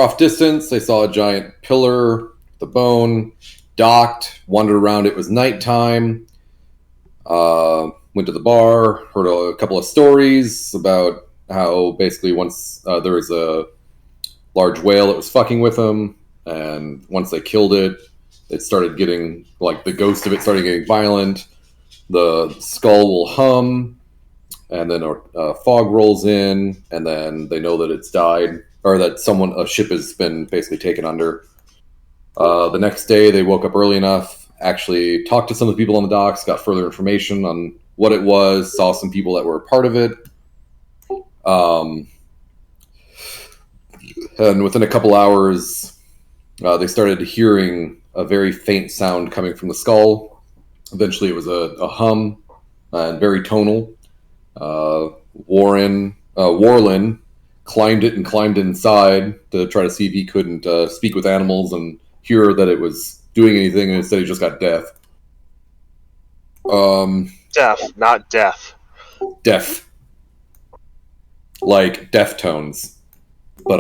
off distance, they saw a giant pillar, the bone, docked, wandered around. It was nighttime. Went to the bar, heard a couple of stories about how basically once there was a large whale that was fucking with them, and once they killed it, it started getting, like, the ghost of it started getting violent. The skull will hum, and then a fog rolls in, and then they know that it's died, or that a ship has been basically taken under. The next day, they woke up early enough, actually talked to some of the people on the docks, got further information on what it was, saw some people that were a part of it. And within a couple hours, they started hearing a very faint sound coming from the skull. Eventually, it was a hum and very tonal. Warlin climbed it and climbed inside to try to see if he couldn't speak with animals and hear that it was doing anything, and instead he just got deaf. Deaf, not deaf. Deaf. Like Deftones. But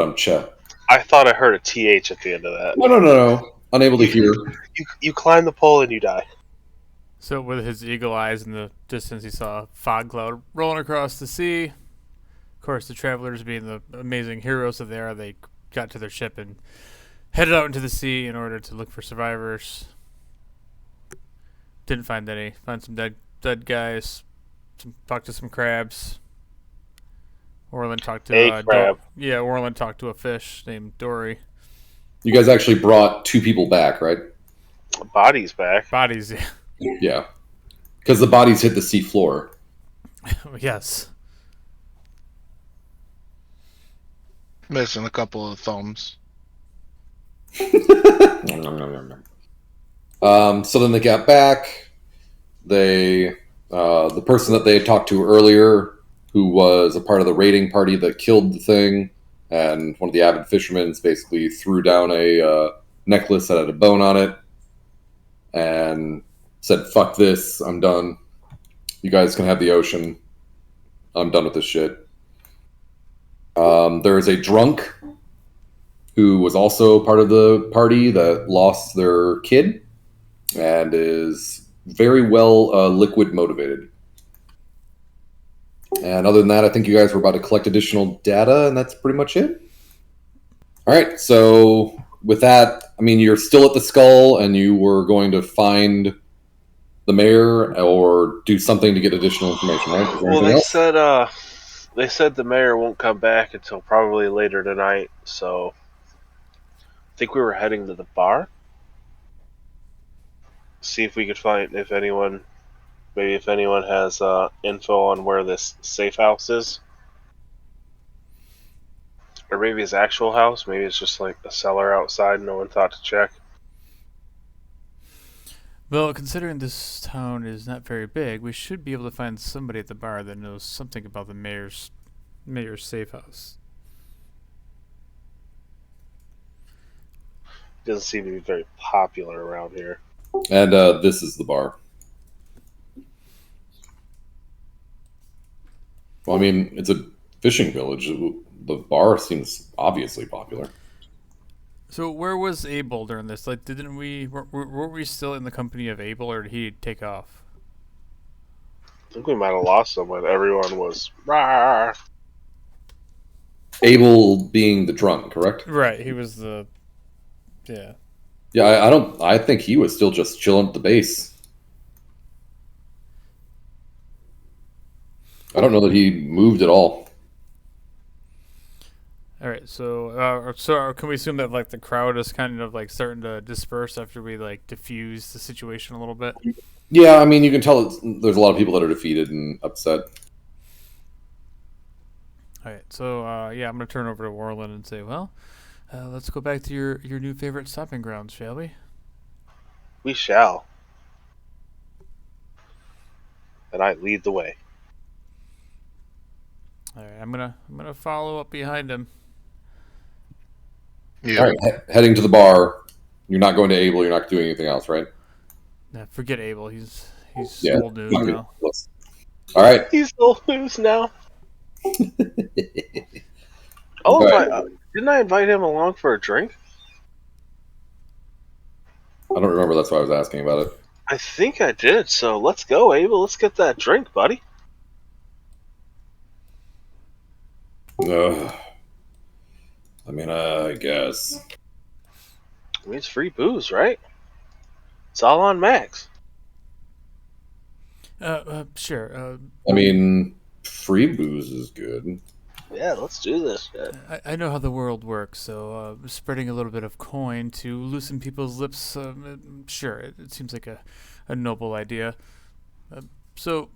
I thought I heard a TH at the end of that. No. Unable to hear. You climb the pole and you die. So with his eagle eyes in the distance, he saw a fog cloud rolling across the sea. Of course, the travelers, being the amazing heroes that they are, they got to their ship and headed out into the sea in order to look for survivors. Didn't find any. Found some dead guys. Talked to some crabs. Orlin talked to a crab. Orlin talked to a fish named Dory. You guys actually brought 2 people back, right? Bodies back. Bodies, yeah. Yeah. Because the bodies hit the sea floor. Yes. Missing a couple of thumbs. So then they got back. The person that they had talked to earlier, who was a part of the raiding party that killed the thing, and one of the avid fishermen basically threw down a necklace that had a bone on it and said, "Fuck this, I'm done. You guys can have the ocean. I'm done with this shit." There is a drunk who was also part of the party that lost their kid and is very well liquid motivated. And other than that, I think you guys were about to collect additional data, and that's pretty much it. All right, so with that, I mean, you're still at the skull, and you were going to find the mayor or do something to get additional information, right? Well, they said the mayor won't come back until probably later tonight, so I think we were heading to the bar. See if we could find if anyone has info on where this safe house is. Or maybe his actual house. Maybe it's just like a cellar outside no one thought to check. Well, considering this town is not very big, we should be able to find somebody at the bar that knows something about the mayor's safe house. Doesn't seem to be very popular around here. And this is the bar. Well, I mean, it's a fishing village. The bar seems obviously popular. So where was Abel during this? Like, were we still in the company of Abel, or did he take off? I think we might have lost someone. Everyone was rawr. Abel being the drunk, correct? Right, he was the... Yeah. Yeah, I think he was still just chilling at the base. I don't know that he moved at all. All right, so can we assume that like the crowd is kind of like starting to disperse after we like diffuse the situation a little bit? Yeah, I mean, you can tell there's a lot of people that are defeated and upset. All right, so I'm gonna turn over to Warlin and say, well, let's go back to your new favorite stopping grounds, shall we? We shall. And I lead the way. All right, I'm gonna follow up behind him. Yeah. All right, heading to the bar. You're not going to Abel. You're not doing anything else, right? Nah, forget Abel. He's Yeah, old news now. All right. He's old news now. Okay. Didn't I invite him along for a drink? I don't remember. That's why I was asking about it. I think I did. So let's go, Abel. Let's get that drink, buddy. Ugh. I mean, I guess. I mean, it's free booze, right? It's all on Max. Sure. I mean, free booze is good. Yeah, let's do this. I know how the world works, so spreading a little bit of coin to loosen people's lips, sure, it seems like a noble idea. Uh, so,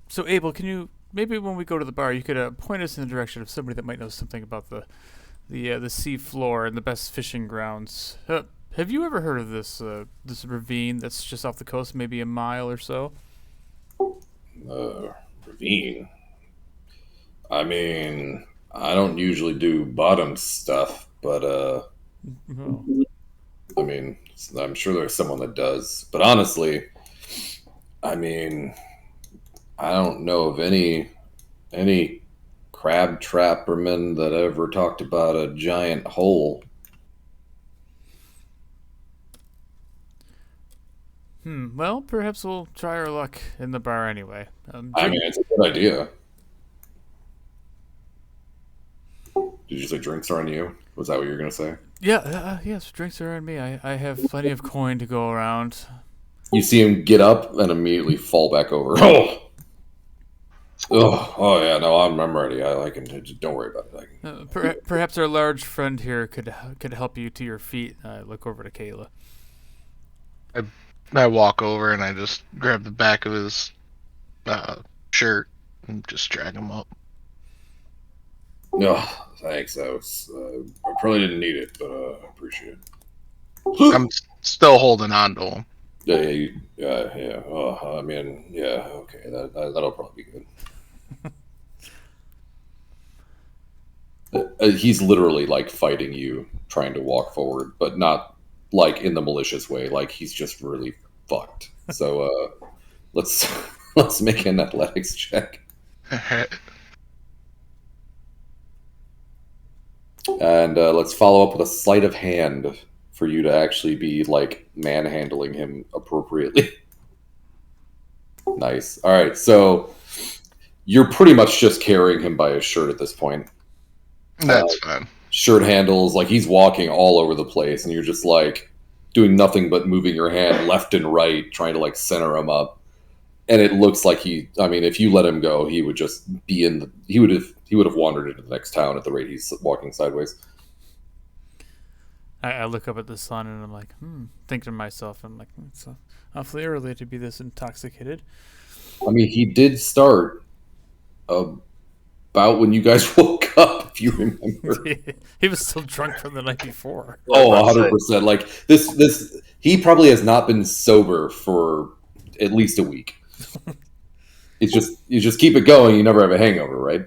so Abel, can you maybe when we go to the bar, you could point us in the direction of somebody that might know something about the sea floor and the best fishing grounds. Have you ever heard of this ravine that's just off the coast, maybe a mile or so? Ravine. I mean, I don't usually do bottom stuff, but Oh. I mean, I'm sure there's someone that does. But honestly, I mean, I don't know of any crab trappermen that ever talked about a giant hole. Well, perhaps we'll try our luck in the bar anyway. I mean, it's a good idea. Did you say drinks are on you? Was that what you were gonna say? Yeah, yes, drinks are on me. I have plenty of coin to go around. You see him get up and immediately fall back over. Oh yeah, no, I'm ready. I can. Don't worry about it. Perhaps our large friend here could help you to your feet. I look over to Kayla. I walk over and I just grab the back of his shirt and just drag him up. No, thanks. I probably didn't need it, but I appreciate it. I'm still holding on to him. Yeah. Oh, I mean, yeah. Okay, that'll probably be good. He's literally like fighting you, trying to walk forward, but not like in the malicious way. Like he's just really fucked. So let's let's make an athletics check, and let's follow up with a sleight of hand for you to actually be like manhandling him appropriately. Nice. All right, so you're pretty much just carrying him by his shirt at this point. That's fine. Shirt handles, like he's walking all over the place, and you're just like doing nothing but moving your hand left and right, trying to like center him up. And it looks like I mean, if you let him go, he would just be he would have wandered into the next town at the rate he's walking sideways. I look up at the sun and I'm like, think to myself, I'm like, it's awfully early to be this intoxicated. I mean, he did start about when you guys woke up, if you remember. He was still drunk from the night before. Oh, 100%. Like he probably has not been sober for at least a week. It's just you just keep it going. You never have a hangover, right?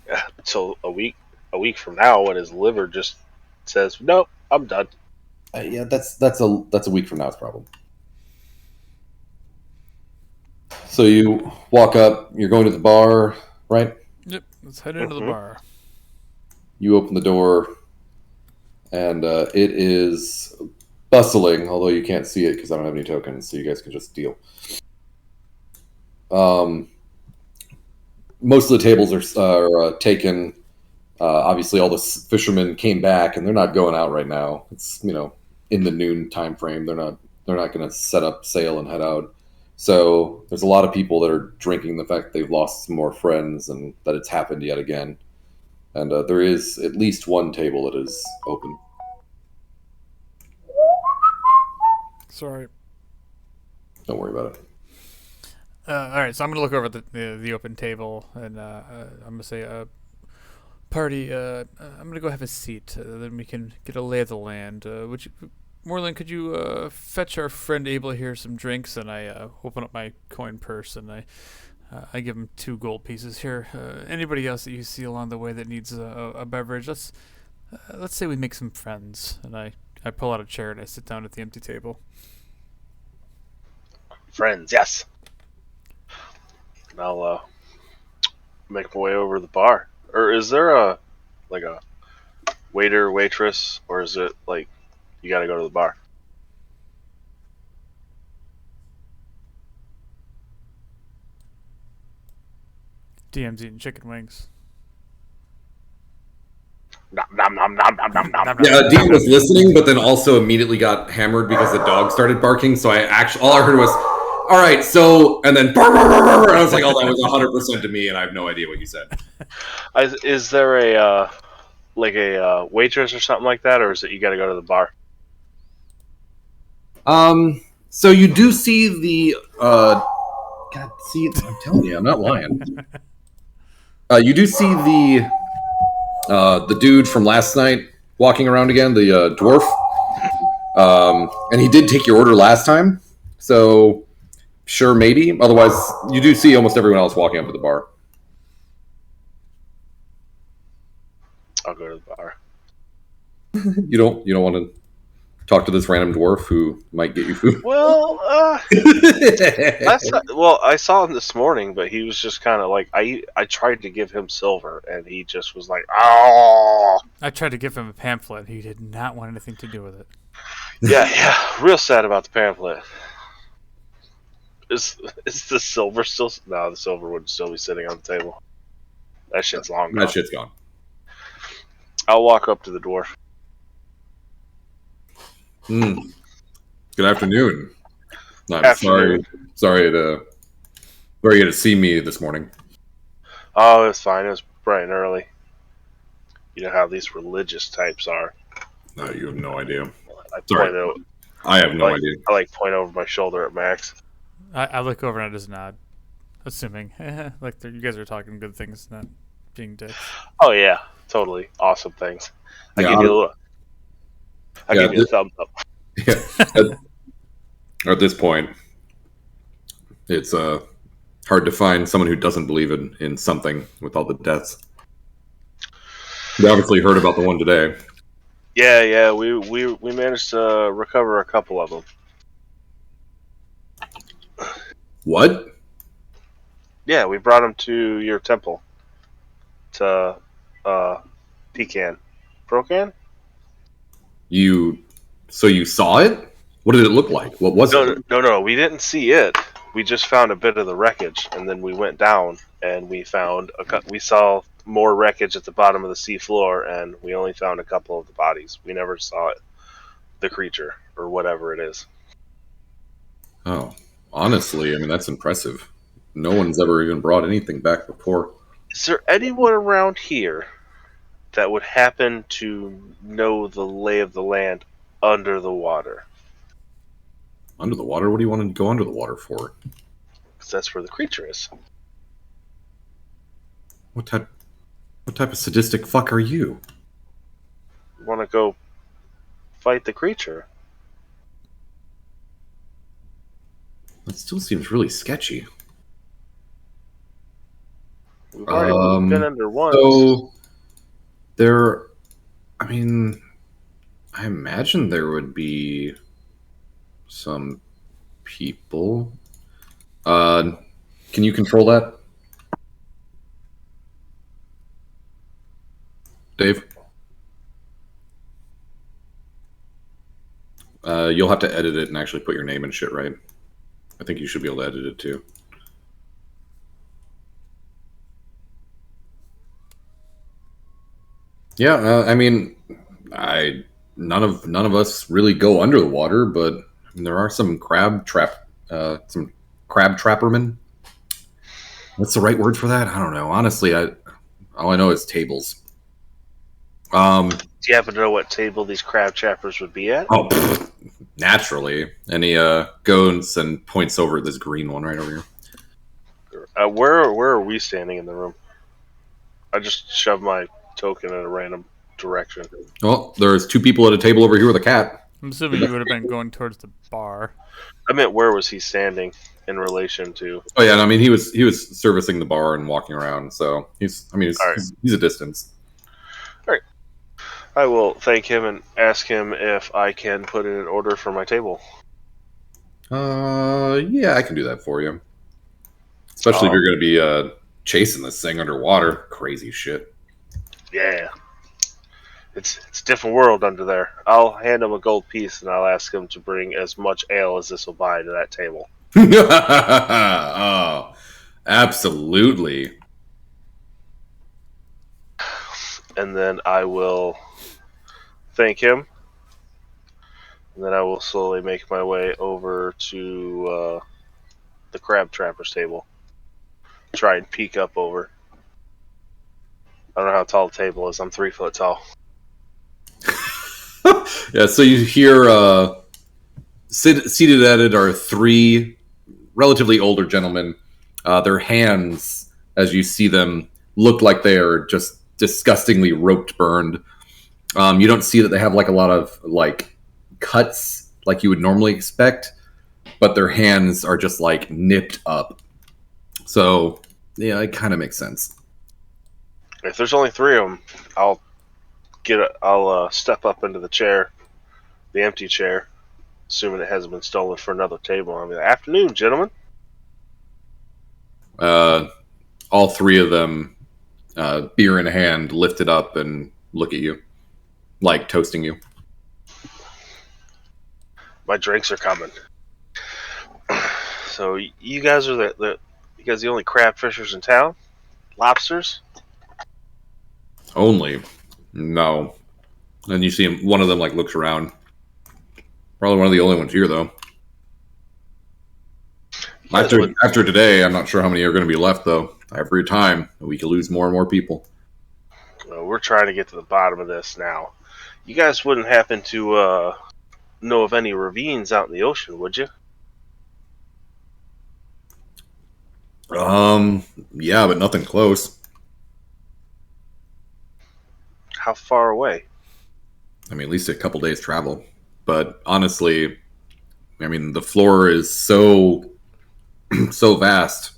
Yeah, until a week from now, when his liver just says, "Nope, I'm done." Yeah, that's a week from now's problem. So you walk up. You're going to the bar, right? Yep, let's head into the bar. You open the door, and it is bustling. Although you can't see it because I don't have any tokens, so you guys can just deal. Most of the tables are taken. Obviously, all the fishermen came back, and they're not going out right now. It's in the noon time frame. They're not going to set up sail and head out. So there's a lot of people that are drinking the fact that they've lost some more friends and that it's happened yet again. And there is at least one table that is open. Sorry. Don't worry about it. All right, so I'm gonna look over at the open table, and I'm gonna say, "Party, I'm gonna go have a seat. Then we can get a lay of the land. Moreland, could you fetch our friend Abel here some drinks?" And I open up my coin purse and I give him 2 gold pieces here. Anybody else that you see along the way that needs a beverage, let's say we make some friends. And I pull out a chair and I sit down at the empty table. Friends, yes. And I'll make my way over to the bar. Or is there a waiter, waitress, or is it like you got to go to the bar? DM's eating chicken wings. Nom, nom, nom, nom, nom, nom, nom. Yeah, Dean was listening, but then also immediately got hammered because the dog started barking. So all I heard was, "All right, so," and then, "Bark, bark, bark, bark," and I was like, "Oh, that was 100% to me," and I have no idea what you said. Is there a waitress or something like that, or is it you got to go to the bar? So you do see the God, see, I'm telling you, I'm not lying. You do see the dude from last night walking around again, the dwarf. And he did take your order last time, so sure, maybe. Otherwise, you do see almost everyone else walking up to the bar. I'll go to the bar. You don't want to talk to this random dwarf who might get you food. Well, I saw him this morning, but he was just kind of like I tried to give him silver, and he just was like, "Oh." I tried to give him a pamphlet. He did not want anything to do with it. Yeah, real sad about the pamphlet. Is the silver still? No, the silver would still be sitting on the table. That shit's long gone. That shit's gone. I'll walk up to the dwarf. Good afternoon. I'm Afternoon. sorry you to see me this morning. Oh, it's fine. It was bright and early. You know how these religious types are. No, you have no idea. I I have no idea. I point over my shoulder at Max. I look over and I just nod, assuming like you guys are talking good things, not being dicks. Oh yeah, totally awesome things. I Yeah, give you a thumbs up. Yeah. At this point, it's hard to find someone who doesn't believe in something with all the deaths. You obviously heard about the one today. Yeah, we managed to recover a couple of them. What? Yeah, we brought them to your temple. To Pecan. Brocan? So you saw it? What did it look like? What was it? No, we didn't see it. We just found a bit of the wreckage, and then we went down and we saw more wreckage at the bottom of the sea floor, and we only found a couple of the bodies. We never saw it, the creature or whatever it is. Oh, honestly, I mean that's impressive. No one's ever even brought anything back before. Is there anyone around here that would happen to know the lay of the land under the water? Under the water? What do you want to go under the water for? Because that's where the creature is. What type of sadistic fuck are you? Want to go fight the creature? That still seems really sketchy. We've already been under once. So I mean, I imagine there would be some people. Can you control that, Dave? You'll have to edit it and actually put your name and shit right. I think you should be able to edit it too. Yeah, I mean, none of us really go under the water, but I mean, there are some crab trappermen. What's the right word for that? I don't know. Honestly, all I know is tables. Do you happen to know what table these crab trappers would be at? Oh, naturally. And he goes and points over at this green one right over here. Where are we standing in the room? I just shoved my token in a random direction. Well, there's two people at a table over here with a cat. I'm assuming you would have been going towards the bar. I meant where was he standing in relation to? Oh yeah, I mean he was servicing the bar and walking around, so he's a distance. All right. I will thank him and ask him if I can put in an order for my table. Yeah, I can do that for you. Especially if you're going to be chasing this thing underwater. Crazy shit. Yeah. It's a different world under there. I'll hand him a gold piece and I'll ask him to bring as much ale as this will buy to that table. Oh, absolutely. And then I will thank him. And then I will slowly make my way over to the crab trapper's table. Try and peek up over. I don't know how tall the table is. I'm 3 foot tall. Yeah, so you hear seated at it are 3 relatively older gentlemen. Their hands, as you see them, look like they are just disgustingly roped burned. You don't see that they have like a lot of like cuts like you would normally expect, but their hands are just like nipped up. So yeah, it kind of makes sense. If there's only 3 of them, I'll step up into the chair, the empty chair, assuming it hasn't been stolen for another table. I'll be like, afternoon, gentlemen. All 3 of them, beer in hand, lift it up and look at you, like toasting you. My drinks are coming. So you guys are the only crab fishers in town? Lobsters? Only, no. And you see him. One of them like looks around. Probably one of the only ones here, though. After today, I'm not sure how many are going to be left, though. Every time we could lose more and more people. Well, we're trying to get to the bottom of this now. You guys wouldn't happen to know of any ravines out in the ocean, would you? Yeah, but nothing close. How far away? I mean, at least a couple days travel. But honestly, I mean, the floor is so vast.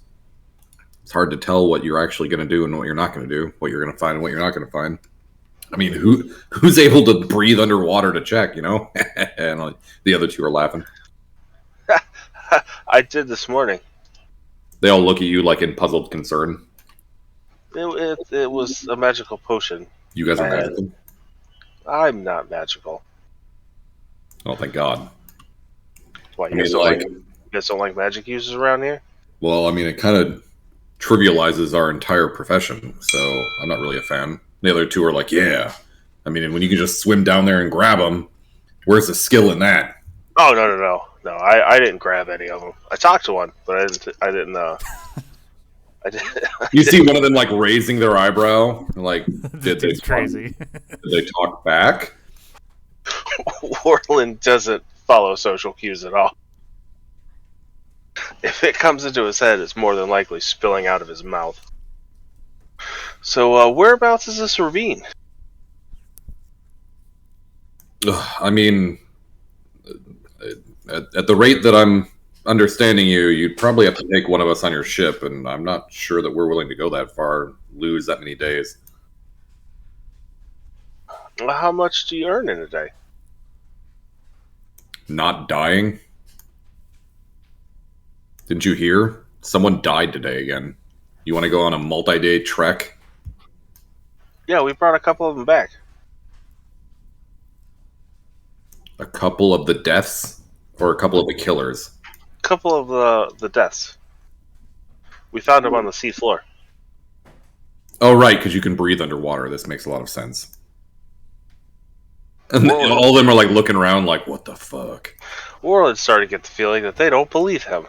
It's hard to tell what you're actually going to do and what you're not going to do, what you're going to find and what you're not going to find. I mean, who's able to breathe underwater to check, you know? And the other 2 are laughing. I did this morning. They all look at you like in puzzled concern. It was a magical potion. You guys are magical? I'm not magical. Oh, thank God. Why, you guys don't like magic users around here? Well, I mean, it kind of trivializes our entire profession, so I'm not really a fan. The other 2 are like, yeah. I mean, when you can just swim down there and grab them, where's the skill in that? Oh, no. I didn't grab any of them. I talked to one, but I didn't. You see one of them like raising their eyebrow, like did they crazy? Did they talk back? Warland doesn't follow social cues at all. If it comes into his head, it's more than likely spilling out of his mouth. So, whereabouts is this ravine? I mean, at the rate that I'm understanding you, you'd probably have to take one of us on your ship, and I'm not sure that we're willing to go that far, lose that many days. How much do you earn in a day? Not dying? Didn't you hear? Someone died today again. You want to go on a multi-day trek? Yeah, we brought a couple of them back. A couple of the deaths? Or a couple of the killers? A couple of the deaths. We found them on the sea floor. Oh, right, because you can breathe underwater. This makes a lot of sense. And all of them are like looking around like, what the fuck? Warland started to get the feeling that they don't believe him.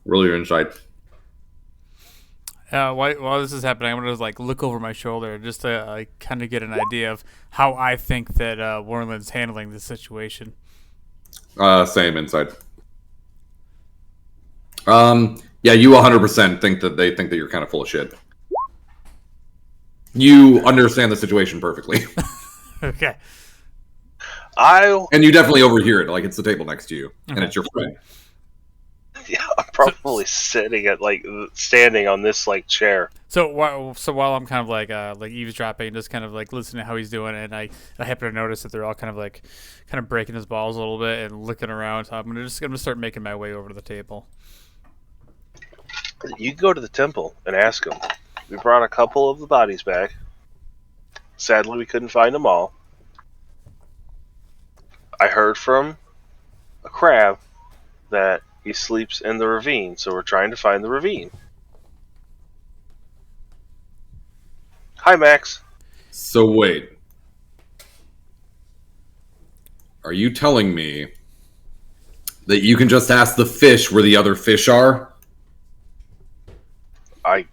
Roll your insight. While this is happening, I'm gonna like look over my shoulder just to kind of get an idea of how I think that Warland's handling the situation. Same insight. Yeah, you 100% think that they think that you're kind of full of shit. You understand the situation perfectly. Okay. And you definitely overhear it, like it's the table next to you, and it's your friend. Yeah, I'm probably standing on this like chair. So while I'm kind of like eavesdropping, just kind of like listening to how he's doing, and I happen to notice that they're all kind of breaking his balls a little bit and looking around. So I'm gonna start making my way over to the table. You can go to the temple and ask them. We brought a couple of the bodies back. Sadly, we couldn't find them all. I heard from a crab that he sleeps in the ravine, so we're trying to find the ravine. Hi, Max. So wait. Are you telling me that you can just ask the fish where the other fish are? I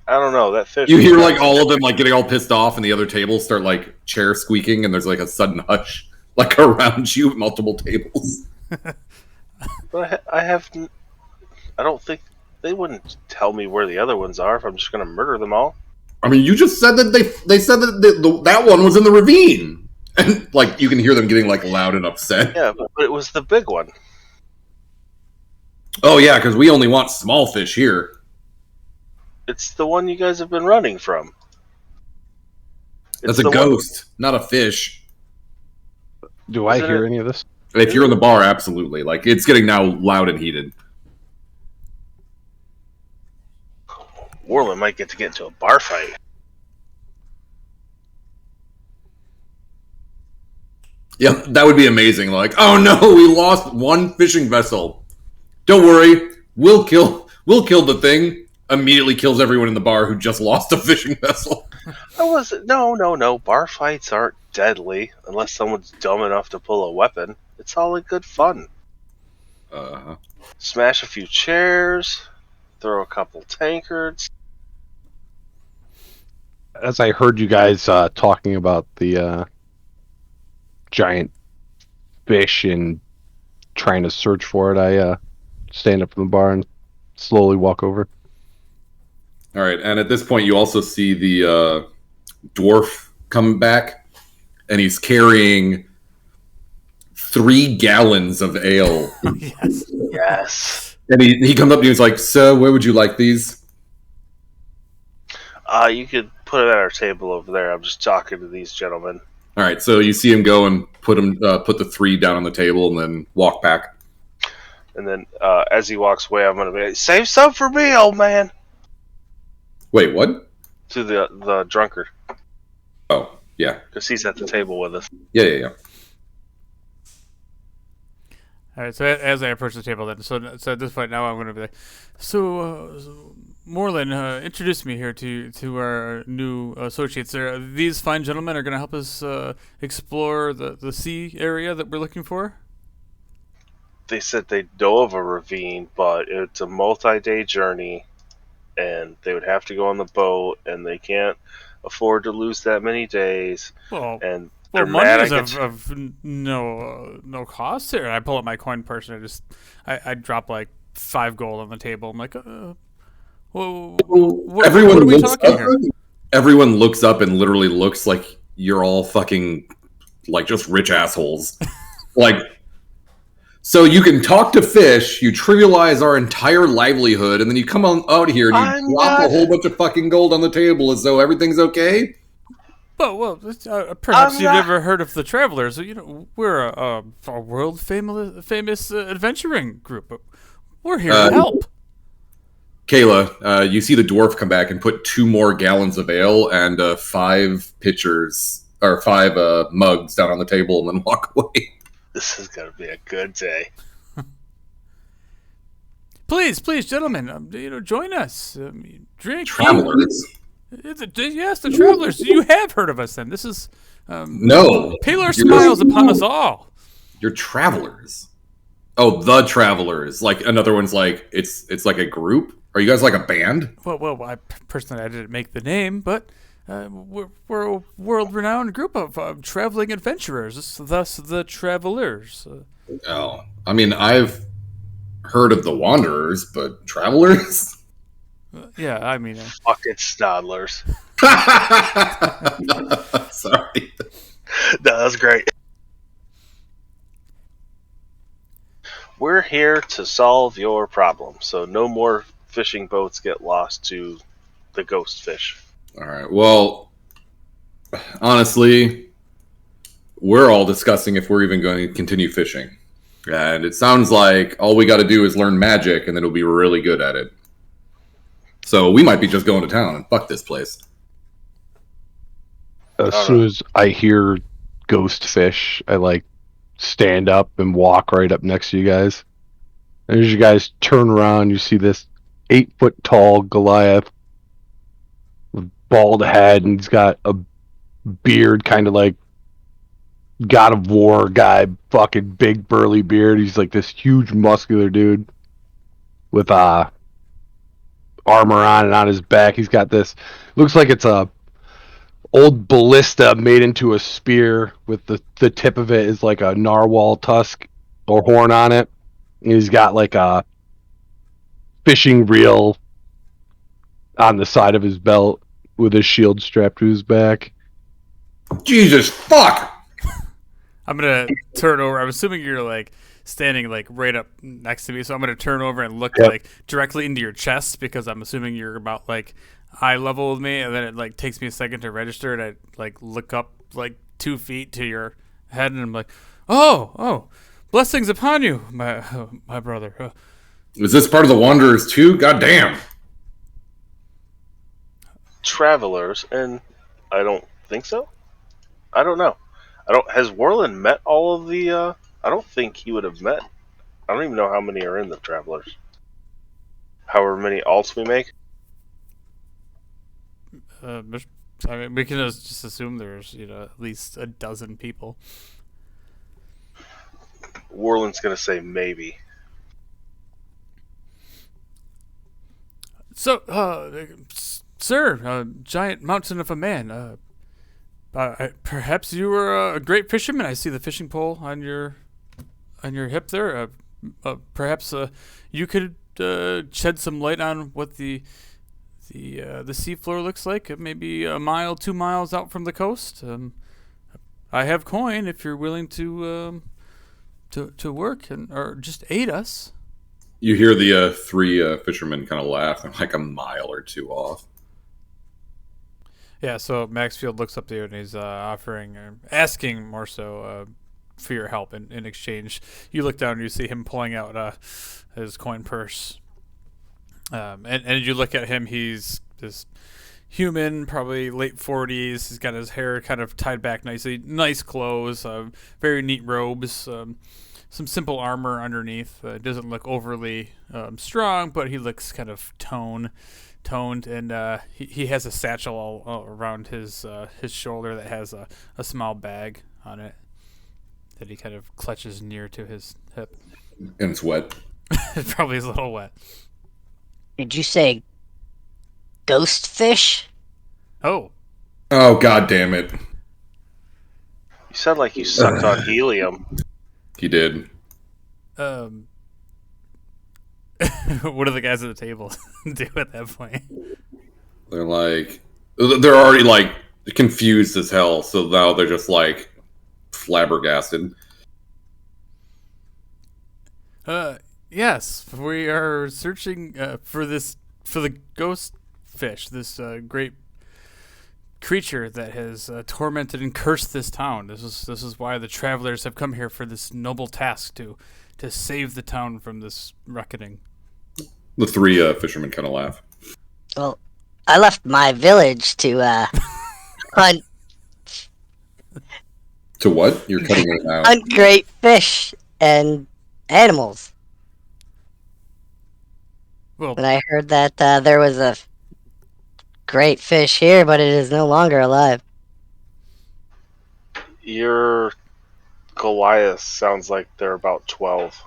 don't know, that fish... You hear like all of them like getting all pissed off, and the other tables start like chair squeaking, and there's like a sudden hush like around you, multiple tables. But I don't think... They wouldn't tell me where the other ones are if I'm just going to murder them all. I mean, you just said that they said that that one was in the ravine, and like you can hear them getting like loud and upset. Yeah, but it was the big one. Oh yeah, because we only want small fish here. It's the one you guys have been running from. That's a ghost, not a fish. Do I hear any of this? If you're in the bar, absolutely. Like it's getting now loud and heated. Warland might get into a bar fight. Yeah, that would be amazing. Like, oh no, we lost one fishing vessel. Don't worry, we'll kill the thing. Immediately kills everyone in the bar who just lost a fishing vessel. No. Bar fights aren't deadly unless someone's dumb enough to pull a weapon. It's all in good fun. Smash a few chairs, throw a couple tankards. As I heard you guys talking about the giant fish and trying to search for it, I stand up from the bar and slowly walk over. All right, and at this point, you also see the dwarf come back, and he's carrying 3 gallons of ale. Yes. And he comes up to you and he's like, "Sir, where would you like these?" You could put it at our table over there. I'm just talking to these gentlemen. All right, so you see him go and put the 3 down on the table, and then walk back. And then as he walks away, I'm going to be like, "Save some for me, old man." Wait, what? To the drunkard. Oh, yeah. Because he's at the table with us. Yeah. All right, so as I approach the table, then, so at this point now, I'm going to be like, so Moreland, introduce me here to our new associates. These fine gentlemen are going to help us explore the sea area that we're looking for. They said they know of a ravine, but it's a multi-day journey, and they would have to go on the boat, and they can't afford to lose that many days. Well, money is of no cost here. I pull up my coin purse and I drop like 5 gold on the table. I'm like, what are we talking here? Everyone looks up and literally looks like you're all fucking like just rich assholes. Like, so you can talk to fish, you trivialize our entire livelihood, and then you come on out here and you drop a whole bunch of fucking gold on the table as though everything's okay. Well, perhaps you've never heard of the Travelers. You know, we're a world famous adventuring group. We're here to help. Kayla, you see the dwarf come back and put 2 more gallons of ale and 5 pitchers or 5 mugs down on the table, and then walk away. This is gonna be a good day. Please, gentlemen, join us. Drink. Travelers. Yes, the Travelers. You have heard of us, then. This is no. Pillar smiles upon us all. You're Travelers. Oh, the Travelers. Like another one's like it's like a group. Are you guys like a band? Well, I didn't make the name, but we're a world-renowned group of traveling adventurers. Thus, the Travelers. Oh, I mean, I've heard of the Wanderers, but Travelers. Yeah, I mean, fucking Snodlers. Sorry. No, that's great. We're here to solve your problem, so no more fishing boats get lost to the ghost fish. All right. Well, honestly, we're all discussing if we're even going to continue fishing. And it sounds like all we got to do is learn magic, and then we'll be really good at it. So we might be just going to town and fuck this place. As don't soon know. as I hear ghost fish, I like stand up and walk right up next to you guys. And as you guys turn around, you see this 8 foot tall Goliath with bald head, and he's got a beard, kind of like God of War guy, fucking big burly beard. He's like this huge muscular dude with armor on, and on his back he's got this, looks like it's a old ballista made into a spear, with the tip of it is like a narwhal tusk or horn on it. And he's got like a fishing reel on the side of his belt with his shield strapped to his back. Jesus fuck! I'm gonna turn over. I'm assuming you're like standing like right up next to me, so I'm gonna turn over and look Yep. like directly into your chest because I'm assuming you're about like eye level with me, and then it like takes me a second to register, and I like look up like 2 feet to your head, and I'm like, oh, blessings upon you, my brother. Is this part of the Wanderers too? God damn. Travelers, and I don't think so. I don't know. I don't. Has Warland met all of the? I don't think he would have met. I don't even know how many are in the Travelers. However many alts we make. I mean, we can just assume there's at least a dozen people. Warland's gonna say maybe. So, sir, giant mountain of a man. Perhaps you were a great fisherman. I see the fishing pole on your hip there. Perhaps you could shed some light on what the seafloor looks like. Maybe a mile, 2 miles out from the coast. I have coin if you're willing to work or just aid us. You hear the three fishermen kind of laugh. They're like a mile or two off. Yeah, so Maxfield looks up to you and he's offering, or asking more so, for your help in exchange. You look down and you see him pulling out his coin purse. And as you look at him, he's this human, probably late 40s. He's got his hair kind of tied back nicely. Nice clothes, very neat robes, some simple armor underneath. Doesn't look overly strong, but he looks kind of toned, and he has a satchel all around his shoulder that has a small bag on it that he kind of clutches near to his hip. And it's wet. It probably is a little wet. Did you say ghost fish? Oh, Oh, god damn it. You sound like you sucked on helium. He did. what do the guys at the table do at that point? They're like, they're already like confused as hell. So now they're just like flabbergasted. Yes, we are searching for the ghost fish, this great creature that has tormented and cursed this town. This is why the travelers have come here for this noble task to save the town from this reckoning. The three fishermen kind of laugh. Well, I left my village to hunt To what? You're cutting it out. hunt great fish and animals. Well, And I heard that there was a great fish here, but it is no longer alive. Your Goliath sounds like they're about 12.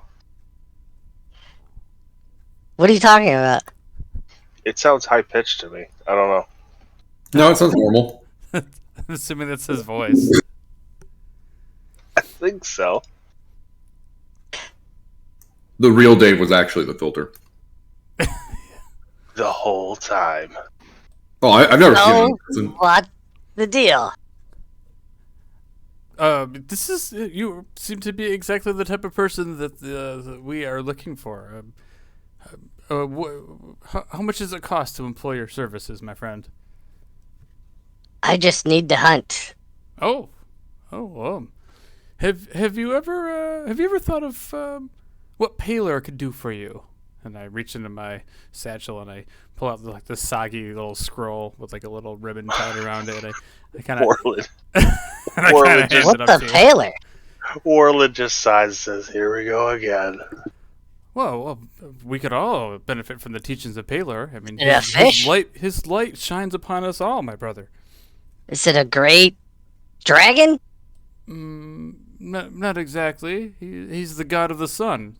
What are you talking about? It sounds high pitched to me. I don't know. No, it sounds normal. I'm assuming that's his voice. I think so. The real Dave was actually the filter. The whole time. Oh, I've never seen Oh, him in person. what's the deal? This is you seem to be exactly the type of person that we are looking for. How much does it cost to employ your services, my friend? I just need to hunt. Oh, have you ever thought of what Paler could do for you? And I reach into my satchel and I pull out the soggy little scroll with like a little ribbon tied around it. And I kind of Warland. hand Warland it What up the to you. paler? Warland just sighs and says, "Here we go again." Well, we could all benefit from the teachings of Palor. I mean, Is it a fish? his light shines upon us all, my brother. Is it a great dragon? Not exactly. He's the god of the sun.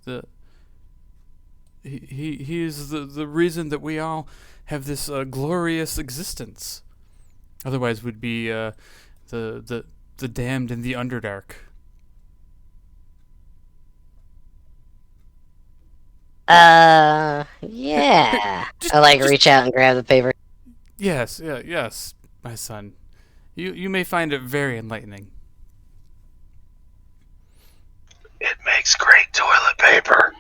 He is the reason that we all have this glorious existence. Otherwise, we'd be the damned in the Underdark. Yeah. I like reach out and grab the paper. Yes, yes, my son. You may find it very enlightening. It makes great toilet paper.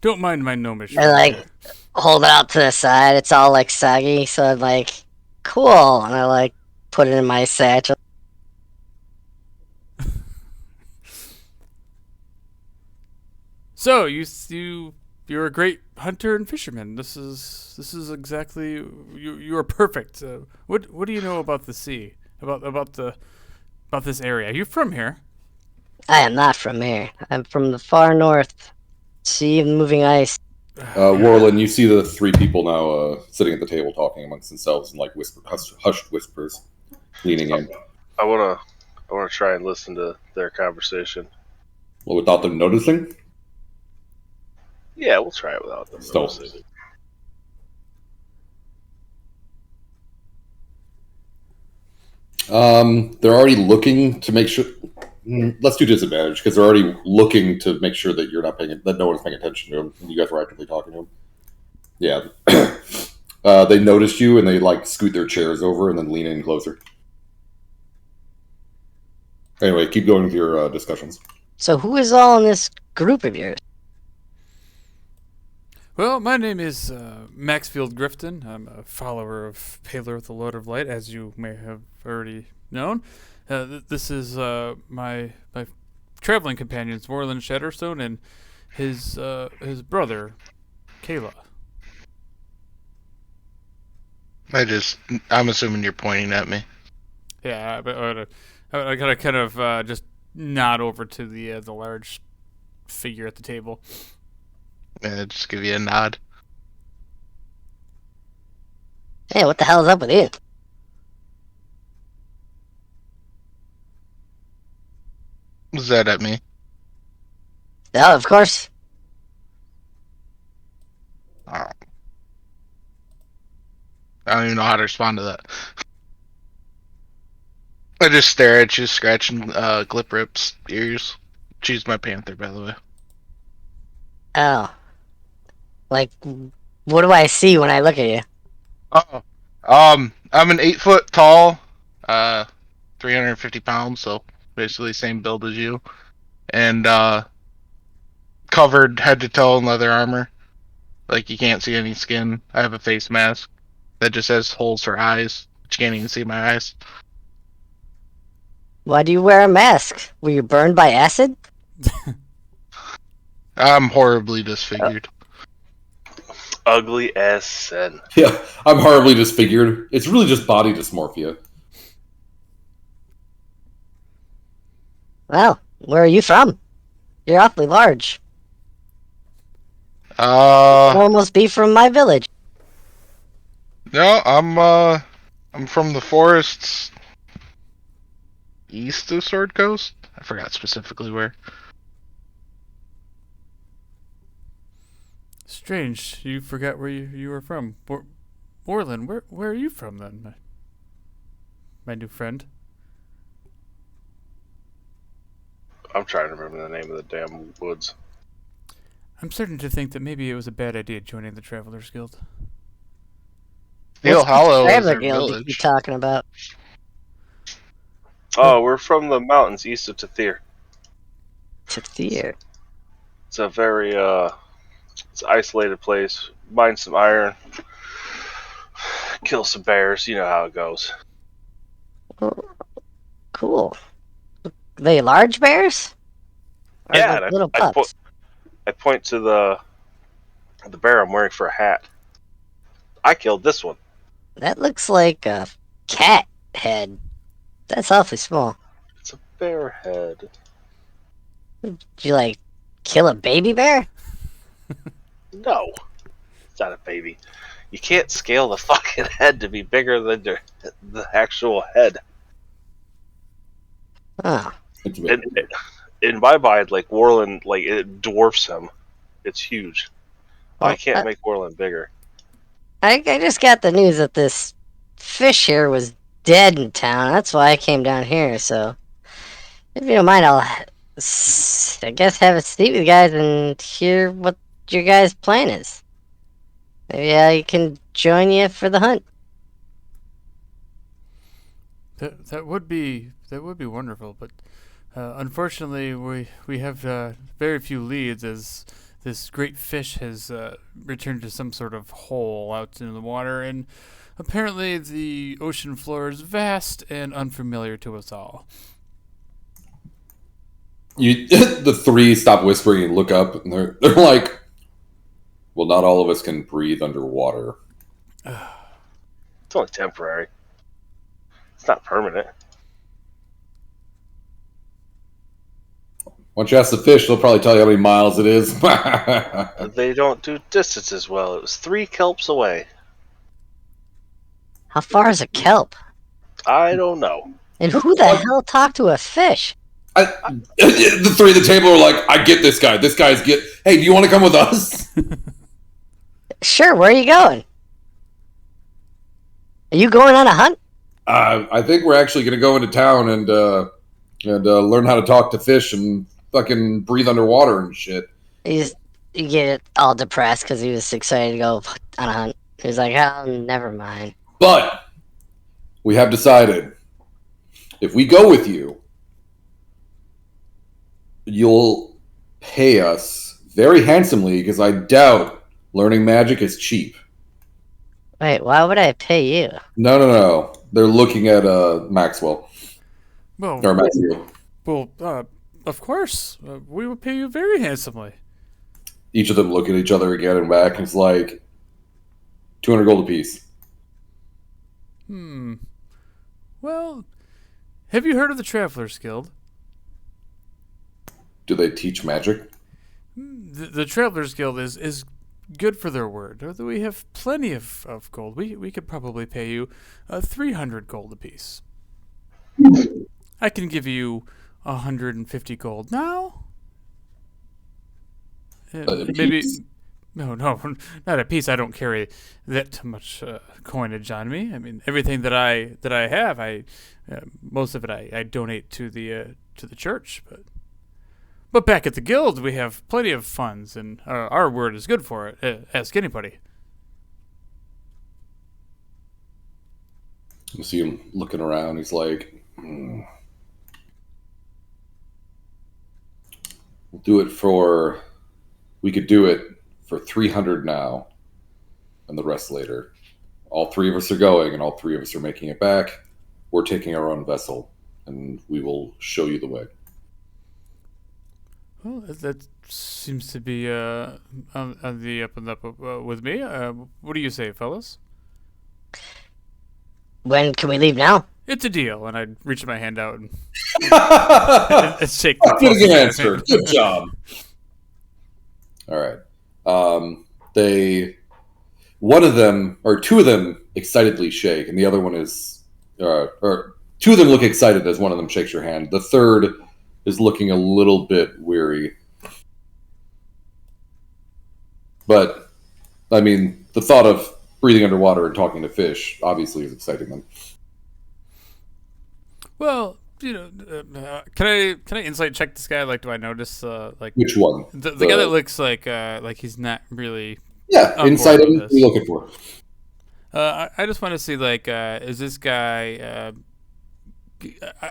Don't mind my gnomish. I like hold it out to the side. It's all like soggy, so I'm like, cool. And I like put it in my satchel. So you're a great hunter and fisherman. This is exactly you are perfect. What do you know about the sea? About this area? Are you from here? I am not from here. I'm from the far north. Sea of moving ice. Warland, you see the three people now sitting at the table talking amongst themselves in like hushed whispers, leaning in. I wanna try and listen to their conversation. Well, without them noticing. Yeah, we'll try it without them Still. noticing. They're already looking to make sure. Let's do disadvantage because they're already looking to make sure that you're not that no one's paying attention to them. And you guys were actively talking to them. Yeah. They noticed you and they like scoot their chairs over and then lean in closer. Anyway, keep going with your discussions. So who is all in this group of yours? Well, my name is Maxfield Grifton. I'm a follower of Palor, the Lord of Light, as you may have already known. This is my traveling companions, Warland Shatterstone, and his brother, Kayla. I'm assuming you're pointing at me. Yeah, but I gotta kind of just nod over to the large figure at the table. Just give you a nod. Hey, what the hell is up with you? Was that at me? Oh, of course. Oh. I don't even know how to respond to that. I just stare at you, scratching Glip Rip's ears. She's my panther, by the way. Oh. Like, what do I see when I look at you? Oh, I'm an 8 foot tall, 350 pounds, so basically same build as you, and covered head to toe in leather armor. Like you can't see any skin. I have a face mask that just has holes for eyes, but you can't even see my eyes. Why do you wear a mask? Were you burned by acid? I'm horribly disfigured. Ugly as sin. Yeah, I'm horribly disfigured. It's really just body dysmorphia. Well, where are you from? You're awfully large. Could Uh, almost be from my village. no, I'm from the forests east of Sword Coast. I forgot specifically where. Strange, you forgot where you were from. Warland, where are you from then, my new friend? I'm trying to remember the name of the damn woods. I'm starting to think that maybe it was a bad idea joining the Travelers Guild. Steel What's Hollow the is Traveler their Guild you village. keep talking about? Oh, we're from the mountains east of Tathir. Tathir. It's a very it's an isolated place. Mine some iron, kill some bears. You know how it goes. Oh, cool. They large bears? Or Yeah, like and little I pups? point to the The bear I'm wearing for a hat. I killed this one. That looks like a cat head. That's awfully small. It's a bear head. Did you like kill a baby bear? No, it's not a baby. You can't scale the fucking head to be bigger than the actual head. Oh, It's a bit And in my mind, like Warland, like it dwarfs him. It's huge. I well, can't make Warland bigger. I just got the news that this fish here was dead in town. That's why I came down here. So, if you don't mind, I'll, I guess, have a seat with you guys and hear what your guys' plan is. Maybe I can join you for the hunt. That would be wonderful, but unfortunately we have very few leads as this great fish has returned to some sort of hole out in the water, and apparently the ocean floor is vast and unfamiliar to us all. you. The three stop whispering and look up, and they're like, "Well, not all of us can breathe underwater." It's only temporary. It's not permanent. Once you ask the fish, they'll probably tell you how many miles it is. They don't do distances well. It was 3 kelps away. How far is a kelp? I don't know. And who the hell talked to a fish? The three at the table are like, "I get this guy. This guy's get. Hey, do you want to come with us?" Sure, where are you going? Are you going on a hunt? I think we're actually going to go into town and learn how to talk to fish and fucking breathe underwater and shit. You get all depressed because he was excited to go on a hunt. He was like, oh, never mind. But we have decided if we go with you, you'll pay us very handsomely because I doubt learning magic is cheap. Wait, why would I pay you? No. They're looking at Maxwell Well, or Maxwell. of course, we would pay you very handsomely. Each of them look at each other again and back, and it's like 200 gold apiece. Well, have you heard of the Travelers Guild? Do they teach magic? The Travelers Guild is good for their word. We have plenty of gold. We could probably pay you 300 gold apiece. I can give you 150 gold now. Maybe no, not a piece. I don't carry that much coinage on me. I mean, everything that I have, most of it I donate to the church. But back at the guild, we have plenty of funds, and our word is good for it. Ask anybody. You see him looking around. He's like, We'll do it for. We could do it for 300 now, and the rest later. All three of us are going, and all three of us are making it back. We're taking our own vessel, and we will show you the way." Well, that seems to be on the up and up with me. What do you say, fellas? When can we leave now? It's a deal, and I'd reach my hand out and Good shake the Good answer. Good job. All right. One of them, or two of them, excitedly shake, and the other one is, or two of them look excited as one of them shakes your hand. The third is looking a little bit weary. But, I mean, the thought of breathing underwater and talking to fish obviously is exciting them. Well, can I insight check this guy? Like, do I notice like Which one? the guy that looks like he's not really Yeah, insight him. What are you looking for? I just want to see like is this guy?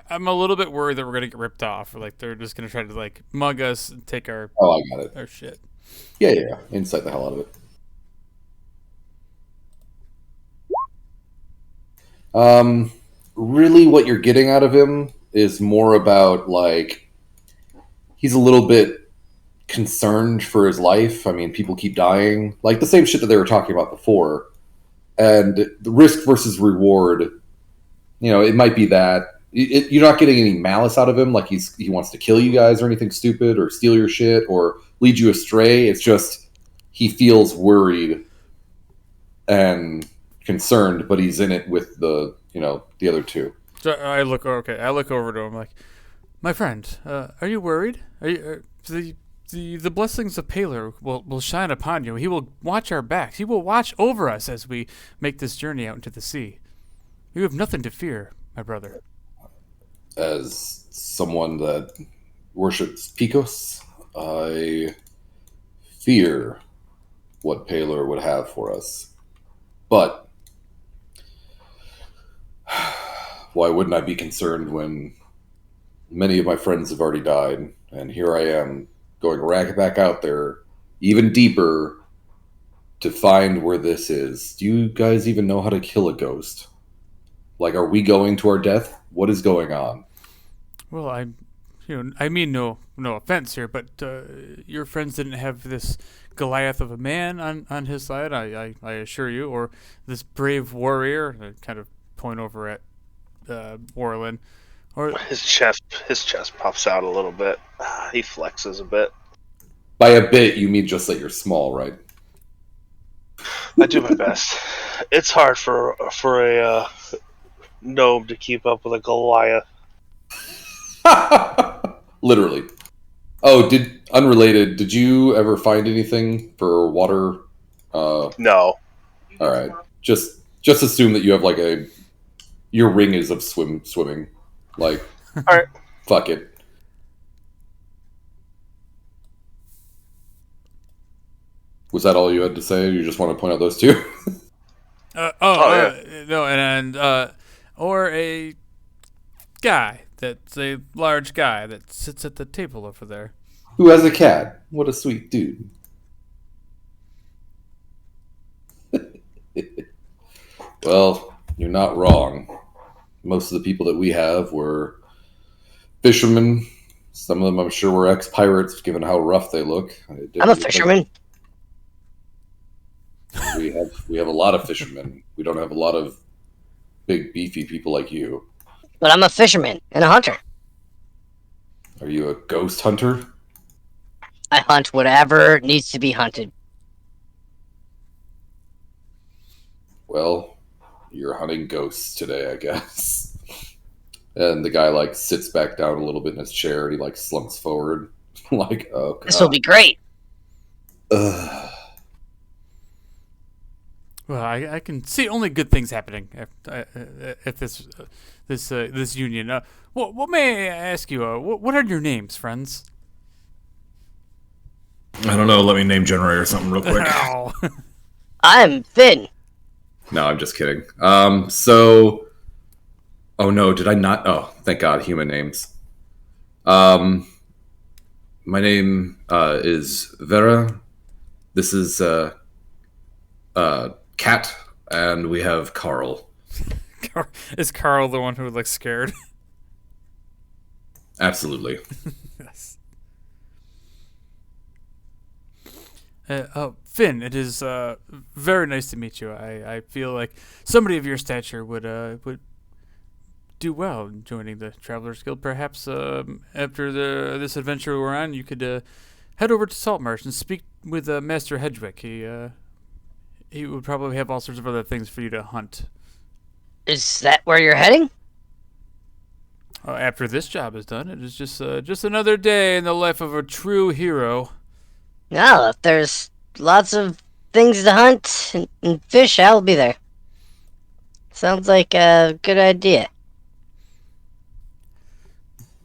I'm a little bit worried that we're gonna get ripped off, or like they're just gonna try to like mug us and take our I got it. our shit. Yeah. Insight the hell out of it. Really, what you're getting out of him is more about like he's a little bit concerned for his life. I mean, people keep dying, like the same shit that they were talking about before. And the risk versus reward, it might be that you're not getting any malice out of him, like he wants to kill you guys or anything stupid or steal your shit or lead you astray. It's just he feels worried and concerned, but he's in it with the other two. So I look over to him like, my friend, are you worried? Are you, the blessings of Paler will shine upon you. He will watch our backs. He will watch over us as we make this journey out into the sea. You have nothing to fear, my brother. As someone that worships Picos, I fear what Paler would have for us. But why wouldn't I be concerned when many of my friends have already died, and here I am going right back out there, even deeper, to find where this is. Do you guys even know how to kill a ghost? Like, are we going to our death? What is going on? Well, I mean no offense here, but your friends didn't have this Goliath of a man on his side, I assure you, or this brave warrior. I kind of point over at Warlin. Or his chest puffs out a little bit. He flexes a bit. By a bit, you mean just that you're small, right? I do my best. It's hard for a gnome to keep up with a Goliath. Literally. Oh, unrelated, did you ever find anything for water? No. Alright. Just assume that you have your ring is of swimming. Like, alright. Fuck it. Was that all you had to say? You just want to point out those two? No, or a guy that's a large guy that sits at the table over there. Who has a cat? What a sweet dude. Well, you're not wrong. Most of the people that we have were fishermen. Some of them, I'm sure, were ex-pirates, given how rough they look. I'm a fisherman. We have a lot of fishermen. We don't have a lot of big, beefy people like you. But I'm a fisherman and a hunter. Are you a ghost hunter? I hunt whatever needs to be hunted. Well, you're hunting ghosts today, I guess. And the guy sits back down a little bit in his chair and he slumps forward. Oh God. This will be great. Ugh. Well, I can see only good things happening at this union. What may I ask you? What are your names, friends? I don't know. Let me name generate or something real quick. I'm Finn. No, I'm just kidding. Oh no, did I not? Oh, thank God, human names. My name is Vera. This is Kat, and we have Carl. Is Carl the one who looks scared? Absolutely. Yes. Finn, it is very nice to meet you. I feel like somebody of your stature would do well in joining the Travelers Guild. Perhaps after this adventure we're on, you could head over to Saltmarsh and speak with Master Hedgewick. He would probably have all sorts of other things for you to hunt. Is that where you're heading? After this job is done, it is just another day in the life of a true hero. No, if there's lots of things to hunt and fish, I'll be there. Sounds like a good idea.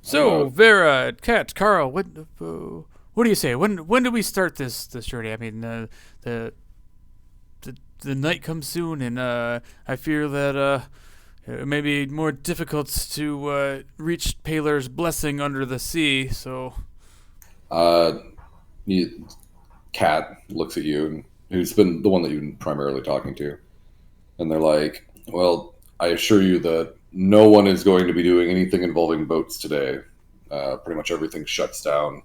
So, Vera, Kat, Carl, what do you say? When do we start this journey? I mean, the night comes soon, and I fear that it may be more difficult to reach Paler's blessing under the sea. So, Kat looks at you, and who's been the one that you've been primarily talking to, and they're like, "Well, I assure you that no one is going to be doing anything involving boats today. Pretty much everything shuts down.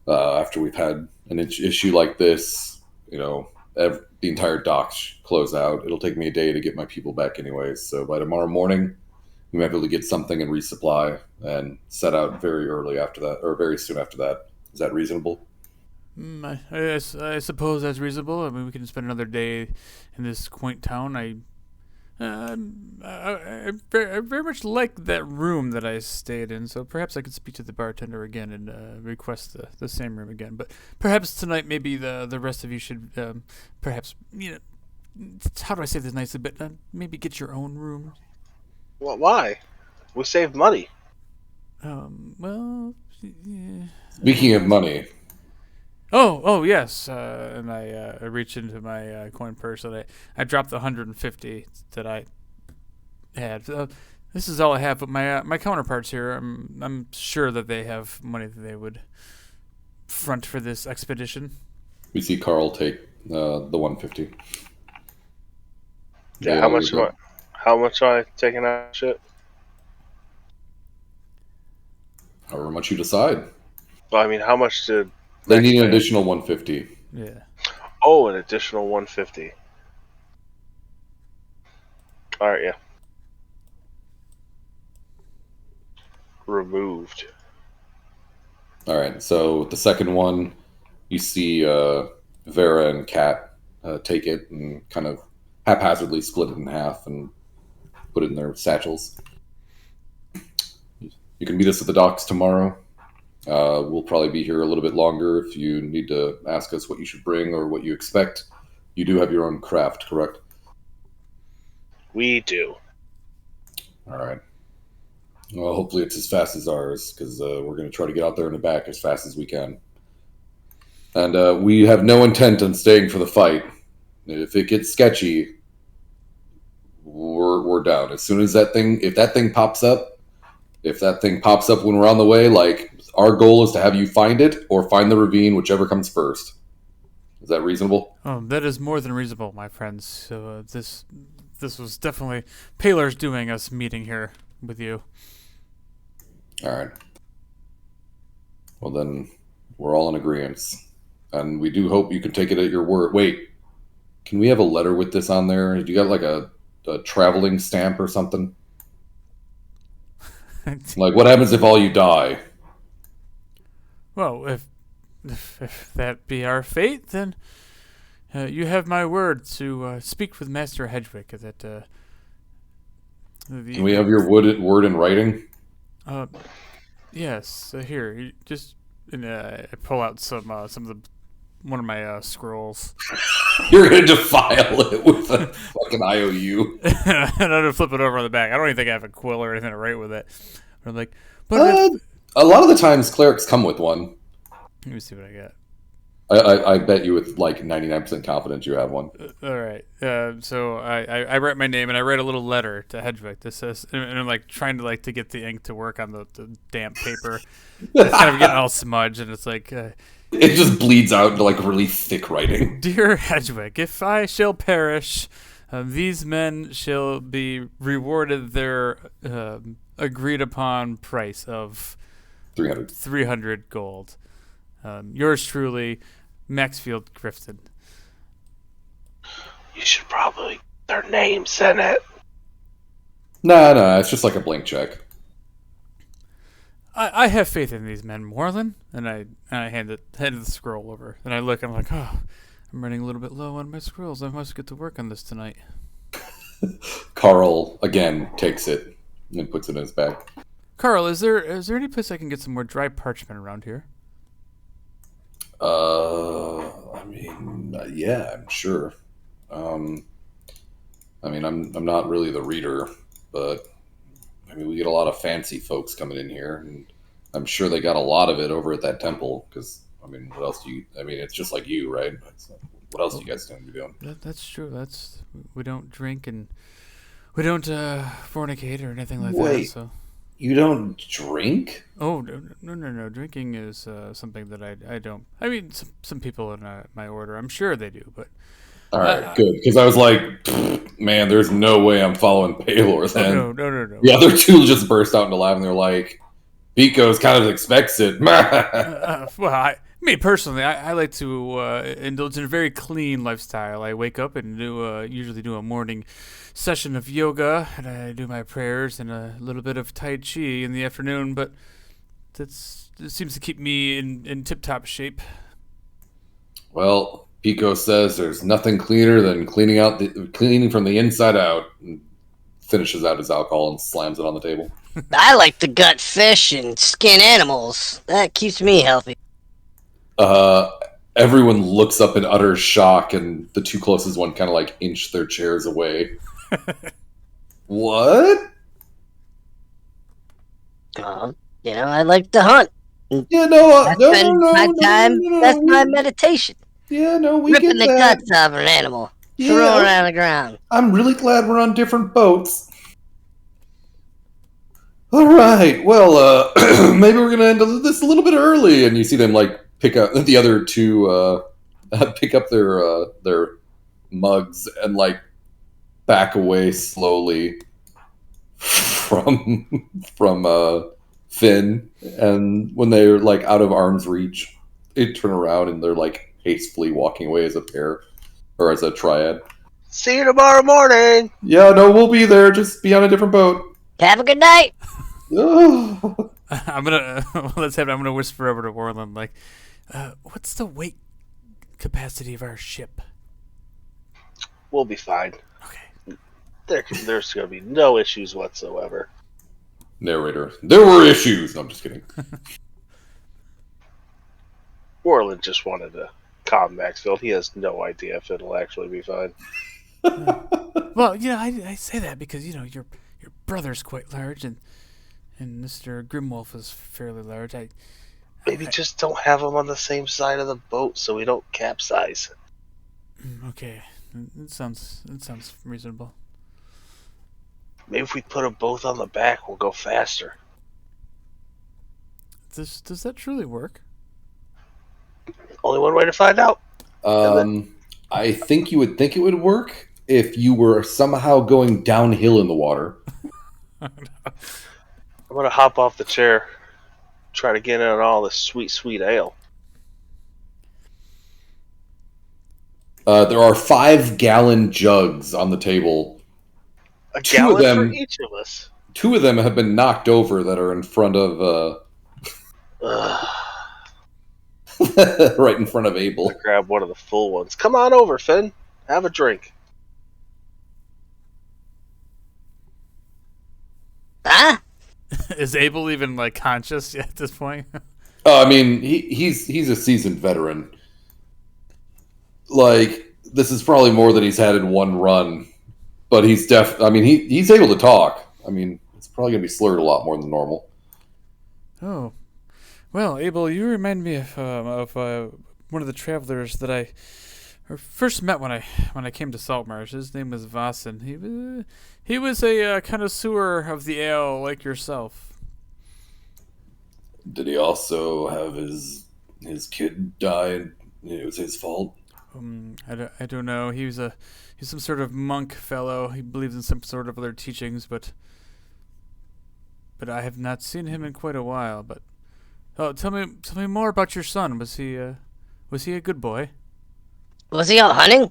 After we've had an issue like this, the entire docks close out. It'll take me a day to get my people back anyways. So by tomorrow morning, we might be able to get something and resupply and set out very early after that, or very soon after that. Is that reasonable? I suppose that's reasonable. I mean, we can spend another day in this quaint town. I very much like that room that I stayed in, so perhaps I could speak to the bartender again and request the same room again. But perhaps tonight, maybe the rest of you should perhaps, how do I say this nicely, but maybe get your own room. Well, why? We saved money. Well, yeah. Speaking of money, Oh, yes. And I reach into my coin purse and I dropped the 150 that I had. This is all I have, but my counterparts here, I'm sure that they have money that they would front for this expedition. we see Carl take the 150. Yeah, how much am I taking out shit? However much you decide. Well, I mean, how much did They need an additional 150. Yeah. Oh, an additional 150. All right, yeah. Removed. All right, so the second one, you see Vera and Kat take it and kind of haphazardly split it in half and put it in their satchels. You can meet us at the docks tomorrow. We'll probably be here a little bit longer if you need to ask us what you should bring or what you expect. You do have your own craft, correct? We do. All right. Well, hopefully it's as fast as ours, because we're going to try to get out there and back as fast as we can. And we have no intent on staying for the fight. If it gets sketchy, we're down. As soon as if that thing pops up when we're on the way, like, our goal is to have you find it or find the ravine, whichever comes first. Is that reasonable? That is more than reasonable, my friends. So this was definitely Paler's doing us meeting here with you. All right. Well, then we're all in agreement. And we do hope you can take it at your word. Wait, can we have a letter with this on there? Do you got like a traveling stamp or something? Like, what happens if all you die? Well, if that be our fate, then you have my word to speak with Master Hedwig. That Can we have your word in writing? Yes. Here, I pull out some of one of my scrolls. You're going to defile it with a fucking IOU. And I'm gonna flip it over on the back. I don't even think I have a quill or anything to write with it. But I'm like, but a lot of the times clerics come with one. let me see what I got. I bet you with like 99% confidence you have one. All right. So I write my name and I write a little letter to Hedwig that says, and I'm like trying to get the ink to work on the damp paper. It's kind of getting all smudged, and it's like. It just bleeds out into like really thick writing. Dear Hedwig, if I shall perish, these men shall be rewarded their agreed upon price of 300 gold. Yours truly, Maxfield Grifton. You should probably get their names in it. No, it's just like a blank check. I have faith in these men, Moreland, and I hand the scroll over, and I look, I'm like, oh, I'm running a little bit low on my scrolls. I must get to work on this tonight. Carl again takes it and puts it in his bag. Carl, is there any place I can get some more dry parchment around here? I mean, yeah, I'm sure. I mean, I'm not really the reader, but I mean, we get a lot of fancy folks coming in here, and I'm sure they got a lot of it over at that temple. Because I mean, what else do you? I mean, it's just like you, right? What else do you guys tend to be doing? That's true. We don't drink and we don't fornicate or anything like that. Wait, So. You don't drink? Oh no! Drinking is something that I don't. I mean, some people in my order, I'm sure they do, but. All right, good. Because I was like, man, there's no way I'm following Paylor then. No. The other two just burst out into laughing. They're like, Pico's kind of expects it. Well, Me personally, I like to indulge in a very clean lifestyle. I wake up and usually do a morning session of yoga, and I do my prayers and a little bit of tai chi in the afternoon. But it seems to keep me in tip-top shape. Well, Pico says there's nothing cleaner than cleaning from the inside out. And finishes out his alcohol and slams it on the table. I like to gut fish and skin animals. That keeps me healthy. Everyone looks up in utter shock, and the two closest one kind of like inch their chairs away. What? I like to hunt. Yeah, no, I spend my time. That's my meditation. Yeah, no, we Ripping get the that. guts out of an animal, Yeah, throwing it on the ground. I'm really glad we're on different boats. All right, well, maybe we're gonna end this a little bit early, and you see them like pick up the other two, pick up their mugs and like back away slowly from Finn, and when they're like out of arm's reach, they turn around and they're like hastily walking away as a pair or as a triad. See you tomorrow morning. Yeah, no, we'll be there. Just be on a different boat. Have a good night. I'm gonna let's have. I'm gonna whisper over to Warland like, "What's the weight capacity of our ship?" We'll be fine. Okay. There's going to be no issues whatsoever. Narrator, there were issues. No, I'm just kidding. Orland just wanted to calm Maxfield. He has no idea if it'll actually be fine. Well, I say that because your brother's quite large, and Mr. Grimwolf is fairly large. Maybe just don't have them on the same side of the boat so we don't capsize. Okay, it sounds reasonable. Maybe if we put them both on the back, we'll go faster. Does that truly work? Only one way to find out. I think you would think it would work if you were somehow going downhill in the water. I'm going to hop off the chair, try to get in on all this sweet, sweet ale. There are 5-gallon jugs on the table. A Two gallon of them- for each of us. 2 of them have been knocked over that are in front of right in front of Abel. Grab one of the full ones. Come on over, Finn. Have a drink. Huh? Is Abel even like conscious yet at this point? I mean, he's a seasoned veteran. Like, this is probably more than he's had in one run, but he's he's able to talk. I mean, it's probably gonna be slurred a lot more than normal. Oh, well, Abel, you remind me of one of the travelers that I first met when I came to Saltmarsh. His name was Vossen. He was a connoisseur of the ale like yourself. Did he also have his kid die and it was his fault? I don't know. He's some sort of monk fellow. He believes in some sort of other teachings, but I have not seen him in quite a while. But tell me more about your son. Was he a good boy? Was he out hunting?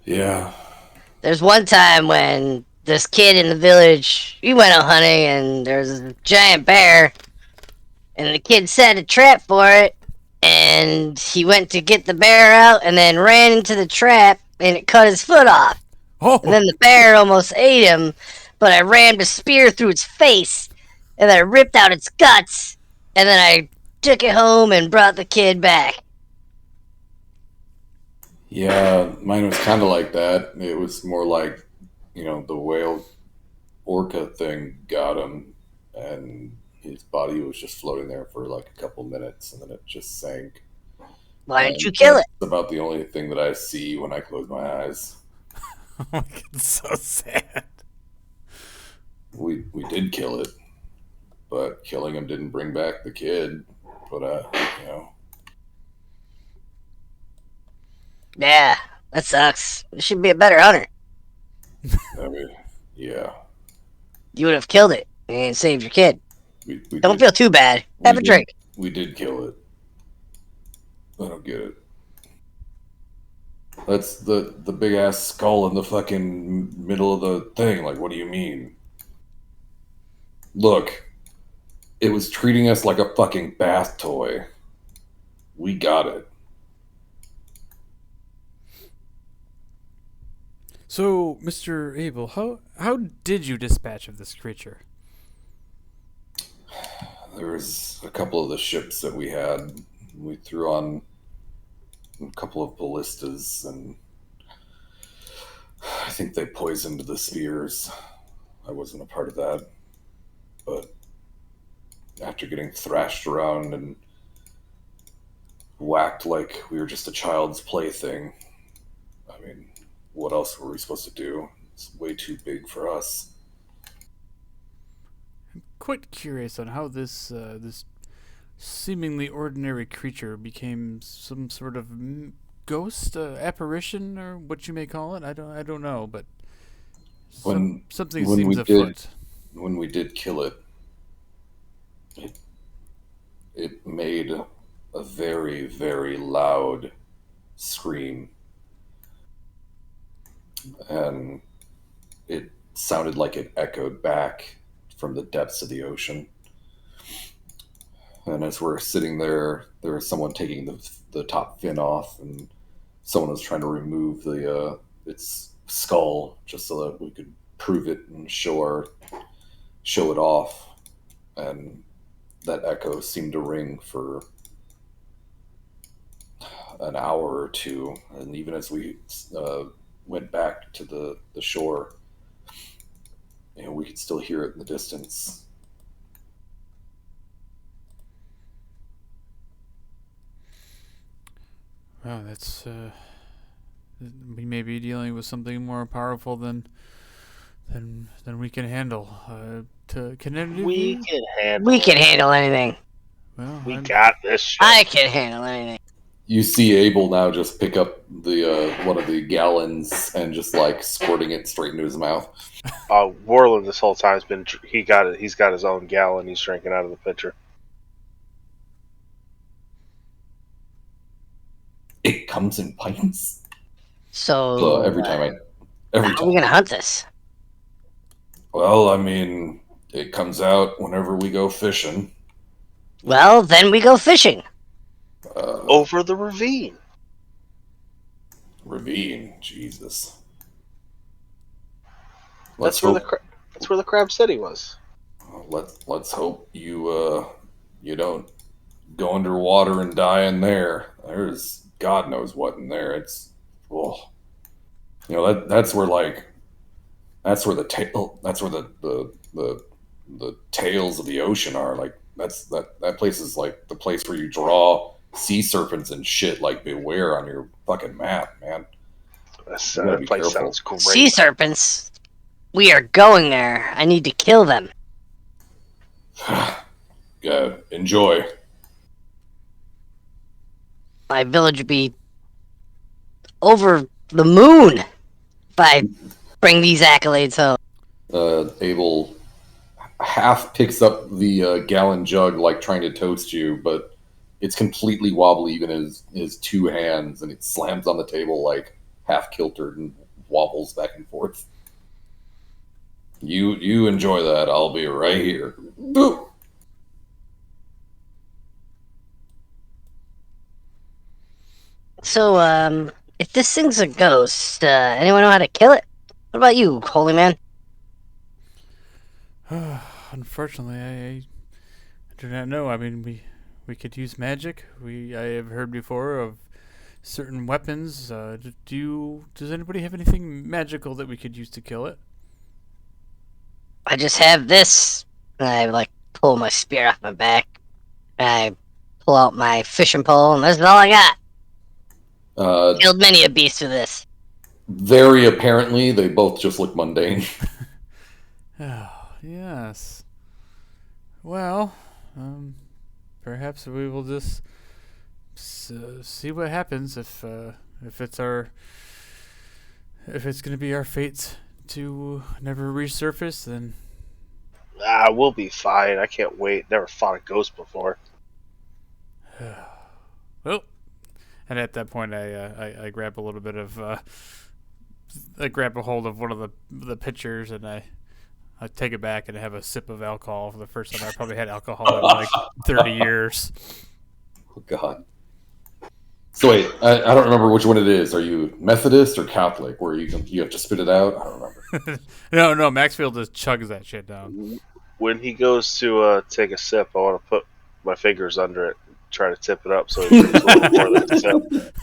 Yeah. There's one time when this kid in the village, he went out hunting and there's a giant bear, and the kid set a trap for it, and he went to get the bear out and then ran into the trap and it cut his foot off. Oh, And then the bear almost ate him, but I rammed a spear through its face, and then I ripped out its guts, and then I took it home and brought the kid back. Yeah, mine was kind of like that. It was more like, the whale orca thing got him, and his body was just floating there for like a couple minutes, and then it just sank. Why didn't you kill it? That's about the only thing that I see when I close my eyes. oh my God, it's so sad. We did kill it, but killing him didn't bring back the kid. But Yeah, that sucks. You should be a better hunter. I mean, yeah. You would have killed it and saved your kid. We Don't did- feel too bad. Have we a did- drink. We did kill it. I don't get it. That's the big ass skull in the fucking middle of the thing. Like, what do you mean? Look, it was treating us like a fucking bath toy. We got it. So, Mr. Abel, how did you dispatch of this creature? There was a couple of the ships that we had. We threw on a couple of ballistas, and I think they poisoned the spears. I wasn't a part of that, but after getting thrashed around and whacked like we were just a child's plaything, I mean, what else were we supposed to do? It's way too big for us. Quite curious on how this seemingly ordinary creature became some sort of ghost, apparition, or what you may call it. I don't know, but something when seems we afoot. when we did kill it, it made a very, very loud scream, and it sounded like it echoed back from the depths of the ocean. And as we're sitting there, there was someone taking the top fin off, and someone was trying to remove the its skull just so that we could prove it and show it off. And that echo seemed to ring for an hour or two, and even as we went back to the shore, we could still hear it in the distance. Wow, that's we may be dealing with something more powerful than we can handle. Can any of We you? can handle. We can it. handle anything. Well, We I'm- got this shit. I can handle anything. You see Abel now just pick up the one of the gallons and just like squirting it straight into his mouth. Warland this whole time has been. He got it. He's got his own gallon. He's drinking out of the pitcher. It comes in pints. So Every time every how are time. we gonna hunt this? Well, I mean, it comes out whenever we go fishing. Well, then we go fishing. Over the ravine. Ravine, Jesus. That's where the Crab City was. Let's hope you don't go underwater and die in there. There's God knows what in there. It's that's where the tails of the ocean are. Like that place is like the place where you draw sea serpents and shit. Like beware on your fucking map, man. You gotta That be place careful. sounds great. Sea serpents. We are going there. I need to kill them. Enjoy. My village would be over the moon if I bring these accolades home. Abel half picks up the gallon jug, like trying to toast you, but it's completely wobbly, even his two hands, and it slams on the table like half kiltered and wobbles back and forth. You enjoy that. I'll be right here. Boop. So, if this thing's a ghost, anyone know how to kill it? What about you, holy man? Unfortunately, I do not know. I mean, we could use magic. I have heard before of certain weapons. Does anybody have anything magical that we could use to kill it? I just have this. And I like pull my spear off my back. And I pull out my fishing pole, and that's all I got. Killed many a beast with this. Very apparently, they both just look mundane. Oh, yes. Well, perhaps we will just see what happens if it's going to be our fate to never resurface. Then We'll be fine. I can't wait. Never fought a ghost before. Well, and at that point, I grab a little bit of I grab a hold of one of the pitchers and I take it back and have a sip of alcohol for the first time I probably had alcohol in like 30 years. Oh, God. So wait, I don't remember which one it is. Are you Methodist or Catholic? Where you have to spit it out? I don't remember. No, Maxfield just chugs that shit down. When he goes to take a sip, I want to put my fingers under it, try to tip it up so he drinks a little more than a sip.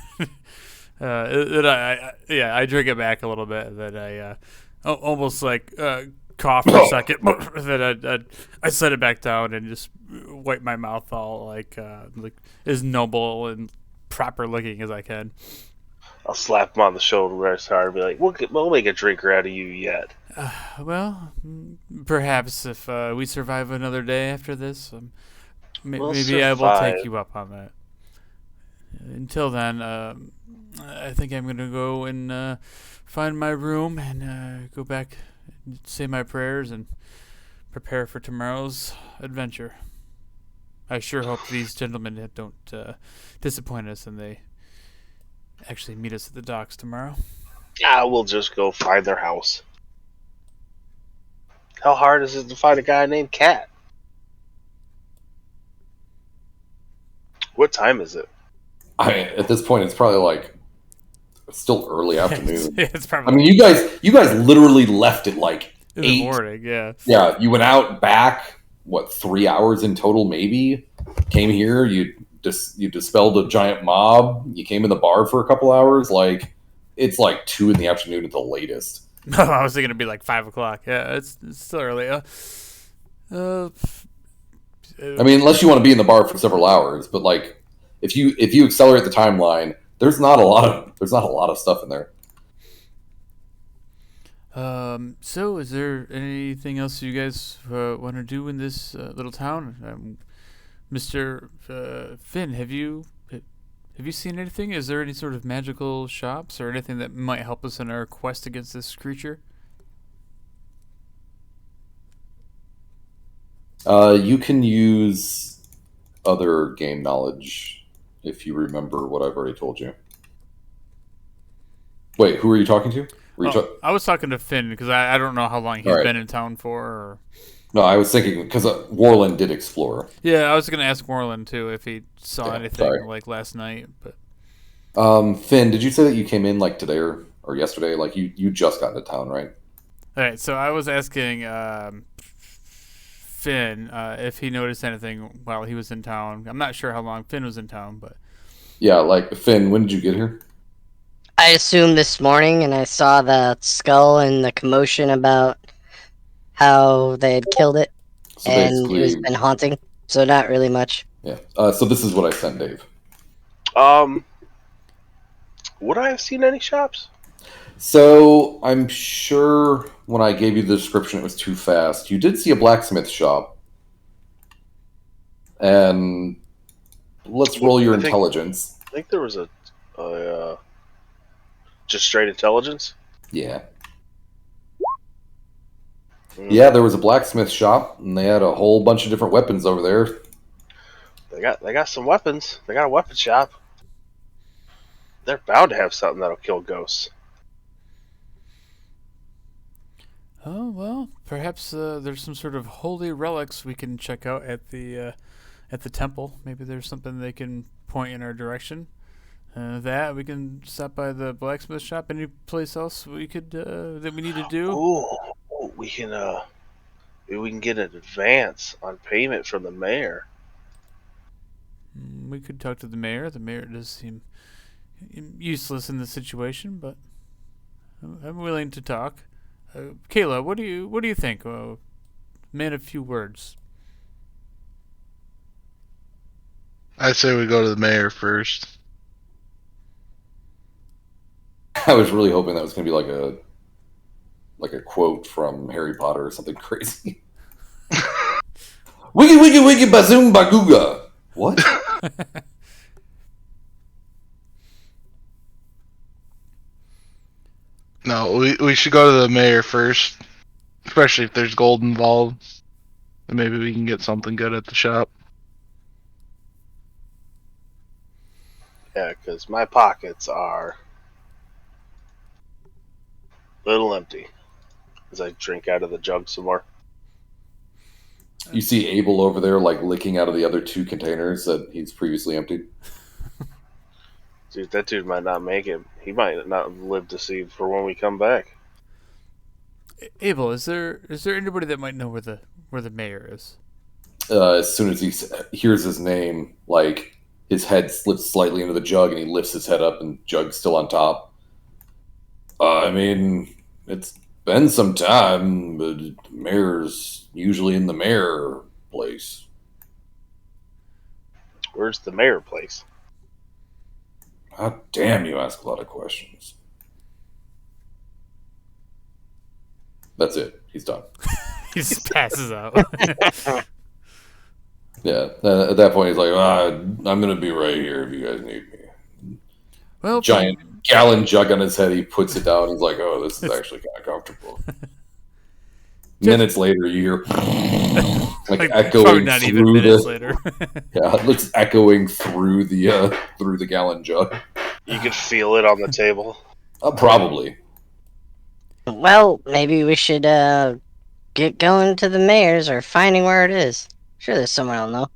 I drink it back a little bit, and then I almost like cough for a second, then I set it back down and just wipe my mouth all like as noble and proper looking as I can. I'll slap him on the shoulder very hard and be like, we'll make a drinker out of you yet. Well, perhaps if we survive another day after this, maybe I will take you up on that. Until then, I think I'm going to go and find my room and go back, say my prayers, and prepare for tomorrow's adventure. I sure hope these gentlemen don't disappoint us and they actually meet us at the docks tomorrow. We'll just go find their house. How hard is it to find a guy named Cat? What time is it? At this point, it's probably like still early afternoon. It's probably. I mean, you guys literally left at like in 8. The morning. Yeah. Yeah, you went out back. What, 3 hours in total? Maybe. Came here. You dispelled a giant mob. You came in the bar for a couple hours. Like, it's like 2 in the afternoon at the latest. No, I was thinking it'd be like 5 o'clock. Yeah, it's still early. I mean, unless you want to be in the bar for several hours, but like, if you accelerate the timeline, there's not a lot of stuff in there. So is there anything else you guys want to do in this little town? Mr. Finn, have you seen anything? Is there any sort of magical shops or anything that might help us in our quest against this creature? You can use other game knowledge if you remember what I've already told you. Wait, who are you talking to? I was talking to Finn because I don't know how long he's been in town for. Or... No, I was thinking because Warland did explore. Yeah, I was going to ask Warland too if he saw anything like last night. But Finn, did you say that you came in like today or yesterday? Like you just got into town, right? All right, so I was asking Finn if he noticed anything while he was in town. I'm not sure how long Finn was in town, but yeah, like Finn, when did you get here? I assumed this morning, and I saw the skull and the commotion about how they had killed it, so and it was been haunting. So not really much. Yeah. So this is what I sent Dave. Would I have seen any shops? So I'm sure when I gave you the description, it was too fast. You did see a blacksmith shop, and let's roll your intelligence. I think there was a just straight intelligence. Yeah. Yeah, there was a blacksmith shop, and they had a whole bunch of different weapons over there. They got some weapons. They got a weapon shop. They're bound to have something that'll kill ghosts. Oh well, perhaps there's some sort of holy relics we can check out at the temple. Maybe there's something they can point in our direction. That we can stop by the blacksmith shop. Any place else we could that we need to do? Oh, we can maybe we can get an advance on payment from the mayor. We could talk to the mayor. The mayor does seem useless in the situation, but I'm willing to talk. Kayla, what do you think? Man of few words. I say we go to the mayor first. I was really hoping that was going to be like a quote from Harry Potter or something crazy. Wiggy wiggy wiggy bazoom bagooga. What? No, we should go to the mayor first, especially if there's gold involved. And maybe we can get something good at the shop. Yeah, because my pockets are a little empty as I drink out of the jug some more. You see Abel over there, like licking out of the other 2 containers that he's previously emptied. Dude, that dude might not make it. He might not live to see for when we come back. Abel, is there anybody that might know where the mayor is? As soon as he hears his name, like his head slips slightly into the jug, and he lifts his head up, and jug's still on top. I mean, it's been some time, but the mayor's usually in the mayor place. Where's the mayor place? God damn, you ask a lot of questions. That's it. He's done. He just passes out. Yeah. At that point, he's like, I'm going to be right here if you guys need me. Well, Giant gallon jug on his head. He puts it down. He's like, oh, this is actually kind of comfortable. Minutes later, you hear like echoing not through even minutes the later. yeah, it looks echoing through the gallon jug. You could feel it on the table. Probably. Well, maybe we should get going to the mayor's or finding where it is. Sure, there's someone I'll know.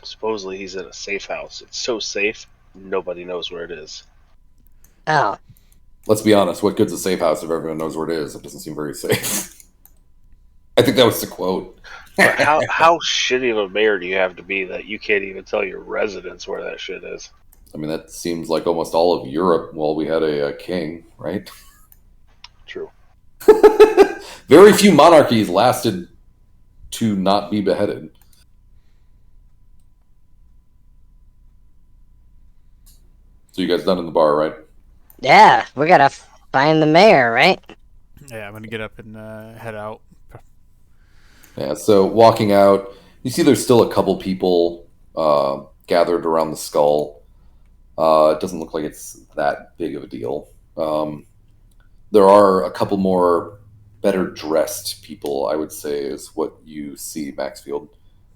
Supposedly he's in a safe house. It's so safe, nobody knows where it is. Oh, Let's be honest. What good's a safe house if everyone knows where it is? It doesn't seem very safe. I think that was the quote. But how shitty of a mayor do you have to be that you can't even tell your residents where that shit is? I mean, that seems like almost all of Europe while we had a king, right? True. Very few monarchies lasted to not be beheaded. So you guys done in the bar, right? yeah, we gotta find the mayor, right? Yeah, I'm gonna get up and head out. Yeah, so walking out, you see there's still a couple people gathered around the skull. It doesn't look like it's that big of a deal. There are a couple more better dressed people, I would say, is what you see, Maxfield.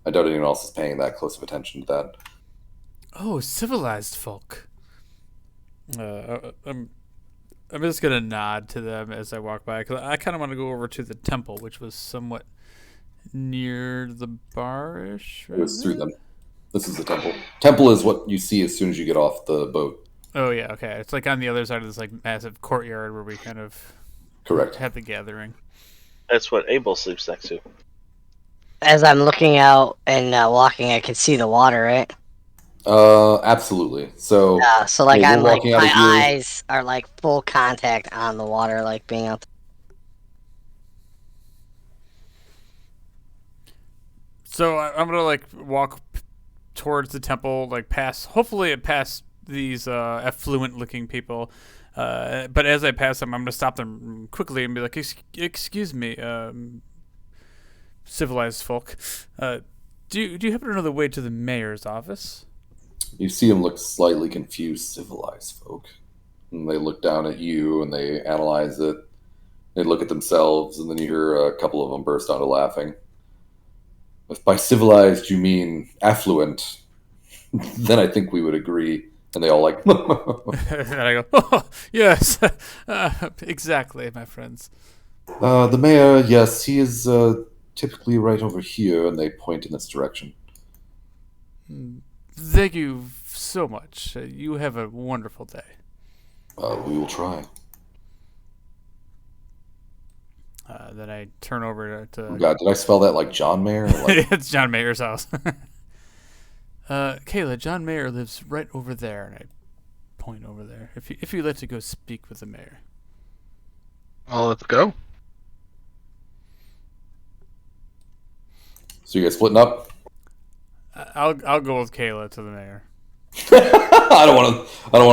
I doubt anyone else is paying that close of attention to that. Oh, civilized folk. I'm just gonna nod to them as I walk by because I kind of want to go over to the temple, which was somewhat near the bar-ish. It was through them. This is the temple. Temple is what you see as soon as you get off the boat. Oh yeah, okay. It's like on the other side of this like massive courtyard where we kind of Correct. had the gathering. That's what Abel sleeps next to. As I'm looking out and walking, I can see the water, right? Absolutely. So, So like yeah, I'm we're like walking out my of here. eyes are like full contact on the water, like being out. So I'm gonna like walk towards the temple, like hopefully past these affluent-looking people. But as I pass them, I'm gonna stop them quickly and be like, "Excuse me, civilized folk. Do you happen to know the way to the mayor's office?" You see them look slightly confused, civilized folk. And they look down at you and they analyze it. They look at themselves, and then you hear a couple of them burst out laughing. If by civilized you mean affluent, then I think we would agree. And they all like, And I go, "Oh, yes, exactly, my friends." the mayor, yes, he is typically right over here, and they point in this direction. Thank you so much. You have a wonderful day. We will try. Then I turn over Oh to God, did I spell that like John Mayer? Or like, it's John Mayer's house. Kayla, John Mayer lives right over there, and I point over there. If you'd like to go speak with the mayor. Oh, let's go. so you guys splitting up? I'll go with Kayla to the mayor. I don't want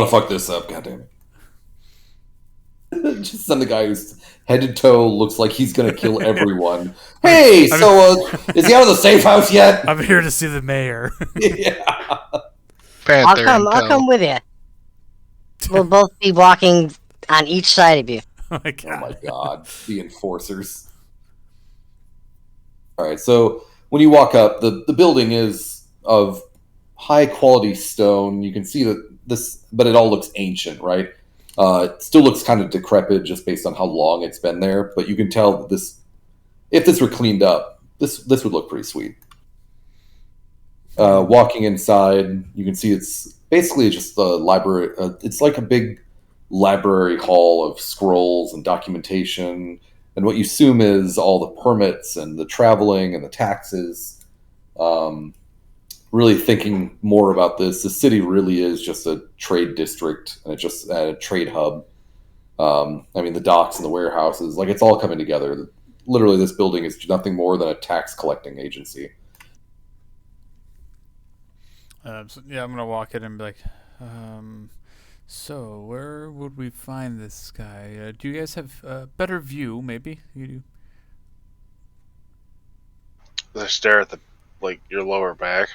to fuck this up. God damn it! Just send the guy who's head to toe looks like he's gonna kill everyone. Hey, so is he out of the safe house yet? I'm here to see the mayor. Yeah. Panther. I'll come with you. We'll both be walking on each side of you. Oh my Oh my god. God, the enforcers. All right, so when you walk up, the building is of high quality stone. You can see that this, but it all looks ancient, right? It still looks kind of decrepit just based on how long it's been there. But you can tell that this, if this were cleaned up, this would look pretty sweet. Walking inside, you can see it's basically just a library. It's like a big library hall of scrolls and documentation, and what you assume is all the permits and the traveling and the taxes. Really thinking more about this, the city really is just a trade district and it's just a trade hub. I mean, the docks and the warehouses, like it's all coming together. Literally, this building is nothing more than a tax collecting agency. So, yeah, I'm gonna walk in and be like, so where would we find this guy? Do you guys have a better view? Maybe you do. They stare at your lower back.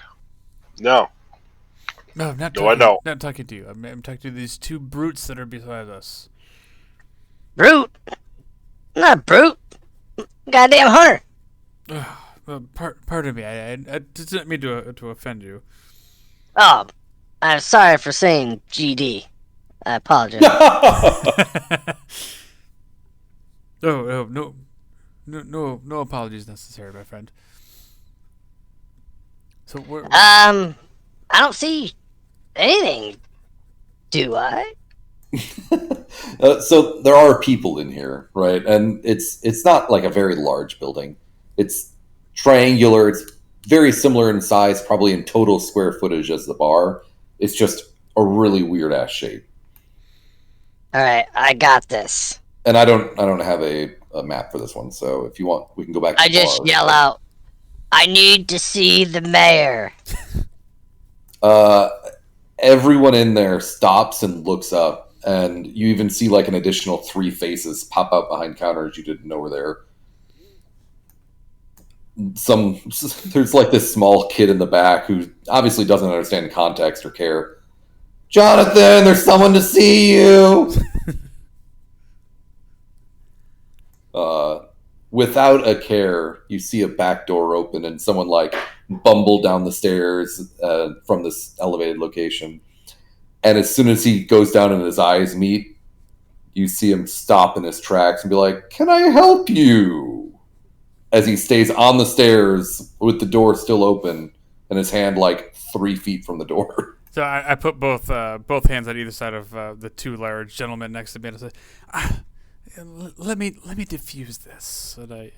No. No, not No, I talking. don't. Not talking to you. I'm talking to these two brutes that are beside us. Brute? Not brute. Goddamn hunter. Pardon me. I didn't mean to offend you. Oh, I'm sorry for saying GD. I apologize. No apologies necessary, my friend. So where? I don't see anything. Do I? So there are people in here, right? And it's not like a very large building. It's triangular. It's very similar in size, probably in total square footage as the bar. It's just a really weird ass shape. All right, I got this. And I don't have a map for this one. So if you want, we can go back to I the just bar. yell out, I need to see the mayor. Everyone in there stops and looks up, and you even see like an additional 3 faces pop out behind counters you didn't know were there. There's like this small kid in the back who obviously doesn't understand context or care. Jonathan, there's someone to see you. Without a care, you see a back door open and someone like bumble down the stairs from this elevated location. And as soon as he goes down and his eyes meet, you see him stop in his tracks and be like, "Can I help you?" As he stays on the stairs with the door still open and his hand like 3 feet from the door. So I put both hands on either side of the two large gentlemen next to me and I say, let me diffuse this. And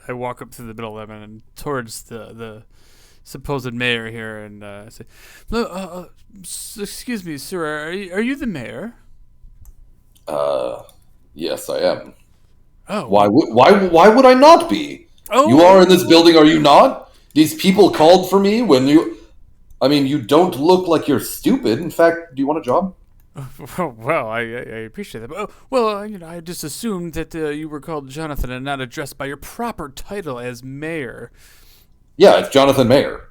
I walk up to the middle of them and towards the supposed mayor here and I say, excuse me, sir, are you the mayor? Yes, I am. Oh, Why would I not be? Oh, You are in this building, are you not? These people called for me when you... I mean, you don't look like you're stupid. In fact, do you want a job? Well, I appreciate that. But, I just assumed that you were called Jonathan and not addressed by your proper title as mayor. Yeah, it's Jonathan Mayer.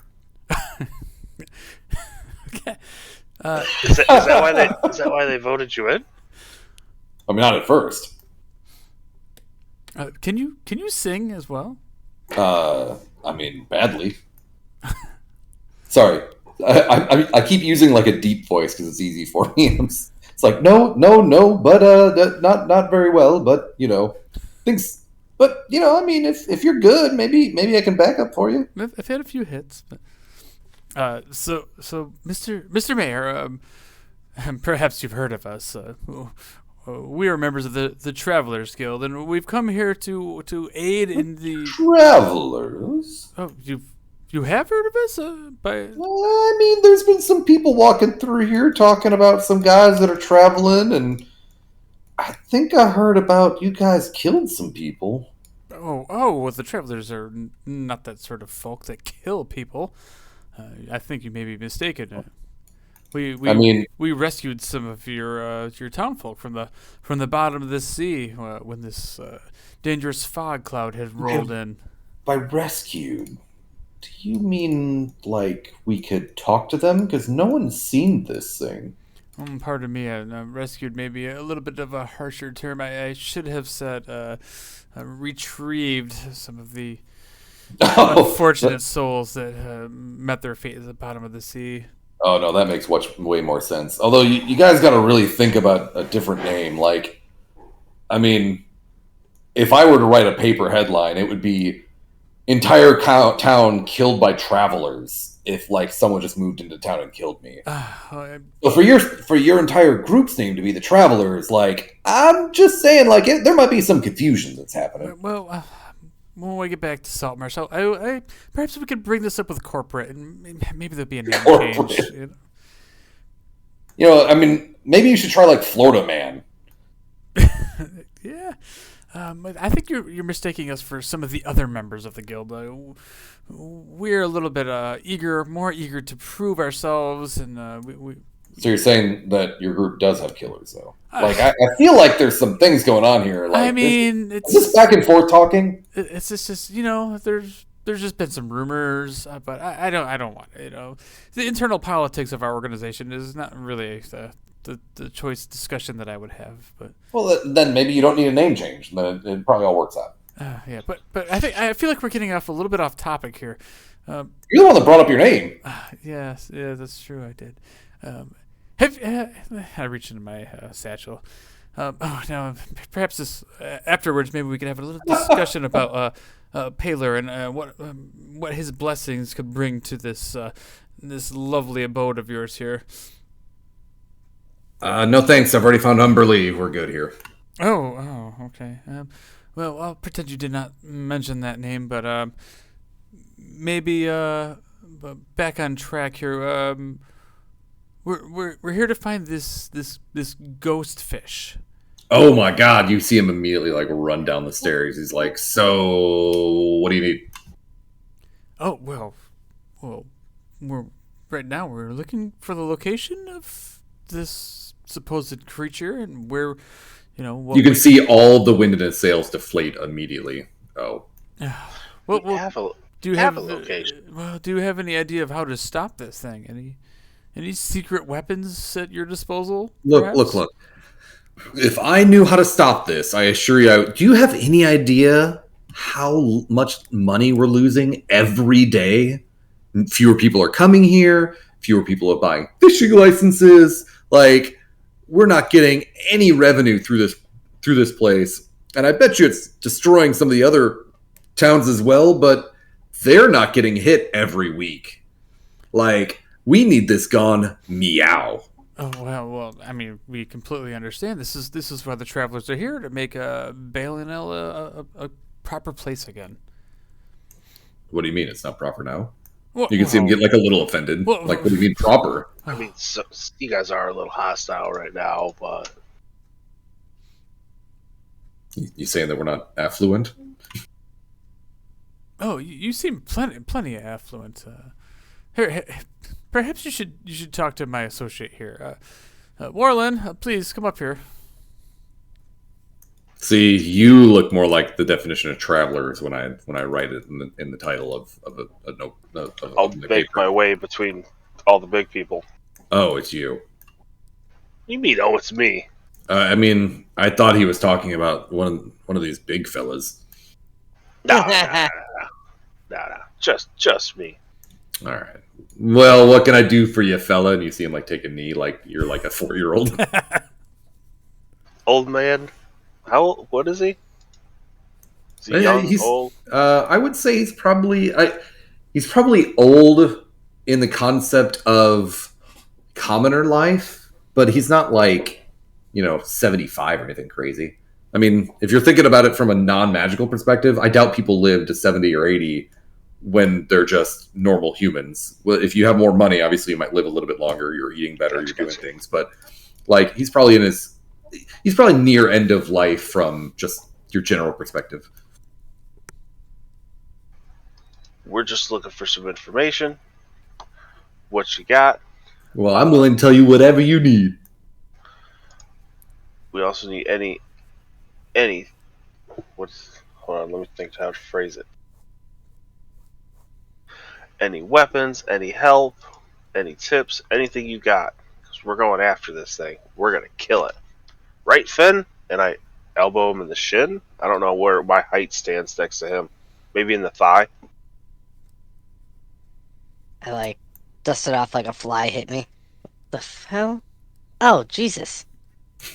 Okay. Is that why they voted you in? I mean, not at first. Can you sing as well? I mean, badly. Sorry. I keep using like a deep voice because it's easy for me. It's like, no, but not very well, but, things... But, I mean, if you're good, maybe I can back up for you. I've had a few hits, but so Mr. Mayor, perhaps you've heard of us. We are members of the Travelers Guild, and we've come here to aid in the Travelers? Oh, you have heard of us? I mean, there's been some people walking through here talking about some guys that are traveling, and I think I heard about you guys killed some people. Well, the Travelers are not that sort of folk that kill people. I think you may be mistaken. We rescued some of your townfolk from the bottom of the sea when this dangerous fog cloud had rolled in. By rescued, do you mean like we could talk to them? Because no one's seen this thing. Pardon me, rescued maybe a little bit of a harsher term. I should have said retrieved some of the unfortunate souls that met their fate at the bottom of the sea. Oh no, that makes way more sense. Although you guys got to really think about a different name. Like, I mean, if I were to write a paper headline, it would be "Entire town killed by travelers." If like someone just moved into town and killed me. So for your entire group's name to be the Travelers, like I'm just saying, like there might be some confusion that's happening. Well, when we get back to Saltmarsh, I perhaps we could bring this up with corporate, and maybe there'll be a name change. You know, I mean, maybe you should try like Florida Man. Yeah. I think you're mistaking us for some of the other members of the guild. We're a little bit more eager to prove ourselves, and we. So you're saying that your group does have killers, though? Like I feel like there's some things going on here. Like, I mean, it's just back and forth talking. It's just there's just been some rumors, but I don't want it. The internal politics of our organization is not really the choice discussion that I would have. But well, then maybe you don't need a name change. Then it probably all works out. Yeah, but I feel like we're getting a little bit off topic here. You're the one that brought up your name. Yes, yeah, that's true. I did. I reached into my satchel. Now perhaps this afterwards, maybe we could have a little discussion about Paler and what his blessings could bring to this lovely abode of yours here. No thanks. I've already found Umberlee. We're good here. Oh, okay. Well, I'll pretend you did not mention that name, but maybe back on track here. We're here to find this ghost fish. Oh my God! You see him immediately like run down the stairs. He's like, "So, what do you need?" Oh well, we're looking for the location of this supposed creature and where, you can see all the wind in his sails deflate immediately. Oh, do you have a location? Well, do you have any idea of how to stop this thing? Any secret weapons at your disposal? Look. If I knew how to stop this, I assure you, do you have any idea how much money we're losing every day? Fewer people are coming here. Fewer people are buying fishing licenses. Like, we're not getting any revenue through this place. And I bet you it's destroying some of the other towns as well, but they're not getting hit every week. Like, we need this gone meow. Oh well. I mean, we completely understand. This is why the travelers are here, to make Balaenale a proper place again. What do you mean it's not proper now? Well, you can see him get like a little offended. Like, what do you mean proper? I mean, so, you guys are a little hostile right now, but you saying that we're not affluent? Oh, you seem plenty affluent. Here, perhaps you should talk to my associate here, Warlin. Please come up here. See, you look more like the definition of travelers when I write it in the title of a note. I'll make my way between all the big people. Oh, it's you. You mean, oh, it's me? I mean, I thought he was talking about one of these big fellas. No, just me. All right. Well, what can I do for you, fella? And you see him like take a knee, like you're like a 4-year-old. Old man. What is he? Is he young, old? I would say he's probably old in the concept of commoner life, but he's not like 75 or anything crazy. I mean, if you're thinking about it from a non-magical perspective, I doubt people live to 70 or 80 when they're just normal humans. Well, if you have more money, obviously you might live a little bit longer. You're eating better, you're doing things, but like he's probably near end of life from just your general perspective. We're just looking for some information. What you got? Well, I'm willing to tell you whatever you need. We also need any. Hold on, let me think how to phrase it. Any weapons, any help, any tips, anything you got. Because we're going after this thing. We're going to kill it. Right, Finn? And I elbow him in the shin. I don't know where my height stands next to him. Maybe in the thigh. I like dust it off like a fly hit me. The hell? Oh, Jesus.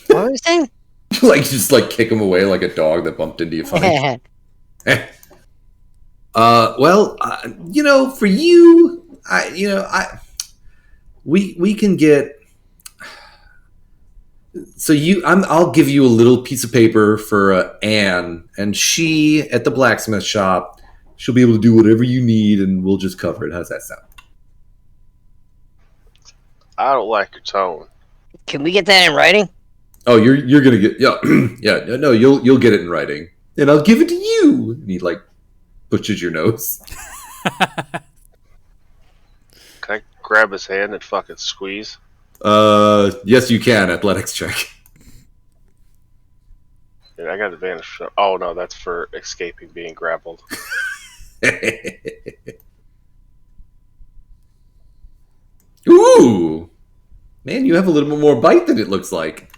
What were you saying? Like just like kick him away like a dog that bumped into you. Funny. Well, for you, we can get. So I'll give you a little piece of paper for Anne, and she at the blacksmith shop. She'll be able to do whatever you need, and we'll just cover it. How's that sound? I don't like your tone. Can we get that in writing? Oh, you're gonna get yeah no you'll get it in writing, and I'll give it to you. And he like pushes your nose. Can I grab his hand and fucking squeeze? Yes, you can. Athletics check. Yeah, I got advantage. Oh no, that's for escaping being grappled. Ooh, man, you have a little bit more bite than it looks like.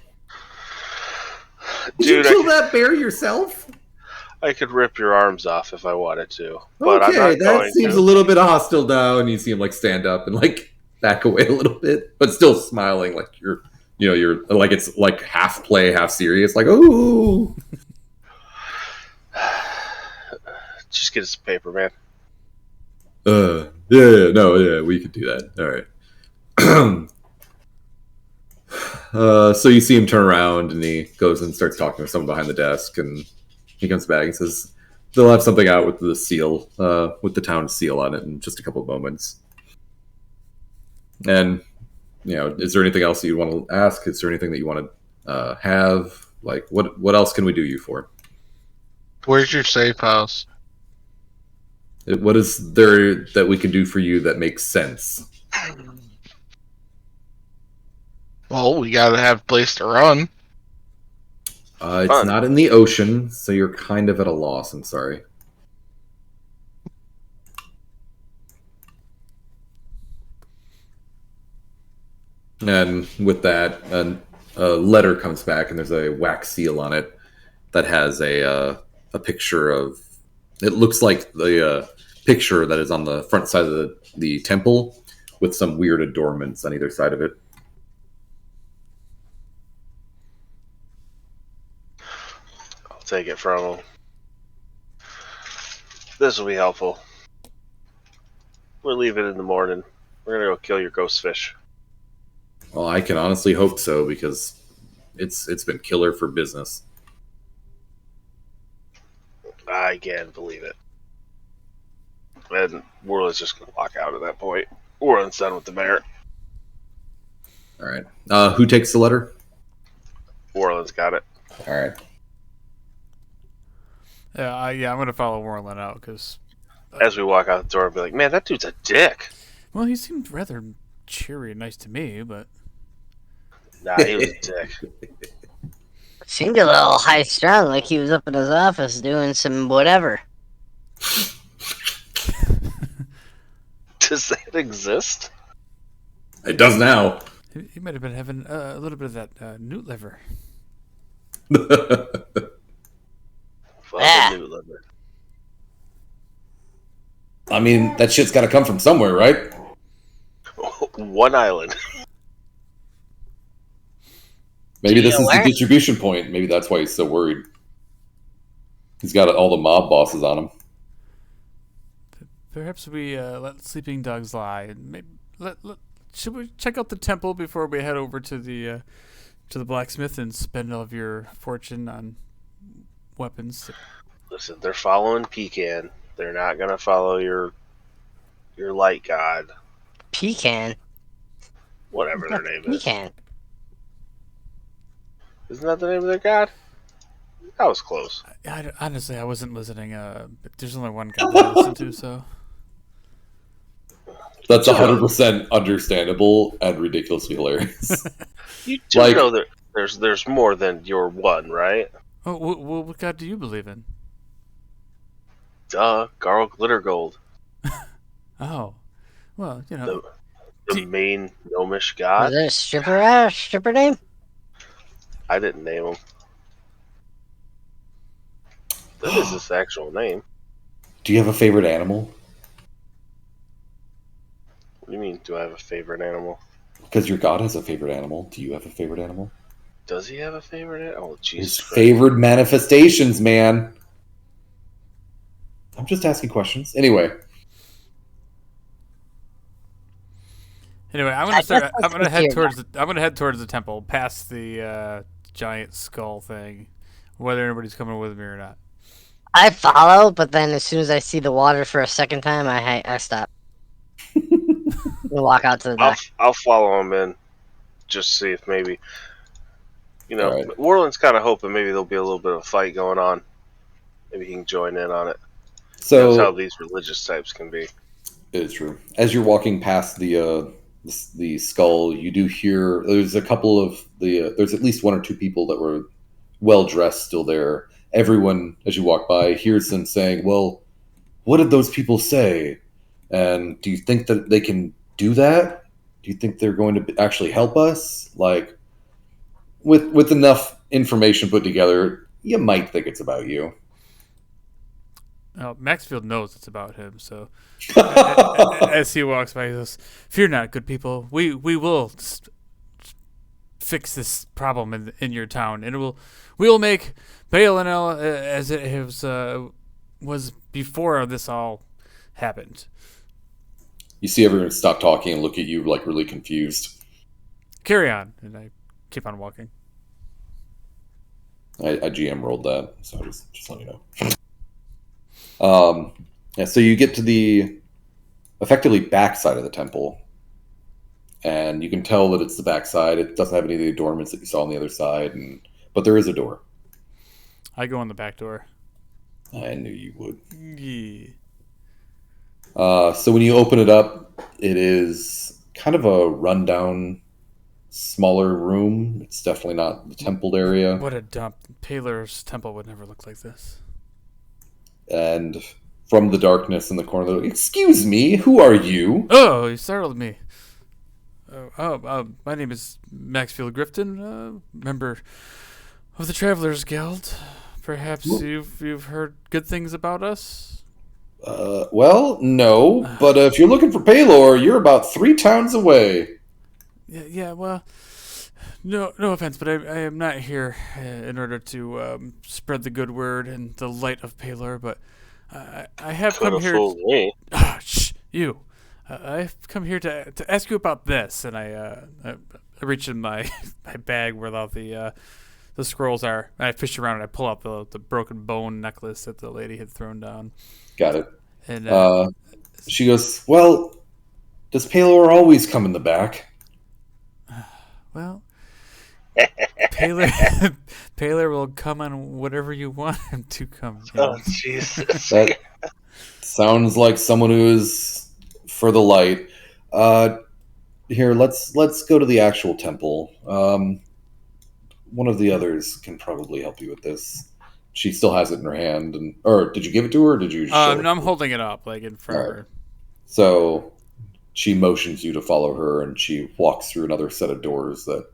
Did Dude, you kill that bear yourself? I could rip your arms off if I wanted to, but I'm Okay, not that going seems to. a little bit hostile now, and you see him like stand up and like back away a little bit, but still smiling like you're like it's like half play, half serious, like ooh. Just get us some paper, man. Yeah, we could do that. All right. So you see him turn around, and he goes and starts talking to someone behind the desk, and he comes back and says they'll have something out with the seal, with the town seal on it in just a couple of moments. And is there anything else that you want to ask? Is there anything that you want to have? Like, what else can we do you for? Where's your safe house? What is there that we can do for you that makes sense? Well, we gotta have a place to run. It's Fun. not in the ocean, so you're kind of at a loss. I'm sorry. And with that, a letter comes back, and there's a wax seal on it that has a picture of. It looks like the picture that is on the front side of the temple, with some weird adornments on either side of it. I'll take it from him. This will be helpful. We'll leave it in the morning. We're gonna go kill your ghost fish. Well, I can honestly hope so, because it's been killer for business. I can't believe it. And Warla's just gonna walk out at that point. We're done with the bear. All right. Who takes the letter? Warland's got it. All right. I'm gonna follow Warland out because, As we walk out the door, I'll be like, "Man, that dude's a dick." well, he seemed rather cheery and nice to me, but Nah, he was a dick. Seemed a little high strung, like he was up in his office doing some whatever. Does that exist? It does now. he might have been having a little bit of that newt liver. Ah. Fucking new liver. I mean, that shit's got to come from somewhere, right? One island. Maybe Do you this know is where? the distribution point. Maybe that's why he's so worried. He's got all the mob bosses on him. Perhaps we let sleeping dogs lie. And maybe should we check out the temple before we head over to the blacksmith and spend all of your fortune on weapons? Listen, they're following Pecan. They're not gonna follow your light god, Pecan. whatever their name is. Pecan. Isn't that the name of their god? That was close. Honestly, I wasn't listening. There's only one guy that I listen to, so. That's 100% understandable and ridiculously hilarious. You do know that there's more than your one, right? Oh, what god do you believe in? Duh, Garl Glittergold, Oh, well, you know. the main gnomish Was god. there a stripper name? I didn't name him. That is his actual name. Do you have a favorite animal? What do you mean? Do I have a favorite animal? Because your god has a favorite animal. Do you have a favorite animal? Does he have a favorite animal? Oh, His Jesus Christ! favored manifestations, man. I'm just asking questions. Anyway, Anyway, I'm I gonna guess start. I'll I'm gonna take head your towards. I'm gonna head towards the temple, past the giant skull thing, whether anybody's coming with me or not. I follow, but then as soon as I see the water for a second time, I stop and walk out to the dock. I'll follow him in, just see if maybe all right. Warland's kind of hoping maybe there'll be a little bit of a fight going on. Maybe he can join in on it. That's how So these religious types can be. it is true. As you're walking past the skull, you do hear there's a couple of there's at least one or two people that were well dressed still there. Everyone, as you walk by, hears them saying, "Well, what did those people say? And do you think that they can do that? Do you think they're going to actually help us? Like, with enough information put together, you might think it's about you." Maxfield knows it's about him, so as he walks by, he goes, "Fear not, good people. We will fix this problem in your town, and we will make Balaenale as it was before this all happened." You see everyone stop talking and look at you like really confused. Carry on, and I keep on walking. I GM rolled that, so just let you know. Yeah, so you get to the effectively backside of the temple, and you can tell that it's the backside. It doesn't have any of the adornments that you saw on the other side, but there is a door. I go in the back door. I knew you would. Yeah. So when you open it up, it is kind of a rundown, smaller room. It's definitely not the templed area. What a dump. Paler's temple would never look like this. And from the darkness in the corner, they're like, "Excuse me, who are you?" Oh, you startled me. My name is Maxfield Grifton, member of the Travelers Guild. Perhaps you've heard good things about us. Well, no, but if you're looking for Paylor, you're about 3 towns away. Yeah. Well, no offense, but I am not here in order to spread the good word and the light of Paylor. But I have Could come have here. fooled me. Shh, you. I've come here to ask you about this, and I reach in my my bag where all the scrolls are. I fish around and I pull out the broken bone necklace that the lady had thrown down. Got it. And She goes, "Well, does Paylor always come in the back?" well, Paler Paler will come on whatever you want him to come. Oh, Jesus. That sounds like someone who is for the light. Here, let's go to the actual temple. One of the others can probably help you with this. She still has it in her hand, or did you give it to her? Or did you? Show No, I'm holding it up like in front of her. So she motions you to follow her, and she walks through another set of doors that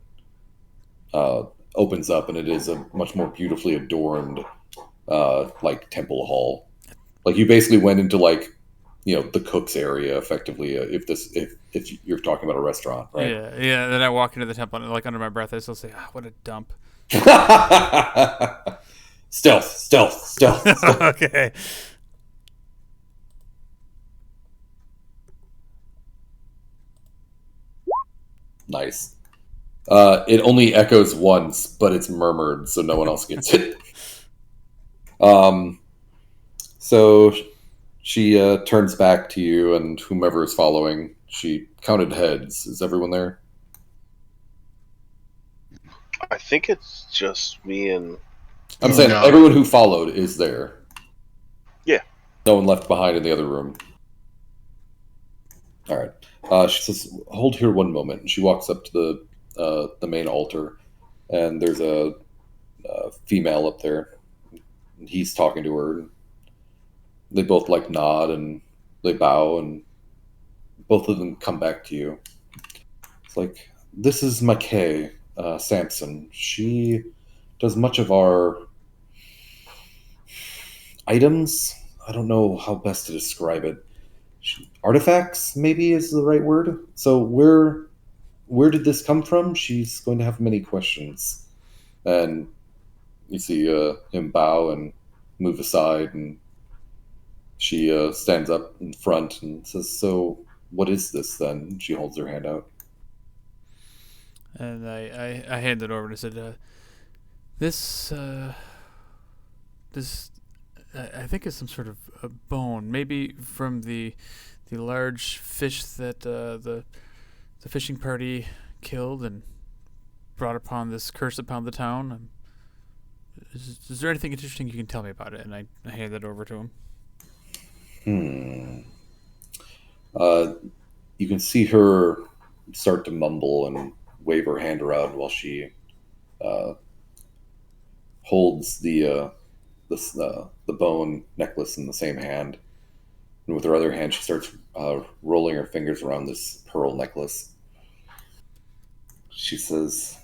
opens up, and it is a much more beautifully adorned, like temple hall. Like you basically went into like, the cook's area, effectively. If you're talking about a restaurant, right? Yeah. Then I walk into the temple and like under my breath, I still say, "What a dump." Stealth. Okay. Nice. It only echoes once, but it's murmured, so no one else gets it. So she turns back to you and whomever is following. She counted heads. Is everyone there? I think it's just me and... I'm saying No. everyone who followed is there. Yeah. No one left behind in the other room. All right. She says, "Hold here one moment." And she walks up to the main altar, and there's a female up there. And he's talking to her. And they both like nod and they bow, and both of them come back to you. It's like, "This is McKay Sampson. She does much of our items. I don't know how best to describe it. artifacts, maybe is the right word. So where did this come from? She's going to have many questions. And you see him bow and move aside, and she stands up in front and says, "So, what is this then?" She holds her hand out. And I handed it over and I said, "This, this, I think is some sort of a bone, maybe from the large fish that the fishing party killed and brought upon this curse upon the town. Is there anything interesting you can tell me about it?" And I handed it over to him. Hmm. Uh, you can see her start to mumble and wave her hand around while she uh, holds the bone necklace in the same hand, and with her other hand, she starts rolling her fingers around this pearl necklace. She says,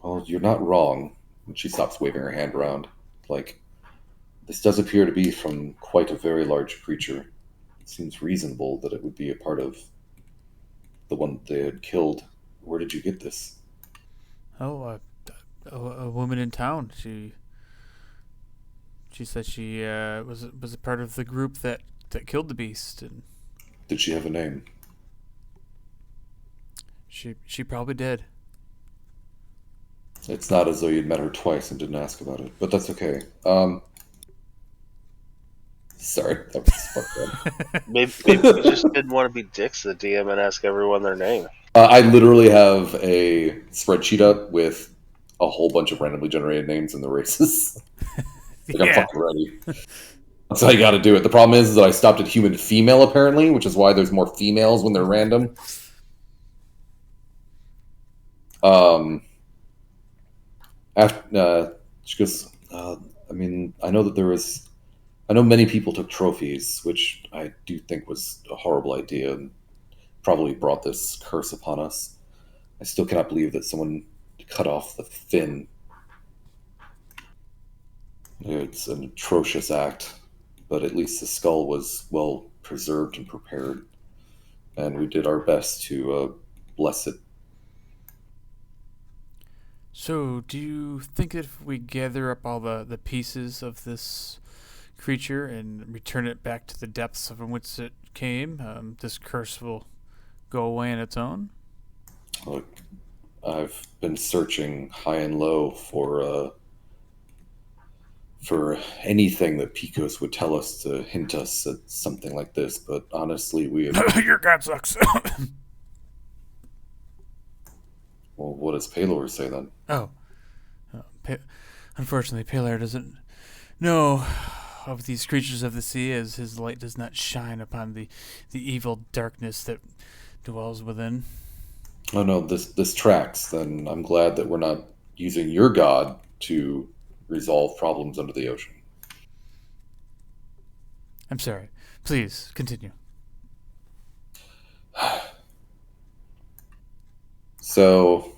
"Well, you're not wrong." And she stops waving her hand around. Like, this does appear to be from quite a very large creature. It seems reasonable that it would be a part of the one that they had killed. Where did you get this? Oh, a woman in town. She said she was a part of the group that killed the beast, and Did she have a name? she probably did. It's not as though you'd met her twice and didn't ask about it, but that's okay. Sorry, that was fucked up. Maybe we just didn't want to be dicks to the DM and ask everyone their name. I literally have a spreadsheet up with a whole bunch of randomly generated names and the races. Like, I'm fucking ready. That's how you got to do it. The problem is that I stopped at human female apparently, which is why there's more females when they're random. After, she goes, I mean, I know that there was. I know many people took trophies, which I do think was a horrible idea and probably brought this curse upon us. I still cannot believe that someone cut off the fin. It's an atrocious act, but at least the skull was well preserved and prepared, and we did our best to bless it. So, do you think that if we gather up all the pieces of this creature and return it back to the depths from which it came, this curse will go away on its own? Look, I've been searching high and low for anything that Picos would tell us to hint us at something like this, but honestly, we have. Your god sucks. Well, what does Palor say then? Oh, unfortunately, Palar doesn't know of these creatures of the sea, as his light does not shine upon the evil darkness that dwells within. Oh no, this tracks. Then I'm glad that we're not using your god to resolve problems under the ocean. I'm sorry. Please continue. So,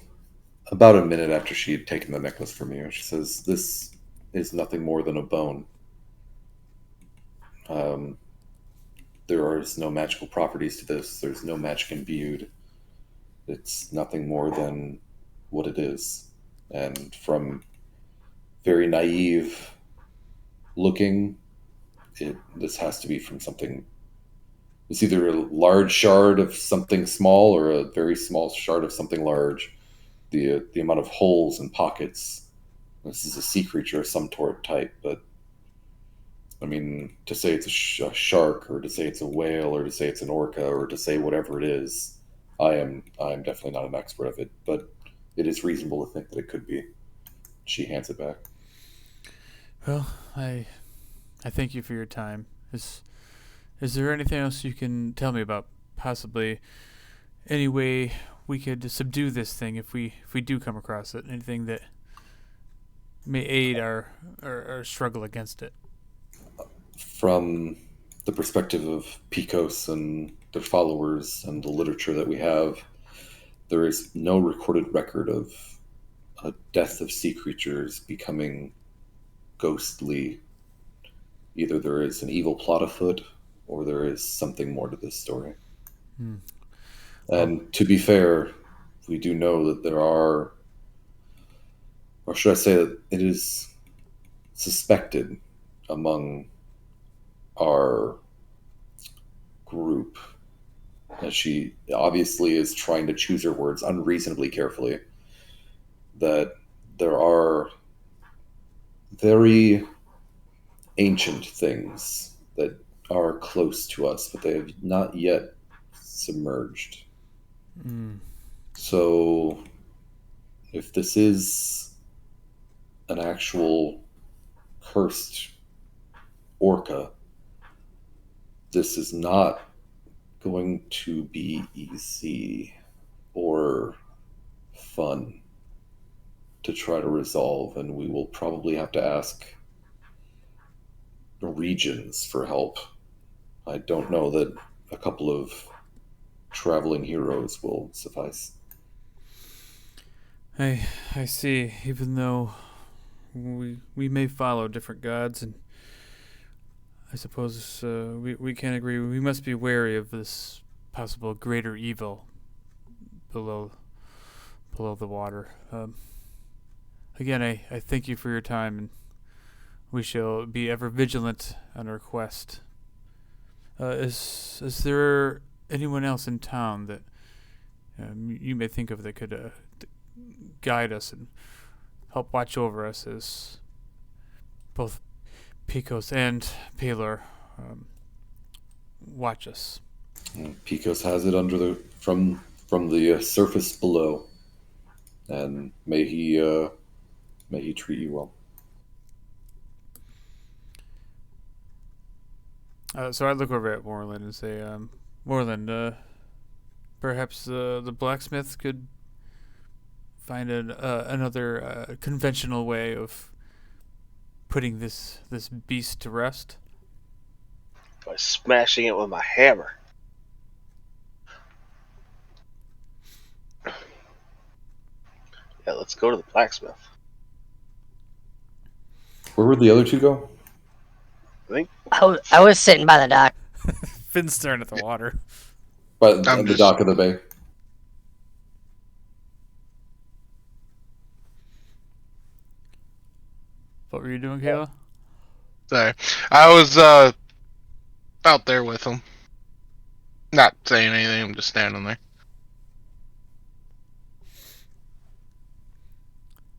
about a minute after she had taken the necklace from you, she says, "This is nothing more than a bone. Um, there is no magical properties to this. There's no magic imbued. It's nothing more than what it is. And from very naive looking, this has to be from something. It's either a large shard of something small or a very small shard of something large. The amount of holes and pockets. This is a sea creature of some type, but I mean, to say it's a shark, or to say it's a whale, or to say it's an orca, or to say whatever it is, I am definitely not an expert of it, but it is reasonable to think that it could be." She hands it back. Well, I thank you for your time. Is there anything else you can tell me about? Possibly any way we could subdue this thing if we do come across it? Anything that may aid our struggle against it? From the perspective of Picos and their followers and the literature that we have, there is no recorded record of a death of sea creatures becoming ghostly. Either there is an evil plot afoot, or there is something more to this story. Hmm. And to be fair, we do know that there are, or should I say that it is suspected among our group, and she obviously is trying to choose her words unreasonably carefully, that there are very ancient things that are close to us, but they have not yet submerged. Mm. So, if this is an actual cursed orca, this is not going to be easy or fun to try to resolve, and we will probably have to ask regions for help. I don't know that a couple of traveling heroes will suffice. I see. Even though we may follow different gods, and I suppose we can agree we must be wary of this possible greater evil below the water. Again, I thank you for your time, and we shall be ever vigilant on our quest. Is there anyone else in town that you may think of that could guide us and help watch over us as both Picos and Paler watch us? Picos has it under the from the surface below, and may he treat you well. So I look over at Moreland and say, Moreland, perhaps the blacksmith could find another conventional way of putting this beast to rest. By smashing it with my hammer. Yeah, let's go to the blacksmith. Where would the other two go? I think I was sitting by the dock. Finn's staring at the water. But I'm on the just- dock of the bay. What were you doing, Kayla? Sorry. I was out there with him. Not saying anything, I'm just standing there.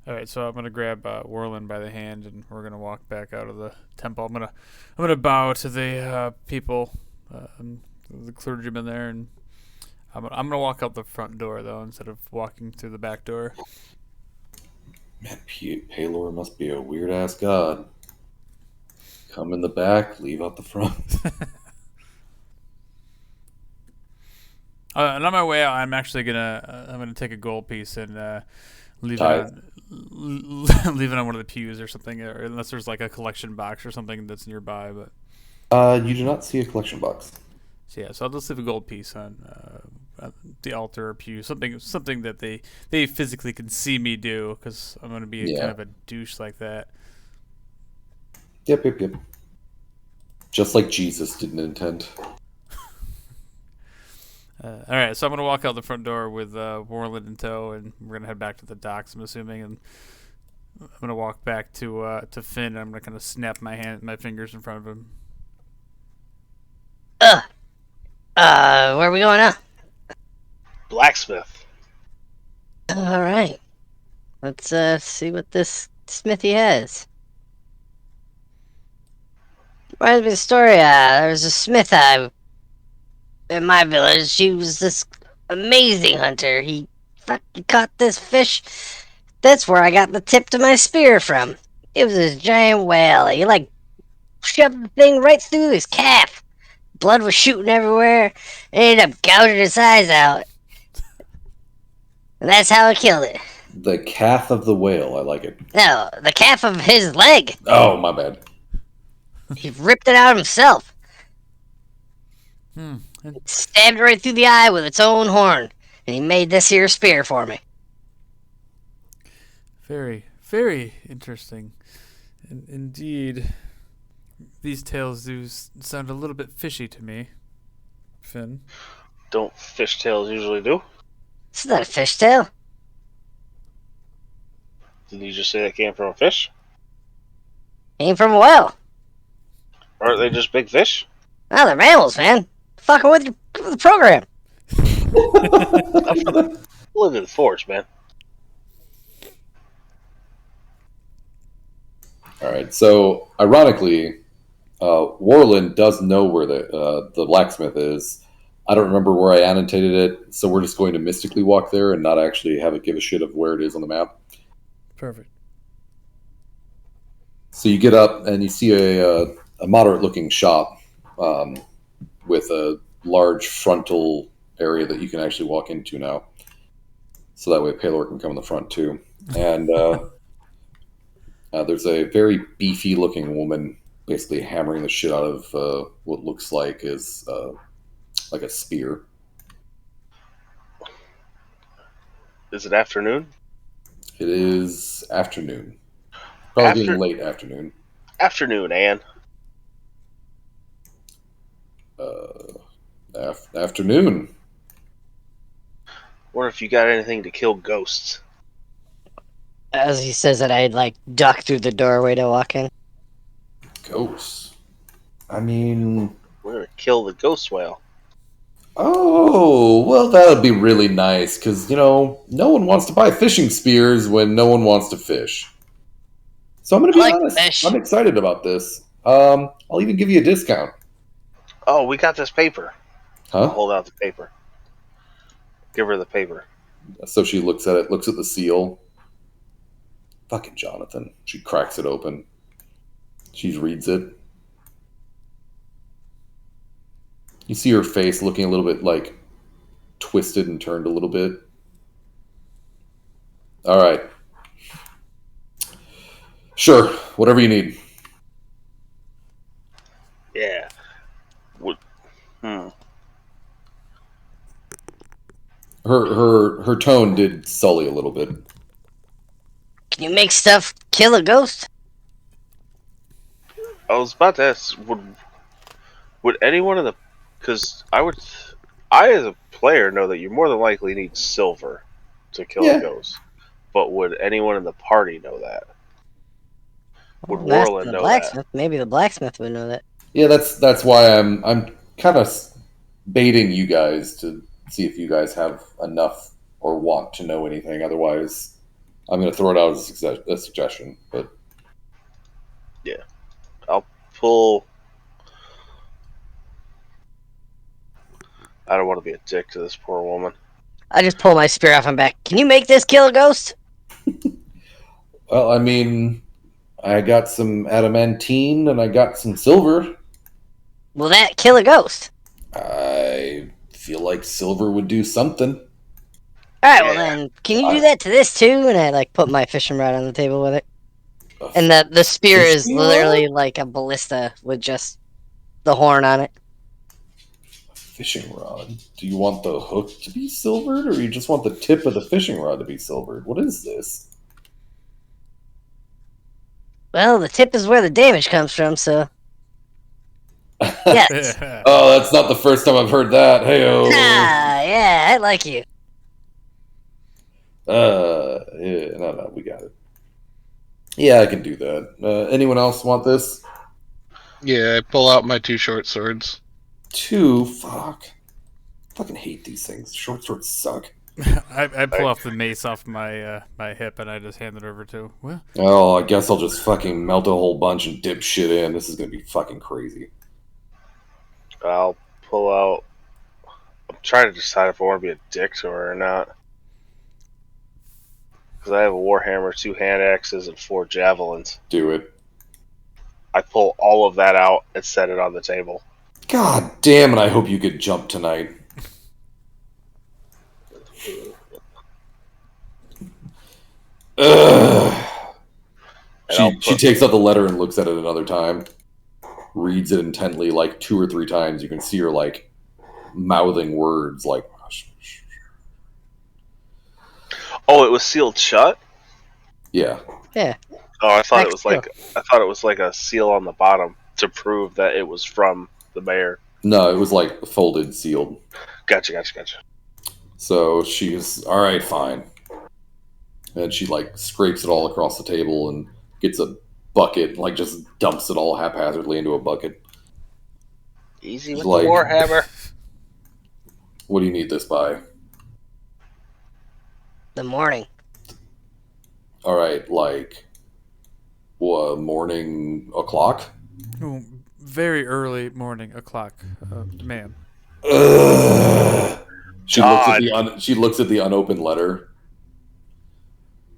All right, so I'm gonna grab Warland by the hand, and we're gonna walk back out of the temple. I'm gonna bow to the people, the clergyman there, and I'm gonna walk out the front door though instead of walking through the back door. Man, Palor must be a weird ass god. Come in the back, leave out the front. And on my way out, I'm actually gonna take a gold piece and leave it Tithe. leave it on one of the pews or something, or unless there's like a collection box or something that's nearby. But You do not see a collection box. so yeah, so I'll just leave a gold piece on the altar or pew, something that they physically can see me do, because I'm gonna be Yeah. kind of a douche like that. Yep. Just like Jesus didn't intend. All right, so I'm gonna walk out the front door with Warland in tow, and we're gonna head back to the docks, I'm assuming, and I'm gonna walk back to Finn. And I'm gonna kind of snap my fingers in front of him. Where are we going now? blacksmith. All right. Let's see what this smithy has. Reminds me of the story. There was a smith in my village. He was this amazing hunter. He fucking caught this fish. That's where I got the tip to my spear from. It was this giant whale. He like shoved the thing right through his calf. Blood was shooting everywhere. And he ended up gouging his eyes out. And that's how I killed it. The calf of the whale. I like it. No, the calf of his leg. Oh, my bad. He ripped it out himself. And Stabbed it right through the eye with its own horn. And he made this here spear for me. very, very interesting, indeed. These tales do sound a little bit fishy to me, Finn. Don't fishtails usually do? It's not a fishtail. Did you just say that came from a fish? Came from a well. Aren't they just big fish? Oh, they're mammals, man. Fucking with the program. Live in the forest, man. All right. So, ironically, Warland does know where the blacksmith is. I don't remember where I annotated it, so we're just going to mystically walk there and not actually have it give a shit of where it is on the map. Perfect. So you get up and you see a moderate-looking shop with a large frontal area that you can actually walk into now. So that way Paylor can come in the front too. And there's a very beefy-looking woman basically hammering the shit out of what looks like is like a spear. Is it afternoon? It is afternoon. Probably getting late afternoon. Afternoon, Anne. Afternoon. Wonder if you got anything to kill ghosts. As he says that, I'd like duck through the doorway to walk in. Ghosts. I mean... We're gonna kill the ghost whale. Oh, well, that would be really nice, because, no one wants to buy fishing spears when no one wants to fish. So I'm going to be honest, fish. I'm excited about this. I'll even give you a discount. Oh, we got this paper. I'll Huh? hold out the paper. Give her the paper. So she looks at it, looks at the seal. Fucking Jonathan. She cracks it open. She reads it. You see her face looking a little bit, like, twisted and turned a little bit. All right. Sure, whatever you need. Yeah. Her tone did sully a little bit. Can you make stuff kill a ghost? I was about to ask, would anyone in the... Because I as a player know that you more than likely need silver to kill a ghost. But would anyone in the party know that? Would That's Warland the know blacksmith. Maybe the blacksmith would know that. Yeah, that's why I'm kind of baiting you guys to see if you guys have enough or want to know anything. Otherwise, I'm going to throw it out as a suggestion. But yeah, I'll pull... I don't want to be a dick to this poor woman. I just pull my spear off my back. Can you make this kill a ghost? well, I mean, I got some adamantine and I got some silver. Will that kill a ghost? I feel like silver would do something. Alright, well then, can you do that to this too? And I like put my fishing rod on the table with it. And the spear is literally like a ballista with just the horn on it. Fishing rod. Do you want the hook to be silvered, or you just want the tip of the fishing rod to be silvered? What is this? Well, the tip is where the damage comes from, so... Yes. Oh, that's not the first time I've heard that. Hey-oh. Ah, yeah, I like you. Yeah, no, we got it. Yeah, I can do that. Anyone else want this? Yeah, I pull out my 2 short swords. 2? Fuck. Fucking hate these things. Short swords suck. I pull off the mace off my my hip and I just hand it over to. Well, Oh, I guess I'll just fucking melt a whole bunch and dip shit in. This is gonna be fucking crazy. I'll pull out... I'm trying to decide if I want to be a dick to her or not. Because I have a warhammer, 2 hand axes, and 4 javelins. Do it. I pull all of that out and set it on the table. God damn it, I hope you could jump tonight. Ugh. She takes out the letter and looks at it another time. Reads it intently like 2 or 3 times. You can see her like mouthing words like... Oh, it was sealed shut? Yeah. Yeah. Oh, I thought it was like a seal on the bottom. to prove that it was from the mayor. No, it was like folded, sealed. Gotcha. So she's all right, fine, and she like scrapes it all across the table and gets a bucket, like just dumps it all haphazardly into a bucket. Easy She's with like, the Warhammer. "What do you need this by?" The morning. All right, like morning o'clock. Ooh, very early morning o'clock, ma'am. Ugh. She looks at God. she looks at the unopened letter.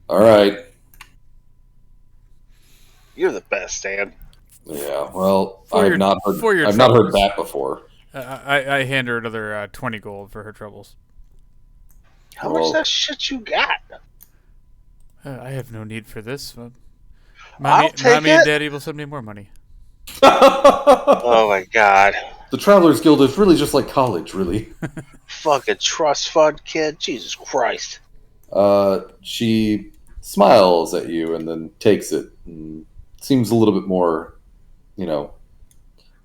All right. You're the best, Stan. Yeah. Well, For I've your- not heard. for your I've not heard troubles. that before. I hand her another 20 gold for her troubles. How Well- much of that shit you got? I have no need for this. I'll Mommy take and it. Daddy will send me more money. Oh my god. The Travelers Guild is really just like college, really. Fucking trust fund kid. Jesus Christ. She smiles at you and then takes it. And seems a little bit more,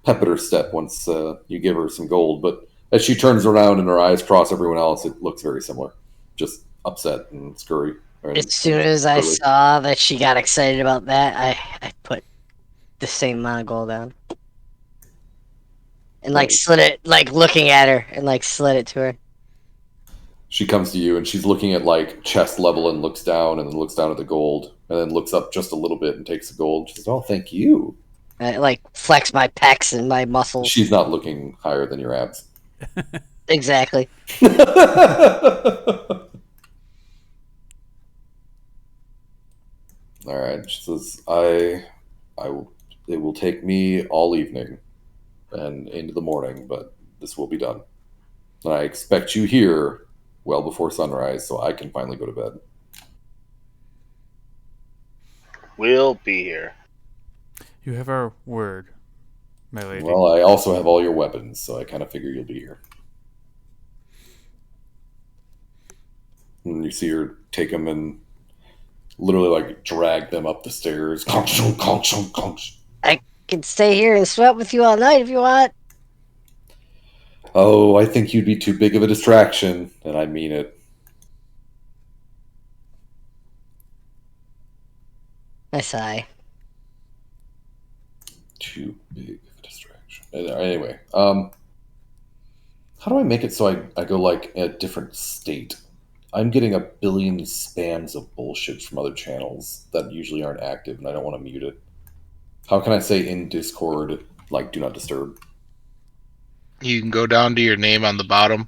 pep at her step once you give her some gold. But as she turns around and her eyes cross everyone else, it looks very similar. Just upset and scurry. As soon as I Really? saw that she got excited about that, I put the same amount of gold down. And like Nice. slid it, like looking at her and like slid it to her. She comes to you and she's looking at like chest level and looks down and then looks down at the gold and then looks up just a little bit and takes the gold. She says, "Oh, thank you." I like flex my pecs and my muscles. She's not looking higher than your abs. Exactly. All right. She says, it will take me all evening and into the morning, but this will be done. And I expect you here well before sunrise so I can finally go to bed." We'll be here. You have our word, my lady. Well, I also have all your weapons, so I kind of figure you'll be here. And you see her take them and literally like drag them up the stairs. Conch, conch, conch. I can stay here and sweat with you all night if you want. Oh, I think you'd be too big of a distraction, and I mean it. I sigh. Too big of a distraction. Anyway, how do I make it so I go like in a different state? I'm getting a billion spams of bullshit from other channels that usually aren't active, and I don't want to mute it. How can I say in Discord, like, do not disturb? You can go down to your name on the bottom,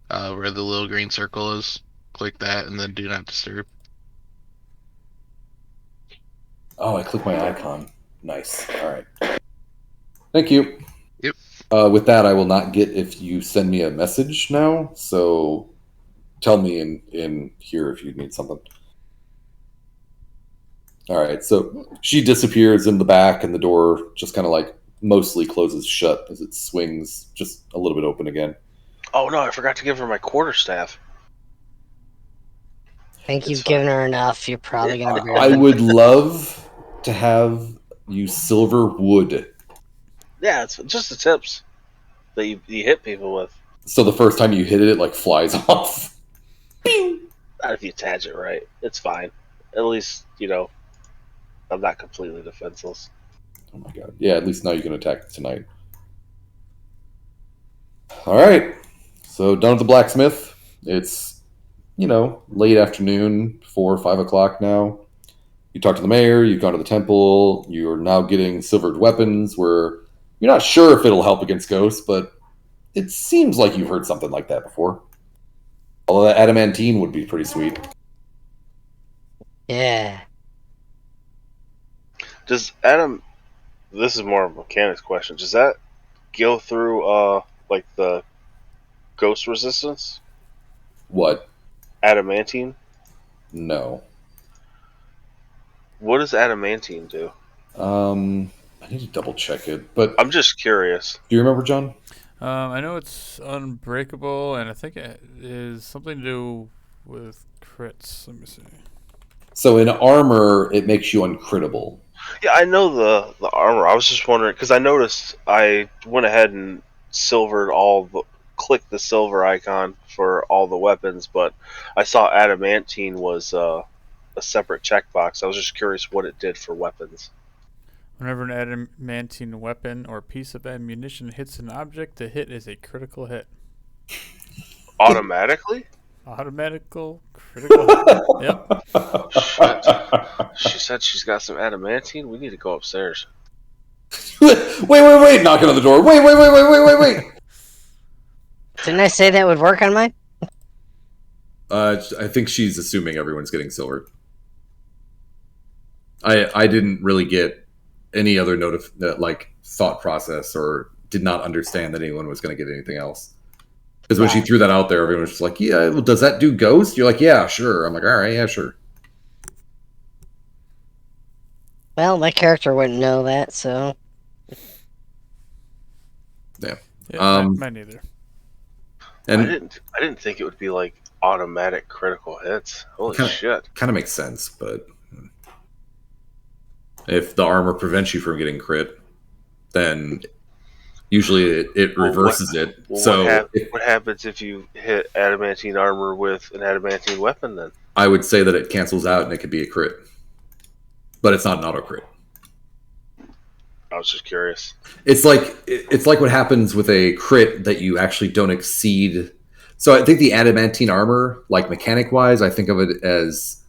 where the little green circle is. Click that, and then do not disturb. Oh, I clicked my icon. Nice. All right. Thank you. Yep. With that, I will not get if you send me a message now. So tell me in here if you need something. All right. So she disappears in the back, and the door just kind of like mostly closes shut as it swings just a little bit open again. Oh no, I forgot to give her my quarterstaff. I think It's you've fine. given her enough. You're probably gonna be. I would love to have you silver wood. Yeah, it's just the tips that you hit people with. So the first time you hit it, it like flies off. Not if you attach it right. It's fine. At least, I'm not completely defenseless. Oh my god. Yeah, at least now you can attack tonight. Alright. So done at the blacksmith. It's, late afternoon, 4 or 5 o'clock now. You talk to the mayor, you've gone to the temple, you're now getting silvered weapons where you're not sure if it'll help against ghosts, but it seems like you've heard something like that before. Although that adamantine would be pretty sweet. Yeah. Does Adam? This is more of a mechanics question. Does that go through like the ghost resistance? What? Adamantine? No. What does adamantine do? I need to double check it, but I'm just curious. do you remember, John? I know it's unbreakable, and I think it is something to do with crits. Let me see. So in armor, it makes you uncrittable. Yeah, I know the armor. I was just wondering because I noticed I went ahead and silvered clicked the silver icon for all the weapons, but I saw adamantine was a separate checkbox. I was just curious what it did for weapons. Whenever an adamantine weapon or piece of ammunition hits an object, the hit is a critical hit. Automatically? Automatical critical hit. Yep. Shit. She said she's got some adamantine. We need to go upstairs. Wait! Knocking on the door. Wait! Didn't I say that would work on mine? I think she's assuming everyone's getting silvered. I didn't really get any other thought process, or did not understand that anyone was going to get anything else. Because when she threw that out there, everyone was just like, "Yeah, well, does that do ghost?" You're like, "Yeah, sure." I'm like, "All right, yeah, sure." Well, my character wouldn't know that, so. Yeah. Mine neither. And I didn't think it would be like automatic critical hits. Holy shit! Kind of makes sense, but if the armor prevents you from getting crit, then usually it reverses it. So what happens if you hit adamantine armor with an adamantine weapon? Then I would say that it cancels out and it could be a crit, but it's not an auto crit. I was just curious. It's like what happens with a crit that you actually don't exceed. So I think the adamantine armor, like mechanic wise, I think of it as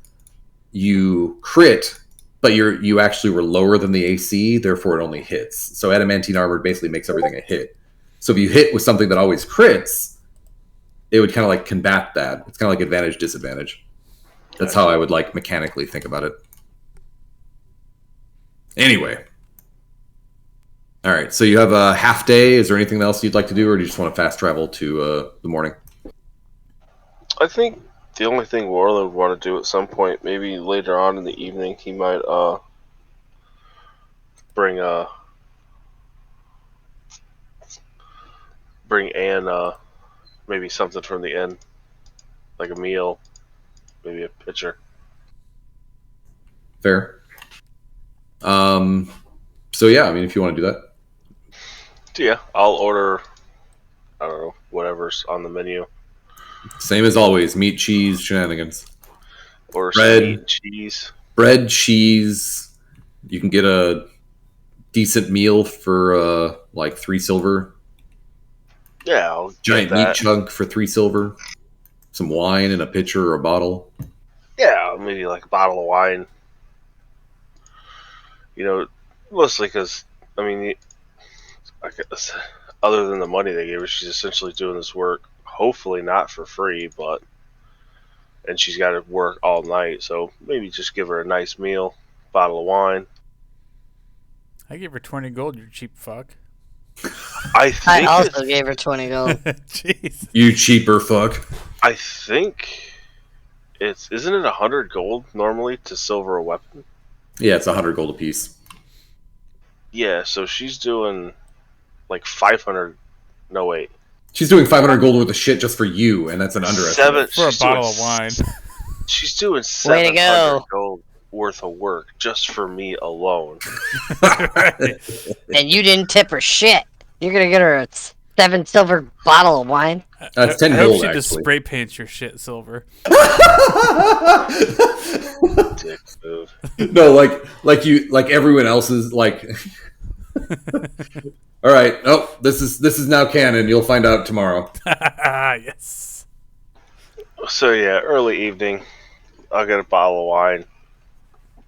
you crit, but you actually were lower than the AC, therefore it only hits. So adamantine armor basically makes everything a hit. So if you hit with something that always crits, it would kind of like combat that. It's kind of like advantage disadvantage. That's how I would like mechanically think about it. Anyway. All right, so you have a half day. Is there anything else you'd like to do, or do you just want to fast travel to the morning? I think the only thing Warland would want to do at some point, maybe later on in the evening, he might bring Anne maybe something from the inn, like a meal, maybe a pitcher. Fair. So yeah, I mean, if you want to do that. So yeah, I'll order, I don't know, whatever's on the menu. Same as always, meat, cheese, shenanigans. Order some meat and cheese. Bread, cheese. You can get a decent meal for like 3 silver. Yeah, I'll giant meat chunk for 3 silver. Some wine in a pitcher or a bottle. Yeah, maybe like a bottle of wine. You know, mostly because, I mean, I guess, other than the money they gave her, she's essentially doing this work, hopefully not for free, and she's got to work all night, so maybe just give her a nice meal, bottle of wine. I gave her 20 gold, you cheap fuck. I also gave her 20 gold. Jeez. You cheaper fuck. I think isn't it 100 gold normally to silver a weapon? Yeah, it's 100 gold apiece. Yeah, so she's doing like 500. No, wait. She's doing 500 gold worth of shit just for you, and that's an underestimate. For a bottle of wine. She's doing 700 gold worth of work just for me alone. And you didn't tip her shit. You're gonna get her a 7 silver bottle of wine. That's 10 I gold, hope she actually. just spray paints your shit silver. Dick move. No, like everyone else's, like. All right. Oh, this is now canon. You'll find out tomorrow. Yes. So yeah, early evening. I'll get a bottle of wine.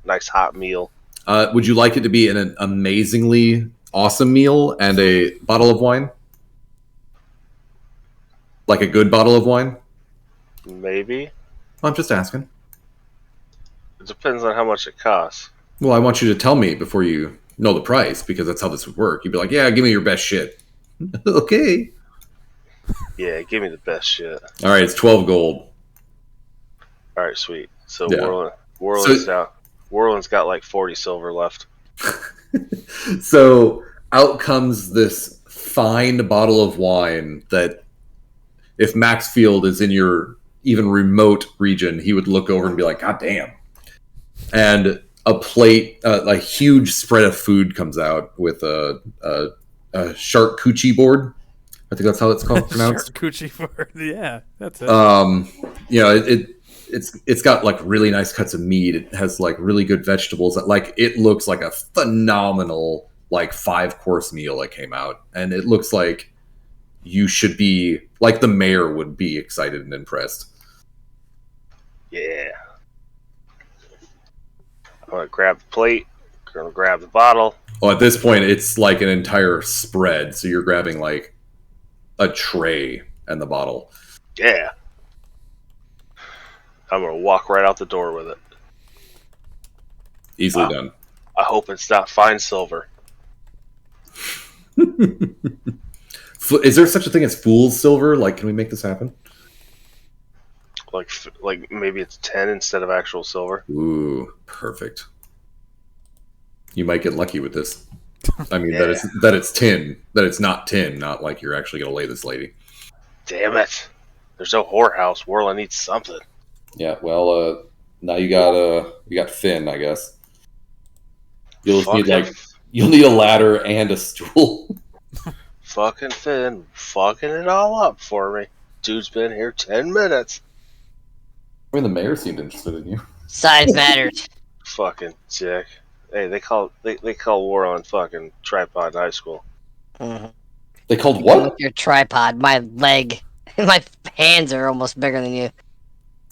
Nice hot meal. Would you like it to be an amazingly awesome meal and a bottle of wine? Like a good bottle of wine? Maybe. I'm just asking. It depends on how much it costs. Well, I want you to tell me before you know the price, because that's how this would work. You'd be like, yeah, give me your best shit. Okay. Yeah, give me the best shit. All right, it's 12 gold. All right, sweet. So Yeah. Warland's got like 40 silver left. So out comes this fine bottle of wine that if Maxfield is in your even remote region, he would look over and be like, God damn. And a plate, a huge spread of food comes out with a charcuterie board. I think that's how it's called pronounced. Charcuterie board. Yeah, that's it. You know, it's got like really nice cuts of meat. It has like really good vegetables. Like it looks like a phenomenal like 5-course meal that came out, and it looks like you should be like the mayor would be excited and impressed. Yeah. I'm gonna grab the plate. Gonna grab the bottle. Well, at this point, it's like an entire spread, so you're grabbing like a tray and the bottle. Yeah. I'm gonna walk right out the door with it. Easily done. I hope it's not fine silver. Is there such a thing as fool's silver? Like, can we make this happen? Like maybe it's 10 instead of actual silver. Ooh, perfect. You might get lucky with this. I mean, Yeah. that it's tin, that it's not tin, not like you're actually gonna lay this lady. Damn it! There's no whorehouse. Warla needs something. Yeah, well, now you got Finn, I guess. You'll just need Fucking- you'll need a ladder and a stool. Fucking Finn, fucking it all up for me. Dude's been here 10 minutes. I mean, the mayor seemed interested in you. Size matters. Fucking dick. Hey, they call war on fucking tripod in high school. Mm-hmm. They called With what? your tripod, my leg, my hands are almost bigger than you.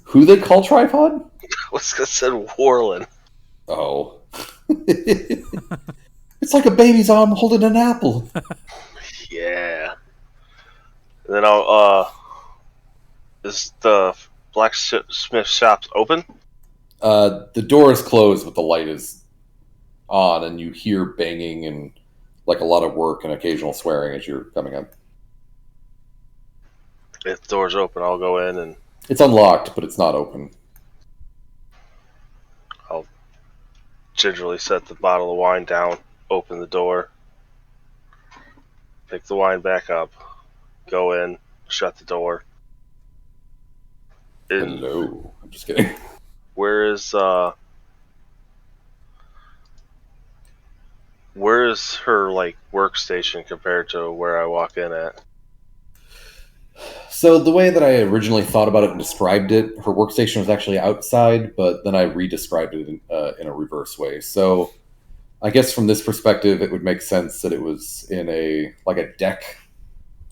Who they call tripod? What's that said Warlin? Oh. It's like a baby's arm holding an apple. Yeah. And then I'll is the blacksmith shop open? The door is closed, but the light is on, and you hear banging and like a lot of work and occasional swearing as you're coming up. If the door's open, I'll go in and It's unlocked, but it's not open. I'll gingerly set the bottle of wine down, open the door, pick the wine back up, go in, shut the door. And Hello. I'm just kidding. where is her like workstation compared to where I walk in at? So the way that I originally thought about it and described it, her workstation was actually outside, but then I re-described it in a reverse way. So I guess from this perspective, it would make sense that it was in a deck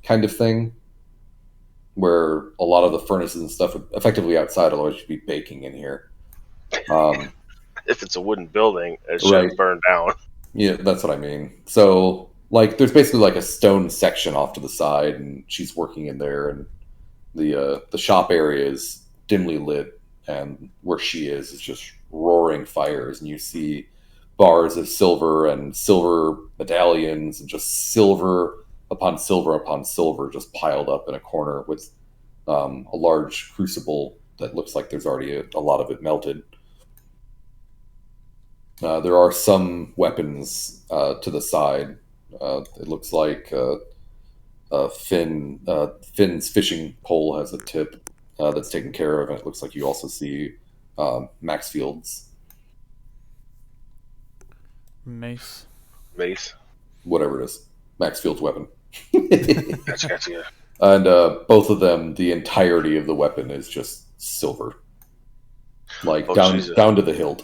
kind of thing, where a lot of the furnaces and stuff would effectively outside, otherwise you'd be baking in here. If it's a wooden building, it should Right. have burned down. Yeah, that's what I mean. So, like, there's basically like a stone section off to the side, and she's working in there, and the shop area is dimly lit, and where she is just roaring fires, and you see bars of silver and silver medallions, and just silver upon silver upon silver, just piled up in a corner with a large crucible that looks like there's already a lot of it melted. There are some weapons to the side. It looks like Finn's fishing pole has a tip that's taken care of, and it looks like you also see Maxfield's, Mace. Mace. whatever it is, Maxfield's weapon. Gotcha. And both of them, the entirety of the weapon is just silver, like Oh, down Jesus. down to the hilt.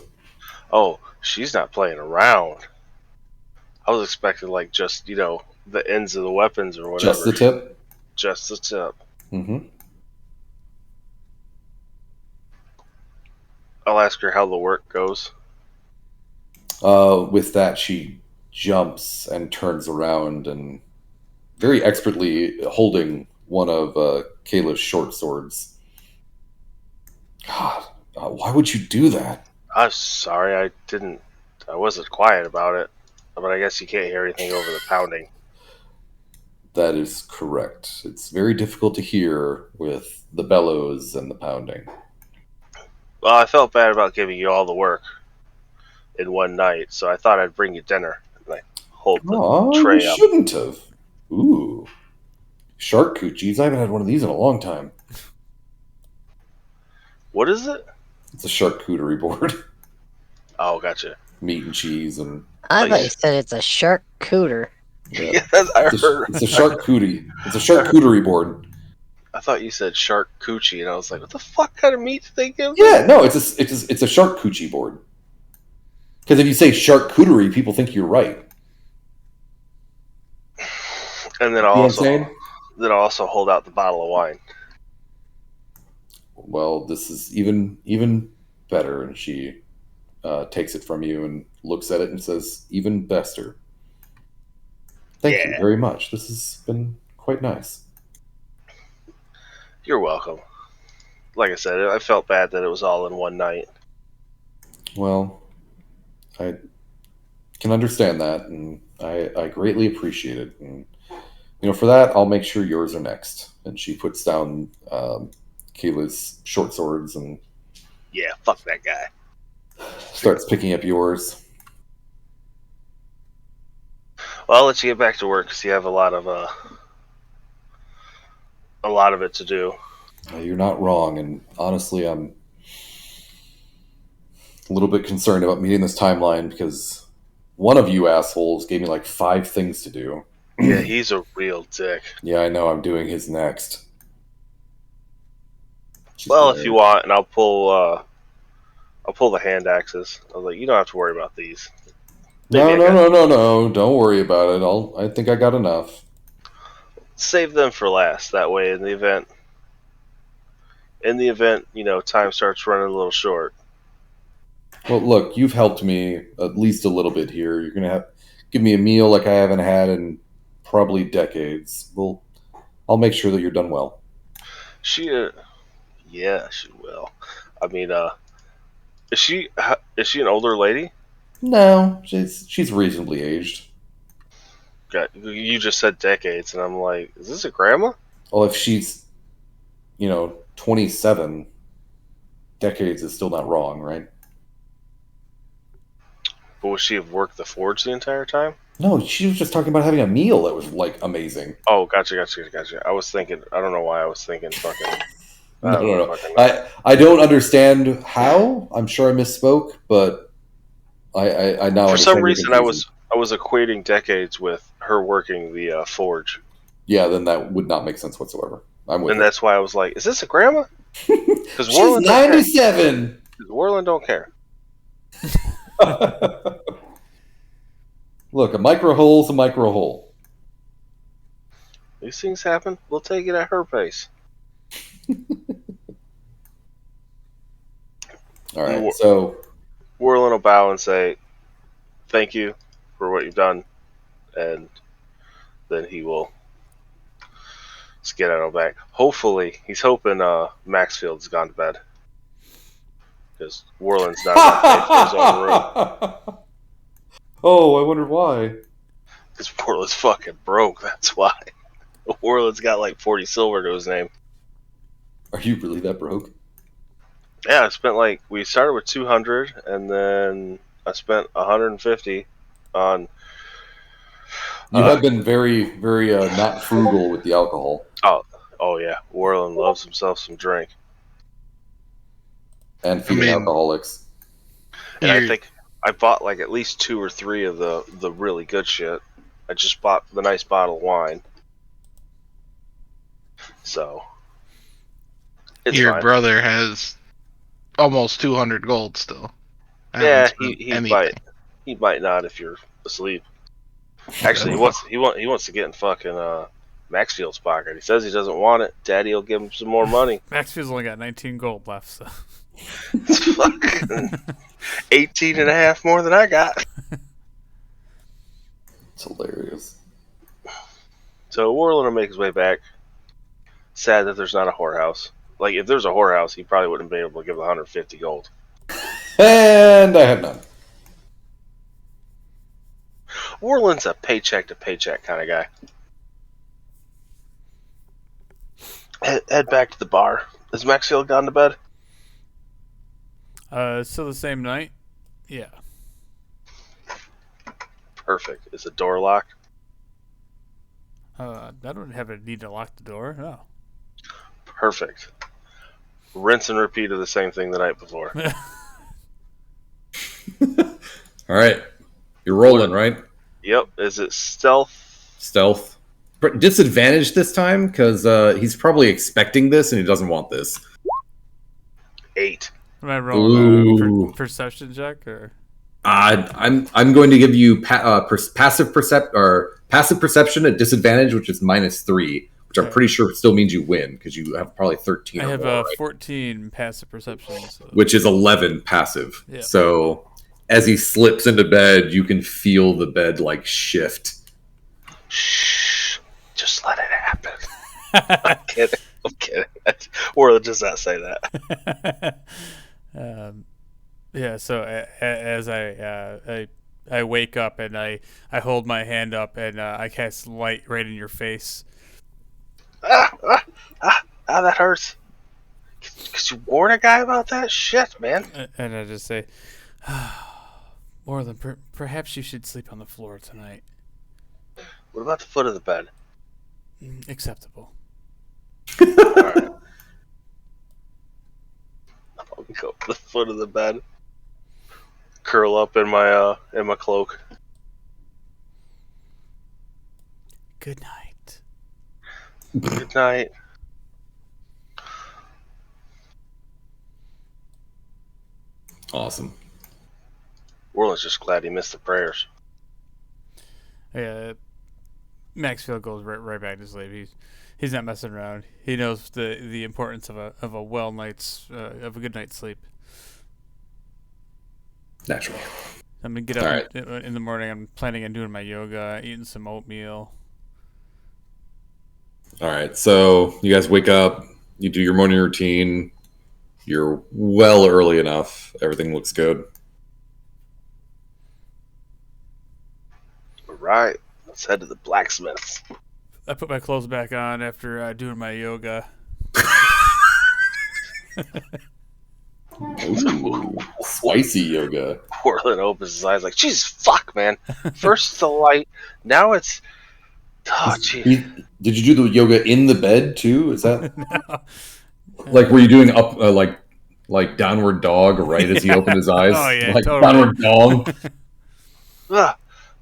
Oh, she's not playing around. I was expecting like just, the ends of the weapons or whatever. Just the tip. Just the tip. hmm I'll ask her how the work goes. With that, she jumps and turns around and very expertly holding one of Kayla's short swords. God, why would you do that? I'm sorry, I wasn't quiet about it. But I guess you can't hear anything over the pounding. That is correct. It's very difficult to hear with the bellows and the pounding. Well, I felt bad about giving you all the work in one night, so I thought I'd bring you dinner. And I hold the Oh, tray you up. shouldn't have. Ooh. Shark coochies. I haven't had one of these in a long time. What is it? It's a charcuterie board. Oh, gotcha. meat and cheese, and I thought you Nice. said it's a charcuterie. yeah, Yeah, I heard. it's a charcuterie. It's a charcuterie board. I thought you said shark coochie, and I was like, what the fuck kind of meat did they give them? Yeah, no, it's a charcuterie board. Because if you say charcuterie, people think you're right. And then You know what I'm saying? I'll also hold out the bottle of wine. Well, this is even better, and she takes it from you and looks at it and says, "Even bester." Thank you Yeah. very much. This has been quite nice. You're welcome. Like I said, I felt bad that it was all in one night. Well, I can understand that, and I greatly appreciate it. And for that, I'll make sure yours are next. And she puts down Kayla's short swords and Yeah, fuck that guy. starts picking up yours. Well, I'll let you get back to work because you have a lot of it to do. You're not wrong, and honestly, I'm a little bit concerned about meeting this timeline because one of you assholes gave me like 5 things to do. Yeah, he's a real dick. Yeah, I know. I'm doing his next. She's Well, gonna- if you want, and I'll pull the hand axes. I was like, you don't have to worry about these. No, Maybe I no. Don't worry about it. I think I got enough. Save them for last. That way, in the event, time starts running a little short. Well, look, you've helped me at least a little bit here. You're gonna give me a meal like I haven't had in probably decades. Well, I'll make sure that you're done well. Yeah, she will. I mean, is she an older lady? No, she's reasonably aged. God, you just said decades, and I'm like, is this a grandma? Well, if she's 27, decades is still not wrong, right? But would she have worked the forge the entire time? No, she was just talking about having a meal that was like amazing. Oh, gotcha. I was thinking. I don't know why I was thinking fucking. No. Fucking know. I don't understand how. I'm sure I misspoke, but I now For some understand your reason, I confusion. was equating decades with her working the forge, Yeah, then that would not make sense whatsoever. I'm with and it. that's why I was like, is this a grandma? Because She's Warland don't care. 97. Warland don't care. Look, a micro hole's a micro hole. These things happen. We'll take it at her pace. All right, so Warland will bow and say, "Thank you for what you've done," and then he will skedaddle back. Hopefully, he's hoping Maxfield's gone to bed because Warland's not going to pay for his own room. Oh, I wonder why. Because Warland's fucking broke. That's why. Warland's got like 40 silver to his name. Are you really that broke? Yeah, I spent we started with 200, and then I spent 150 on. You have been very, very not frugal with the alcohol Oh yeah, Warland loves himself some drink, and feeding alcoholics. and I think I bought like at least 2 or 3 of the really good shit. I just bought the nice bottle of wine, so it's Your fine. brother has almost 200 gold still. I Yeah, haven't spent anything. he might not if you're asleep. Actually, he wants to get in fucking Maxfield's pocket. He says he doesn't want it. Daddy will give him some more money. Maxfield's only got 19 gold left, so. It's fucking 18 and a half more than I got. It's hilarious. So Warland will make his way back. Sad that there's not a whorehouse. Like, if there's a whorehouse, he probably wouldn't be able to give 150 gold. And I have none. Warland's a paycheck to paycheck kind of guy. Head back to the bar. Has Maxfield gone to bed? Still the same night? Yeah. Perfect. Is the door locked? I don't have a need to lock the door. No. Perfect. Rinse and repeat of the same thing the night before. All right. You're rolling, right? Yep. Is it stealth? Stealth. Disadvantage this time because he's probably expecting this and he doesn't want this. 8. Am I rolling Ooh. perception check or? I'm going to give you passive perception at disadvantage, which is -3, which I'm pretty sure still means you win because you have probably 13. I or have more, right? 14 passive perception, so. Which is 11 passive. Yeah. So as he slips into bed, you can feel the bed like shift. Shh. Just let it happen. I'm kidding. I'm kidding. Or does that say that? Yeah. So as I wake up and I hold my hand up and I cast light right in your face. That hurts. Could you warn a guy about that shit, man? And I just say, Moreland, perhaps you should sleep on the floor tonight. What about the foot of the bed? Acceptable. Alright. I'll go to the foot of the bed. Curl up in my cloak. Good night. Good night. Awesome. Orland's just glad he missed the prayers. Yeah. Maxfield goes right back to sleep. He's not messing around. He knows the importance of a good night's sleep. Naturally. I'm gonna get up in the morning. I'm planning on doing my yoga, eating some oatmeal. All right. So you guys wake up. You do your morning routine. You're well early enough. Everything looks good. All right. Let's head to the blacksmith's. I put my clothes back on after doing my yoga. Ooh, spicy yoga. Orland opens his eyes like, Jesus, fuck, man. First it's the light, now it's... Oh, gee. Did you do the yoga in the bed too? Is that No. like were you doing up like downward dog right as he opened his eyes? Oh, yeah, like totally. downward dog.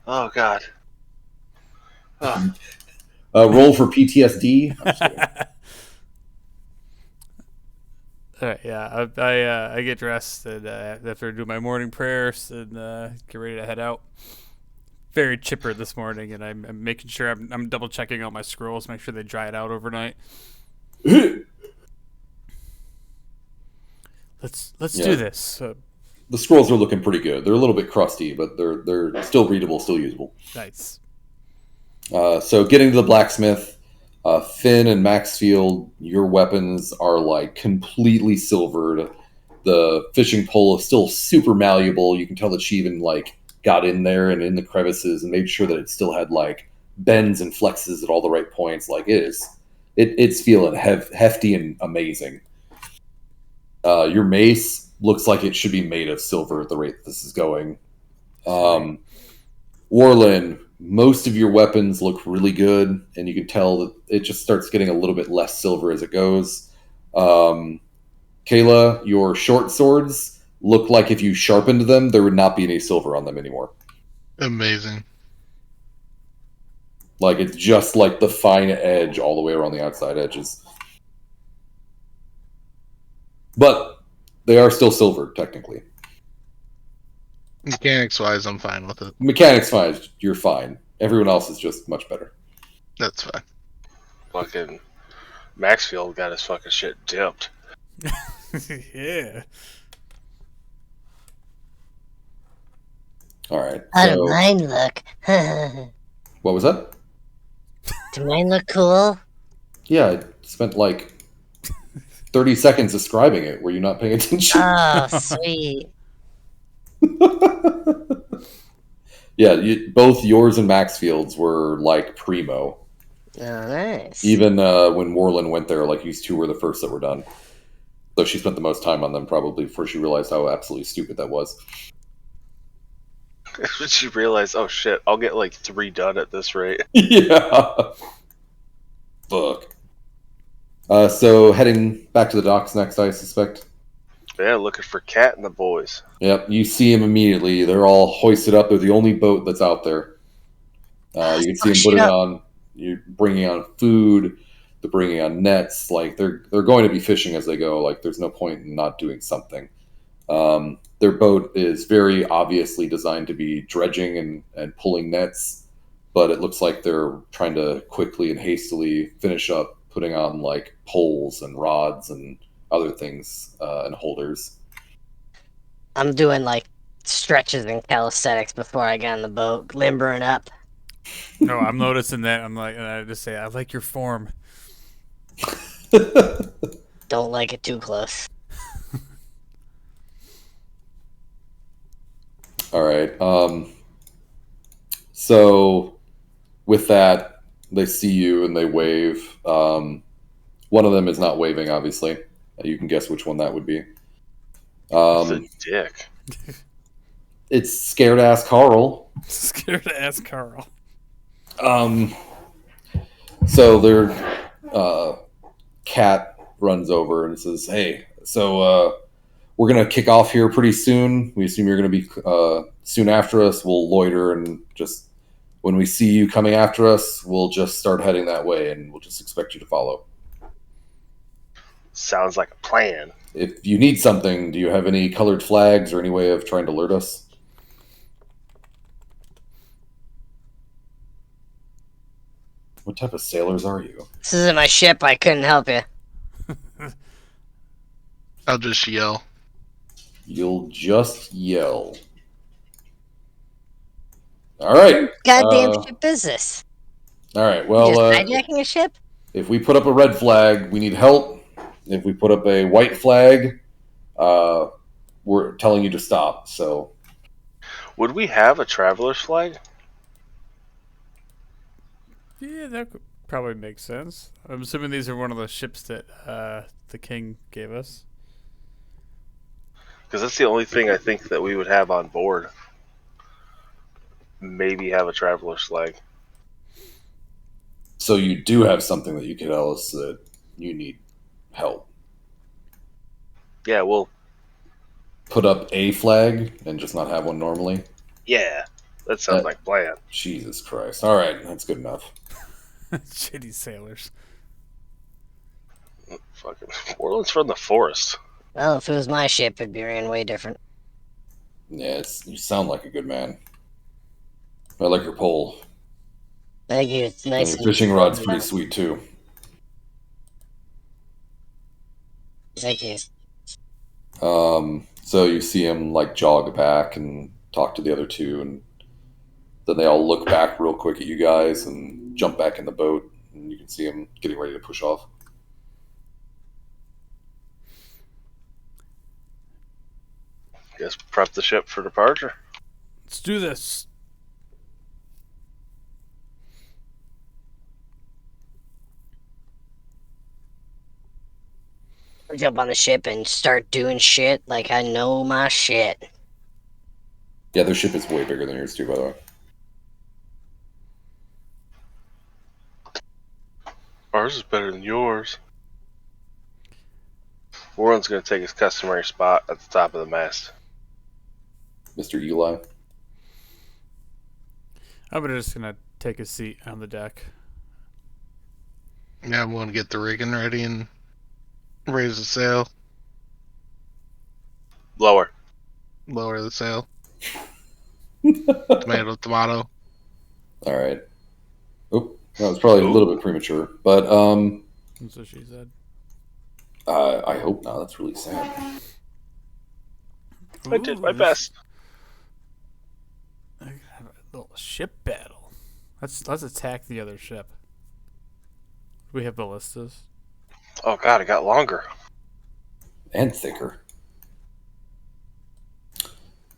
Oh, God. Oh. Roll for PTSD. Yeah, I get dressed and after I do my morning prayers and get ready to head out. Very chipper this morning, and I'm making sure I'm double checking all my scrolls, make sure they dry it out overnight. Let's do this. The scrolls are looking pretty good. They're a little bit crusty, but they're still readable, still usable. Nice. So getting to the blacksmith, Finn and Maxfield, your weapons are like completely silvered. The fishing pole is still super malleable. You can tell that she even like got in there and in the crevices and made sure that it still had like bends and flexes at all the right points. Like it's feeling hefty and amazing. Your mace looks like it should be made of silver at the rate this is going. Orlin, most of your weapons look really good, and you can tell that it just starts getting a little bit less silver as it goes. Kayla, your short swords look like if you sharpened them, there would not be any silver on them anymore. Amazing. Like, it's just like the fine edge all the way around the outside edges. But they are still silver, technically. Mechanics-wise, I'm fine with it. Mechanics-wise, you're fine. Everyone else is just much better. That's fine. Fucking Maxfield got his fucking shit dipped. Yeah. All right. How do mine look? What was that? Do mine look cool? Yeah, I spent like 30 seconds describing it. Were you not paying attention? Oh, sweet. Yeah, both yours and Maxfield's were like primo. Oh, nice. Even when Warlin went there, like these two were the first that were done. So she spent the most time on them probably before she realized how absolutely stupid that was. When she realized, oh shit, I'll get like 3 done at this rate. Yeah. Fuck. So heading back to the docks next, I suspect. Yeah, looking for Cat and the boys. Yep, you see them immediately. They're all hoisted up. They're the only boat that's out there. You can see them putting on. You're bringing on food. They're bringing on nets. Like they're going to be fishing as they go. Like there's no point in not doing something. Their boat is very obviously designed to be dredging and pulling nets, but it looks like they're trying to quickly and hastily finish up putting on like poles and rods and other things and holders. I'm doing like stretches and calisthenics before I get on the boat, limbering up. No, I'm noticing that. I'm like, and I just say, I like your form. Don't like it too close. All right. So with that, they see you and they wave. One of them is not waving, obviously. You can guess which one that would be. It's a dick. It's scared ass Carl. Scared to ask Carl. So their cat runs over and says, "Hey, so we're gonna kick off here pretty soon. We assume you're gonna be soon after us. We'll loiter and just when we see you coming after us, we'll just start heading that way, and we'll just expect you to follow. Sounds like a plan. If you need something, do you have any colored flags or any way of trying to alert us?" What type of sailors are you? This isn't my ship. I couldn't help you. I'll just yell. You'll just yell. All right. Goddamn ship is this? All right. You Well, just hijacking a ship? if we put up a red flag, we need help. If we put up a white flag, we're telling you to stop. So, Would we have a traveler's flag? Yeah, that could probably make sense. I'm assuming these are one of the ships that the king gave us. Because that's the only thing I think that we would have on board. Maybe have a traveler's flag. so you do have something that you can tell us that you need help. Yeah, well, Put up a flag and just not have one normally. yeah. That sounds That- like a plan. Jesus Christ! All right, that's good enough. Shitty sailors. Fucking Orland's from the forest. Well, if it was my ship, it'd be ran way different. Yeah, you sound like a good man. I like your pole. Thank you. It's And nice. your fishing rod's pretty sweet too. Thank you. So you see him like jog back and talk to the other two, and then they all look back real quick at you guys and jump back in the boat, and you can see him getting ready to push off. Guess prep the ship for departure. Let's do this. Jump on the ship and start doing shit like I know my shit. Yeah, their ship is way bigger than yours too, by the way. Ours is better than yours. Orland's going to take his customary spot at the top of the mast. Mr. Eli. I'm just gonna take a seat on the deck. Yeah, I'm going to get the rigging ready and raise the sail, Lower. lower the sail. Tomato, tomato. All right. Oh, that was probably a little bit premature, but That's what she said. I hope not. That's really sad. I did my Ooh, best. I have a little ship battle. Let's attack the other ship. We have ballistas. Oh god, it got longer. And thicker.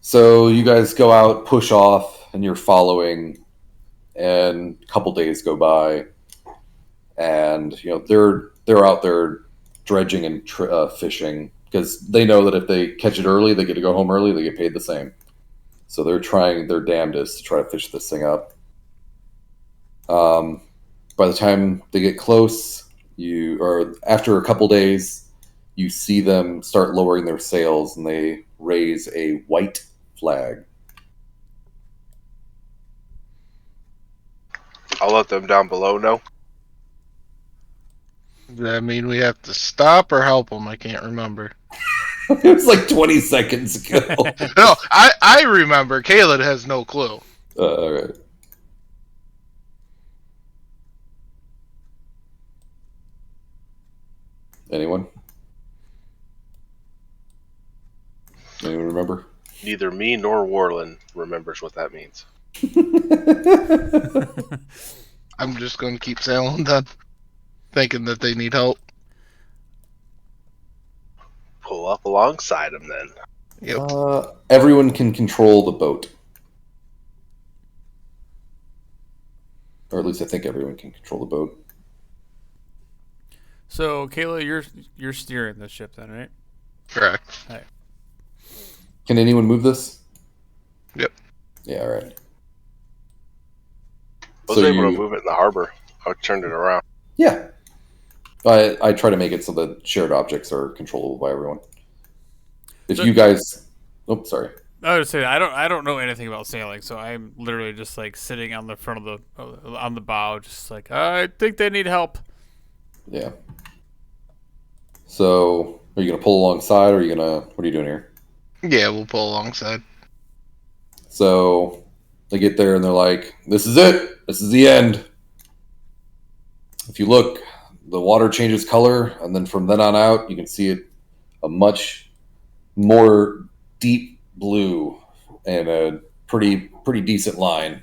So you guys go out, push off, and you're following, and a couple days go by, and you know they're out there dredging and fishing because they know that if they catch it early, they get to go home early. They get paid the same. So they're trying their damnedest to try to fish this thing up. By the time they get close, or after a couple days, you see them start lowering their sails, and they raise a white flag. I'll let them down below know. Does that mean we have to stop or help them? I can't remember. It was like 20 seconds ago. No, I remember. Caleb has no clue. All right. Anyone? Anyone remember? Neither me nor Warland remembers what that means. I'm just going to keep sailing then, thinking that they need help. Pull up alongside them then. Yep. Everyone can control the boat. Or at least I think everyone can control the boat. So, Kayla, you're steering the ship then, right? Correct. All right. Can anyone move this? Yep. Yeah, all right. I was able to move it in the harbor. I turned it around. Yeah. I try to make it so that shared objects are controllable by everyone. If you guys... Oh, sorry. I would say I don't know anything about sailing, so I'm literally just like sitting on the front of on the bow, just like I think they need help. Yeah. So, are you gonna pull alongside, or are you gonna? What are you doing here? Yeah, we'll pull alongside. So, they get there and they're like, "This is it. This is the end." If you look, the water changes color, and then from then on out, you can see it a much more deep blue and a pretty decent line.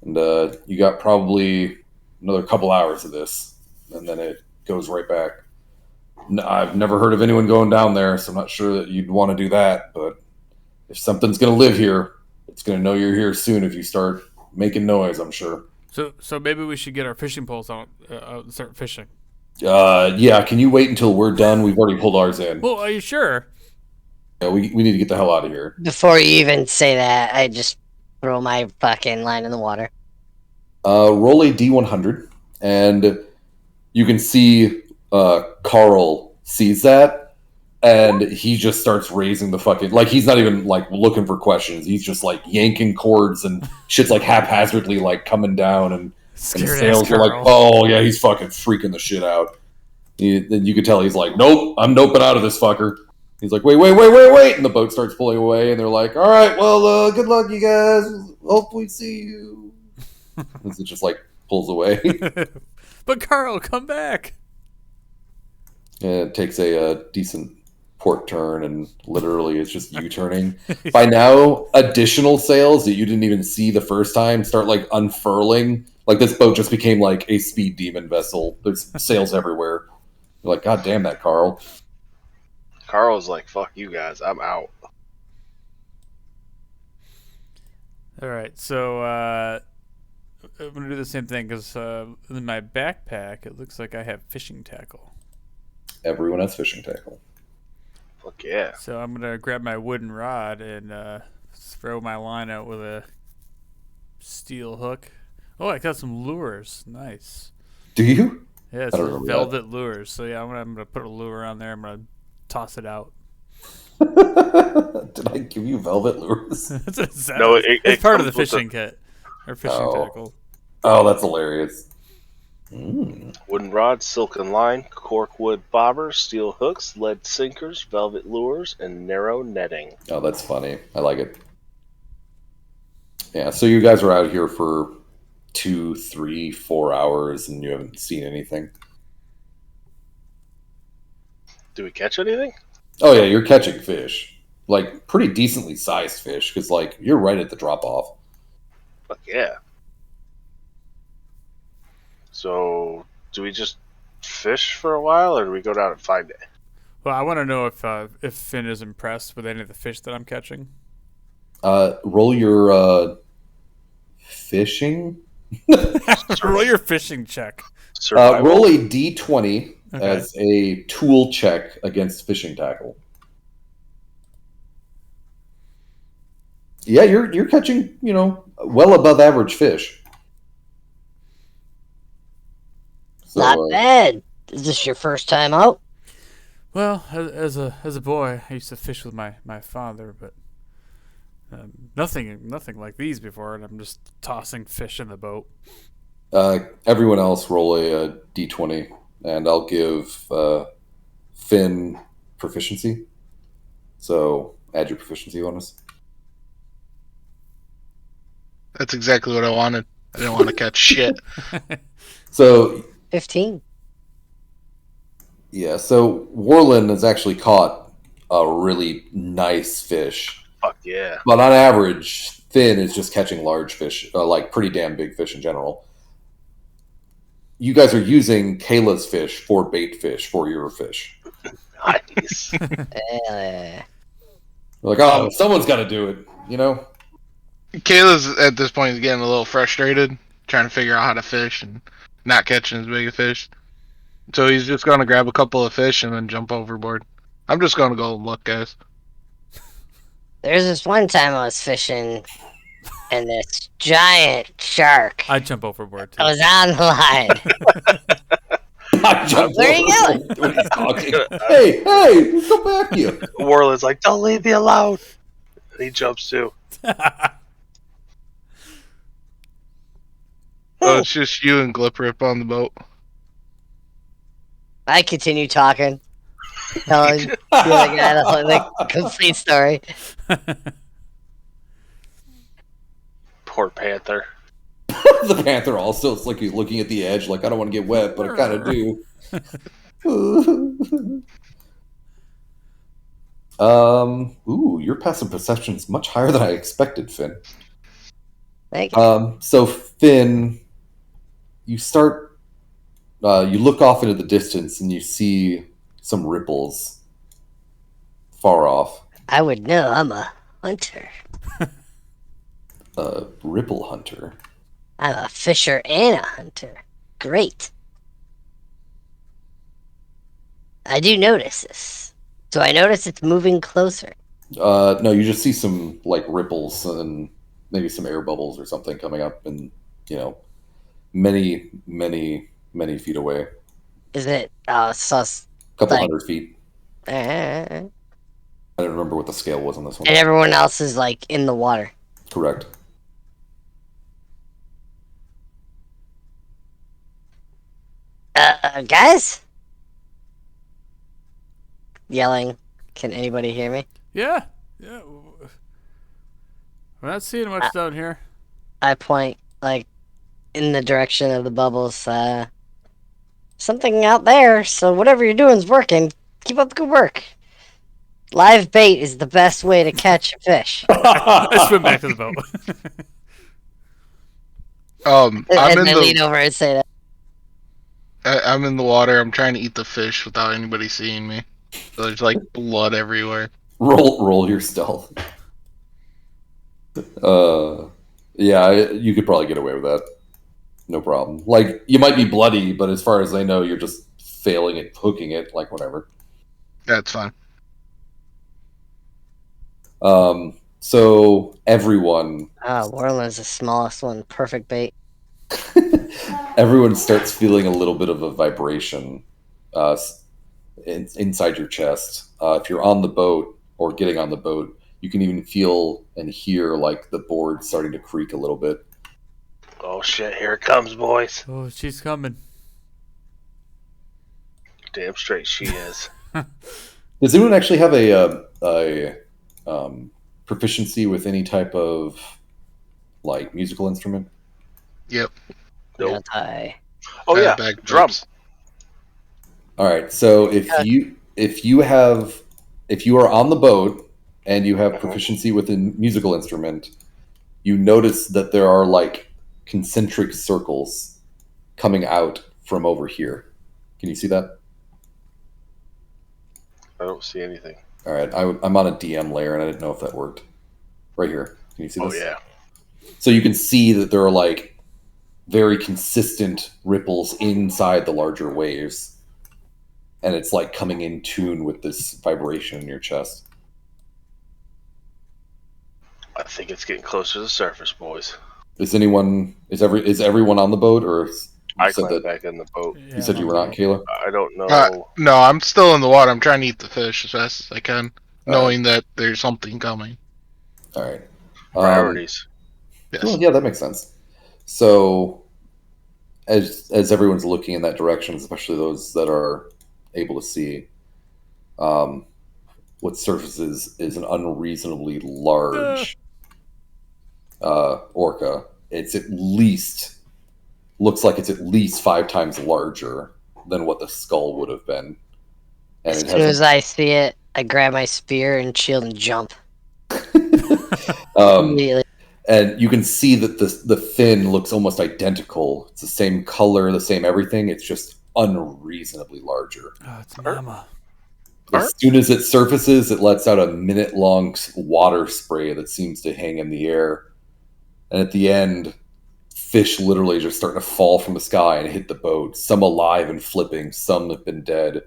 And you got probably another couple hours of this, and then it goes right back. I've never heard of anyone going down there, so I'm not sure that you'd want to do that. But if something's going to live here, it's going to know you're here soon if you start making noise, I'm sure. So maybe we should get our fishing poles out and start fishing. Yeah, can you wait until we're done? We've already pulled ours in. Well, are you sure? Yeah, we need to get the hell out of here. Before you even say that, I just throw my fucking line in the water. Roll a D100, and you can see Carl sees that, and he just starts raising the fucking, like, he's not even like looking for questions. He's just like yanking cords and shit's like haphazardly like coming down, and the sails are like, oh yeah, he's fucking freaking the shit out. Then you could tell he's like, nope, I'm noping out of this fucker. He's like, wait, and the boat starts pulling away, and they're like, all right, well, good luck, you guys. Hope we see you. And it just like pulls away. But Carl, come back. And it takes a decent port turn, and literally it's just U-turning. By now, additional sails that you didn't even see the first time start like unfurling. Like this boat just became like a speed demon vessel. There's sails everywhere. You're like, God damn that, Carl. Carl's like, fuck you guys, I'm out. All right, so I'm gonna do the same thing because in my backpack it looks like I have fishing tackle. Everyone has fishing tackle. Fuck yeah. So I'm gonna grab my wooden rod and throw my line out with a steel hook. Oh, I got some lures. Nice. Do you? Yeah, it's velvet lures. So yeah, I'm gonna put a lure on there. I'm gonna toss it out. Did I give you velvet lures? That's what it sounds. No, it's part of the fishing kit or fishing tackle. Oh, that's hilarious. Wooden rod, silken line, corkwood bobbers, steel hooks, lead sinkers, velvet lures, and narrow netting. Oh, that's funny. I like it. Yeah, so you guys are out here for 2, 3, 4 hours, and you haven't seen anything. Do we catch anything? Oh yeah, you're catching fish, like pretty decently sized fish, because like you're right at the drop off. Fuck yeah. So, do we just fish for a while, or do we go down and find it? Well, I want to know if Finn is impressed with any of the fish that I'm catching. Roll your fishing. Roll your fishing check. Roll a d20 Okay. as a tool check against fishing tackle. Yeah, you're catching, well above average fish. So, Not bad. Is this your first time out? Well, as a boy, I used to fish with my father, but nothing like these before, and I'm just tossing fish in the boat. Everyone else roll a d20, and I'll give Finn proficiency. So add your proficiency bonus. That's exactly what I wanted. I didn't want to catch shit. So 15. yeah, so Warland has actually caught a really nice fish, Fuck yeah. but on average, Finn is just catching large fish, like pretty damn big fish in general. You guys are using Kayla's fish for bait fish for your fish. Nice. Uh, You're like, oh, someone's got to do it, you know? Kayla's at this point is getting a little frustrated, trying to figure out how to fish and not catching as big a fish. So he's just going to grab a couple of fish and then jump overboard. I'm just going to go look, guys. there's this one time I was fishing, and this giant shark I'd jump overboard too. was on the line. I jump Where are you over when he's talking. Hey, let's go back here. Warland's like, don't leave me alone. And he jumps too. So it's just you and Gliprip on the boat. I continue talking, telling the other guy the complete story. Poor Panther. The panther also, it's like he's looking at the edge, like, I don't want to get wet, but I kind of do. Your passive perception is much higher than I expected, Finn. Thank you. So Finn, you start, you look off into the distance and you see some ripples far off. I would know. I'm a hunter. A ripple hunter. I'm a fisher and a hunter. Great. I do notice this. So I notice it's moving closer. No, you just see some like ripples and maybe some air bubbles or something coming up, and many, many, many feet away. Is it sus? Couple Like- 100 feet. And I don't remember what the scale was on this one. everyone else is like in the water. Correct. Guys? Yelling. Can anybody hear me? Yeah. We're not seeing much down here. I point like in the direction of the bubbles. Something out there. So whatever you're doing is working. Keep up the good work. Live bait is the best way to catch a fish. I swim back to the boat. I'm And in I lean the over and say that. I'm in the water. I'm trying to eat the fish without anybody seeing me. So there's like blood everywhere. Roll your stealth. Yeah, you could probably get away with that. No problem. Like, you might be bloody, but as far as I know, you're just failing at hooking it, like whatever. That's fine. So everyone Warland's the smallest one. Perfect bait. everyone starts feeling a little bit of a vibration inside your chest. If you're on the boat or getting on the boat, you can even feel and hear like the board starting to creak a little bit. Oh shit, here it comes, boys. Oh, she's coming. Damn straight she is. Does anyone actually have a proficiency with any type of like musical instrument? Yep. Nope. I Oh yeah, Bag drums. All right. So if you are on the boat and you have proficiency with a musical instrument, you notice that there are like concentric circles coming out from over here. Can you see that? I don't see anything. All right. I'm on a DM layer and I didn't know if that worked. Right here. Can you see this? Oh yeah. So you can see that there are like very consistent ripples inside the larger waves. And it's like coming in tune with this vibration in your chest. I think it's getting closer to the surface, boys. Is everyone on the boat, or I said climbed that back in the boat. Yeah, you said you I'm were on not, the boat. Kayla. I don't know. No, I'm still in the water. I'm trying to eat the fish as fast as I can, All knowing that there's something coming. All right. Priorities. Yes. Well, yeah, that makes sense. So, as everyone's looking in that direction, especially those that are able to see, um, what surfaces is an unreasonably large orca. It's at least looks like it's at least 5 times larger than what the skull would have been, and As it soon has as I see it, I grab my spear and shield and jump um, immediately. and you can see that the fin looks almost identical. It's the same color, the same everything. It's just unreasonably larger. Oh, it's Mama. As soon as it surfaces, it lets out a minute-long water spray that seems to hang in the air. And at the end, fish literally just starting to fall from the sky and hit the boat. Some alive and flipping, some have been dead.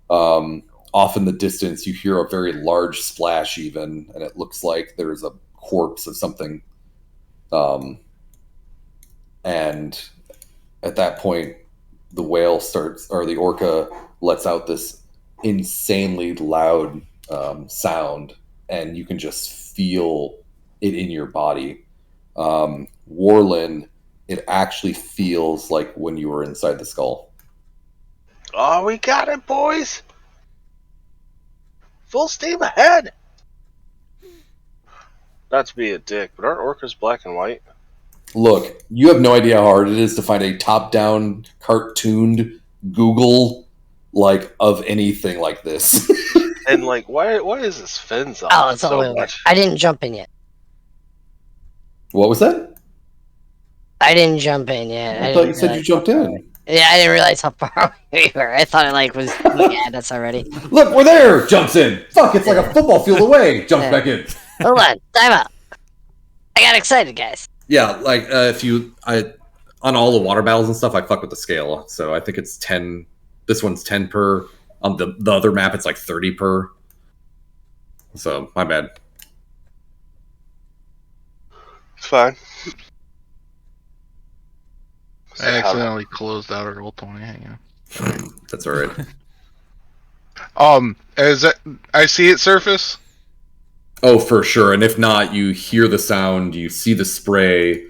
Off in the distance, you hear a very large splash, even, and it looks like there's a corpse of something. And at that point, the whale starts, or the orca lets out this insanely loud sound, and you can just feel it in your body. Warlin, it actually feels like when you were inside the skull. Oh, we got it, boys! Full steam ahead! Not to be a dick, but aren't orcas black and white? Look, you have no idea how hard it is to find a top-down, cartooned Google like of anything like this. And like, why is this fins off Oh, it's all so the way over. much? I didn't jump in yet. What was that? I didn't jump in yet. I I thought you didn't said you realize jumped how far. in. Yeah, I didn't realize how far away we were. I thought it like was at us already. Look, we're there! Jumps in. Fuck, it's like a football field away. Jumps back in. Hold on, time out. I got excited, guys. Yeah, like if you, on all the water battles and stuff, I fuck with the scale. So I think it's 10. This one's 10 per. On the other map, it's like 30 per. So my bad. It's fine. I accidentally closed out our Roll20. Hang on. That's all right. Is that I see it surface? Oh, for sure. And if not, you hear the sound, you see the spray,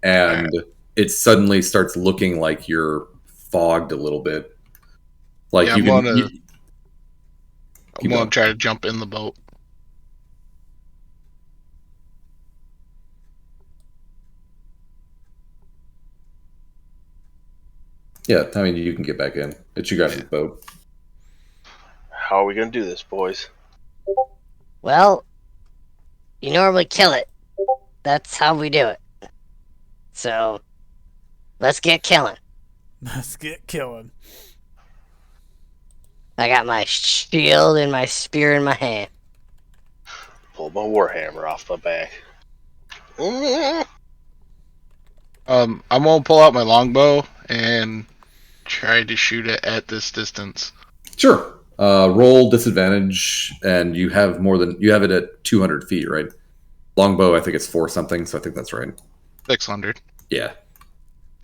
and it suddenly starts looking like you're fogged a little bit. Like Yeah, you I'm can. gonna try to jump in the boat. Yeah, I mean, you can get back in. It's you guys' boat. How are we gonna do this, boys? Well, you normally kill it. That's how we do it. So, let's get killing. Let's get killing. I got my shield and my spear in my hand. Pull my warhammer off my back. I'm gonna pull out my longbow and try to shoot it at this distance. Sure. Roll disadvantage, and you have it at 200 feet, right? Longbow, I think it's 4 something, so I think that's right. 600. Yeah.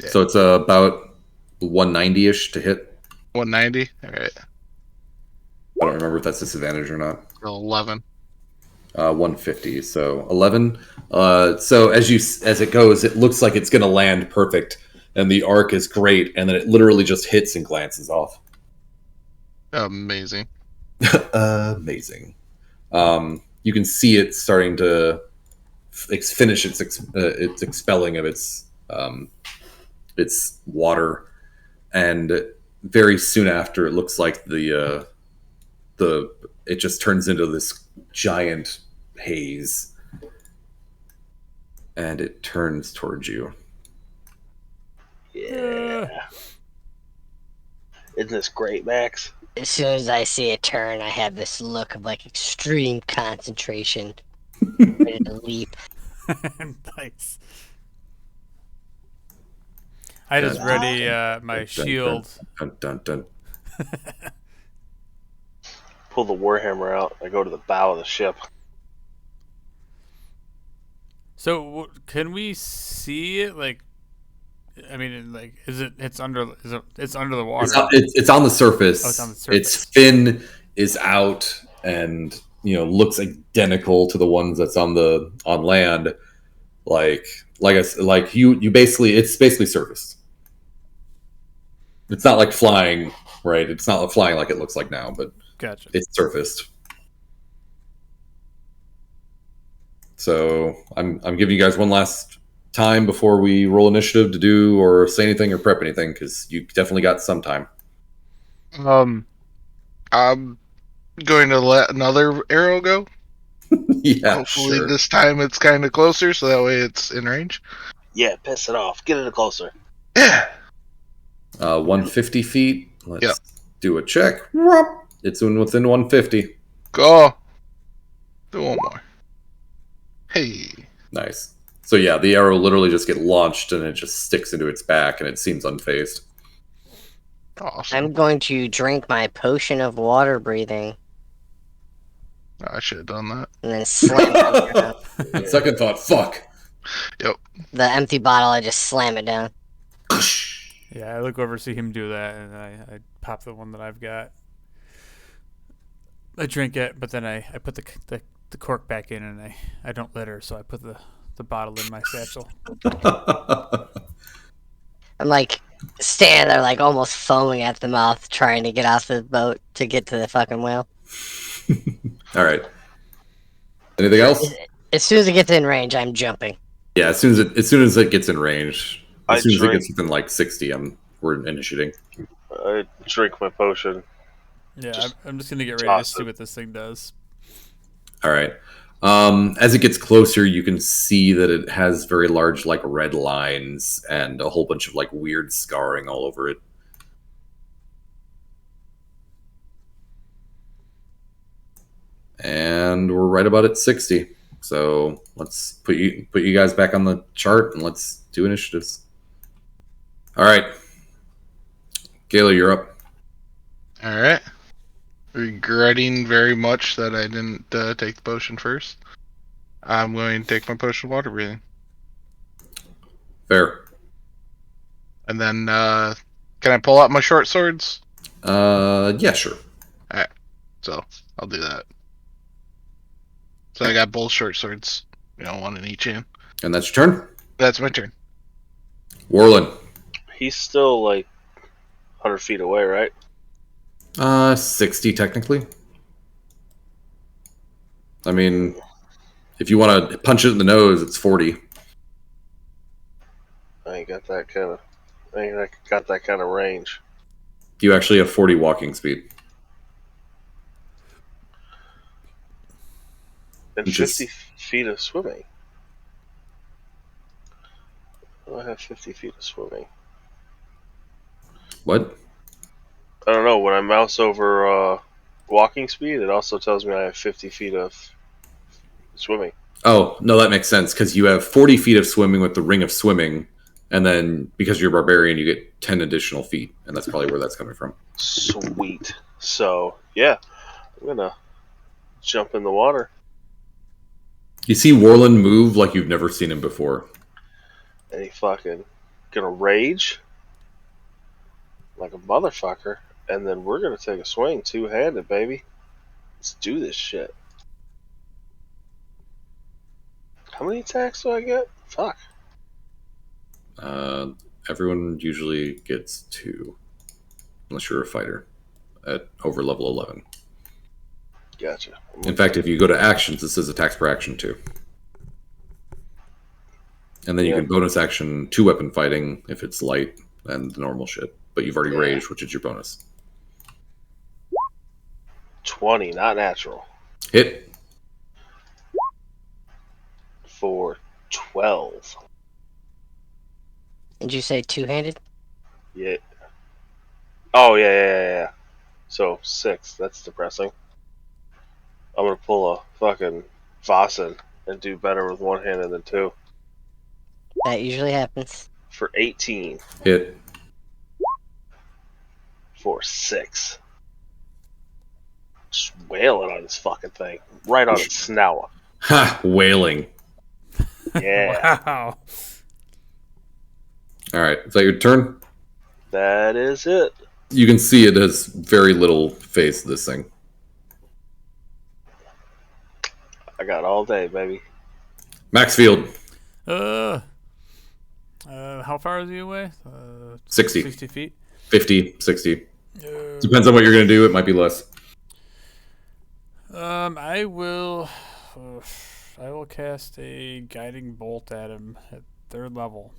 So it's about 190-ish to hit. 190. All right. I don't remember if that's disadvantage or not. 11. 150. So 11. So as it goes, it looks like it's going to land perfect, and the arc is great, and then it literally just hits and glances off. Amazing. Amazing. You can see it starting to finish its expelling of its water, and very soon after, it looks like it just turns into this giant haze, and it turns towards you. Yeah. Isn't this great, Max? As soon as I see it turn, I have this look of like extreme concentration, ready to leap. Nice. I just ready my shield. Dun, dun, dun. Pull the warhammer out. I go to the bow of the ship. So can we see it? Like, I mean, like, it's under the water. It's on the surface. Oh, it's on the surface. Its fin is out, and looks identical to the ones that's on land. You basically, it's basically surface. It's not like flying, right? It's not flying like it looks like now, but Gotcha. it's surfaced. So I'm giving you guys one last time before we roll initiative to do or say anything or prep anything, because you definitely got some time. I'm going to let another arrow go. Yeah, Hopefully sure. this time it's kind of closer, so that way it's in range. Yeah, piss it off. Get it closer. Yeah. 150 feet. Let's Yep. do a check. It's within 150. Go. Do one more. Hey. Nice. So yeah, the arrow literally just get launched and it just sticks into its back and it seems unfazed. Awesome. I'm going to drink my potion of water breathing I should have done that. and then slam it on the ground. On second thought, fuck. The empty bottle, I just slam it down. Yeah, I look over, see him do that, and I pop the one that I've got. I drink it, but then I put the cork back in, and I don't litter, so I put the bottle in my satchel. I'm like standing there, like almost foaming at the mouth, trying to get off the boat to get to the fucking whale. All right. Anything else? As soon as it gets in range, I'm jumping. Yeah, as soon as it gets in range, I as soon as it drink. gets within like 60, we're initiating. I drink my potion. Yeah, I'm just gonna get ready to see what this thing does. All right. As it gets closer, you can see that it has very large, like, red lines and a whole bunch of like weird scarring all over it. And we're right about at 60. So let's put you guys back on the chart and let's do initiatives. All right, Gayla, you're up. All right. Regretting very much that I didn't take the potion first. I'm going to take my potion of water breathing. Fair. And then, can I pull out my short swords? Yeah, sure. So, I'll do that. So I got both short swords, one in each hand. And that's your turn. That's my turn. Warland. He's still like 100 feet away, right? 60 technically. I mean, if you want to punch it in the nose, it's 40. I ain't got that kind of range. You actually have 40 walking speed. And Which 50 is- feet of swimming. I have 50 feet of swimming. What? I don't know. When I mouse over walking speed, it also tells me I have 50 feet of swimming. Oh, no, that makes sense because you have 40 feet of swimming with the ring of swimming, and then because you're a barbarian, you get 10 additional feet, and that's probably where that's coming from. Sweet. So, yeah, I'm going to jump in the water. You see Warland move like you've never seen him before. And he fucking going to rage like a motherfucker. And then we're going to take a swing two-handed, baby. Let's do this shit. How many attacks do I get? Fuck. Everyone usually gets 2, unless you're a fighter, at over level 11. Gotcha. In fact, if you go to actions, it says attacks per action 2. And then you can bonus action 2-weapon fighting if it's light and the normal shit. But you've already raged, which is your bonus. 20, not natural. Hit. For 12. Did you say two-handed? Yeah. Oh, yeah. So, 6. That's depressing. I'm going to pull a fucking Vossen and do better with one hand than two. That usually happens. For 18. Hit. For 6. Just wailing on this fucking thing. Right on its snout. Ha! Wailing. Yeah. Wow. All right, is that your turn? That is it. You can see it has very little face, this thing. I got all day, baby. Maxfield, How far is he away? 60. 60 feet. 50, 60. Depends on what you're going to do. It might be less. I will cast a guiding bolt at him at 3rd level.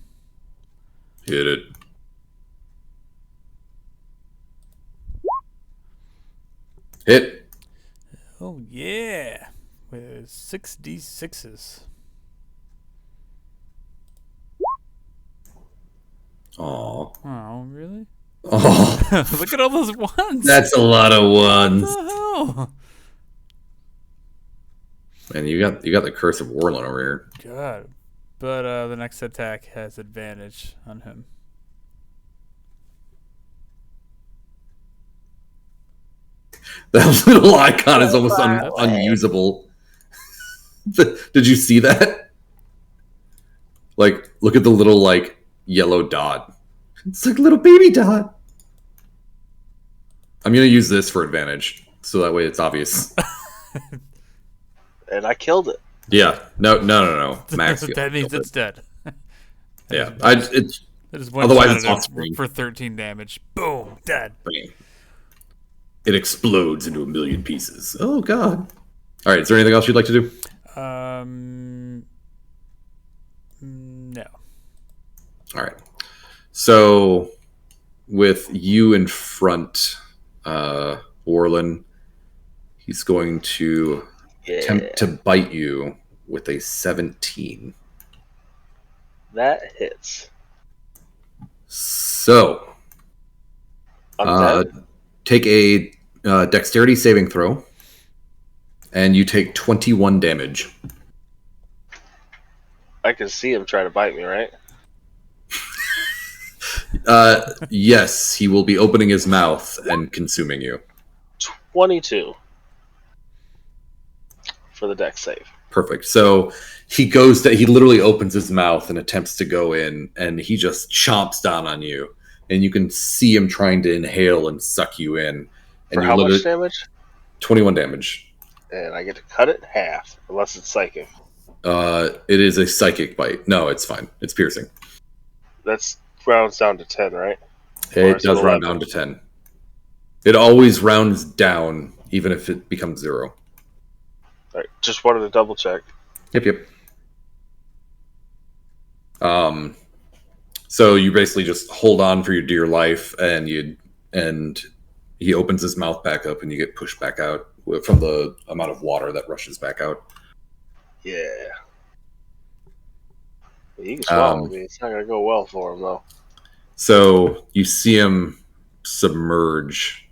Hit it. Hit. Oh yeah, with 6d6s. Aw. Oh really? Oh, Look at all those ones. that's a lot of ones. What the hell? Man, you got the curse of Warlin over here. God. But the next attack has advantage on him. That little icon is almost unusable. Did you see that? Like, look at the little like yellow dot. It's like a little baby dot. I'm gonna use this for advantage, so that way it's obvious. And I killed it. Yeah. No. Maxfield. That means it's dead. Yeah. It is one Otherwise it's shot off screen. for 13 damage. Boom, dead. It explodes into a million pieces. Oh god. All right. Is there anything else you'd like to do? No. All right. So, with you in front, Orlin, he's going to attempt to bite you with a 17. That hits. So, I'm dead. take a dexterity saving throw, and you take 21 damage. I can see him trying to bite me, right? Yes, he will be opening his mouth and consuming you. 22 for the dex save. Perfect. So he literally opens his mouth and attempts to go in, and he just chomps down on you, and you can see him trying to inhale and suck you in. And For how much damage? 21 damage. And I get to cut it in half, unless it's psychic. It is a psychic bite. No, it's fine. It's piercing. That's rounds down to 10, right? It does round down to 10. It always rounds down, even if it becomes 0. All right, just wanted to double check. Yep. So you basically just hold on for your dear life, and he opens his mouth back up, and you get pushed back out from the amount of water that rushes back out. Yeah. He can swallow me. It's not going to go well for him, though. So you see him submerge,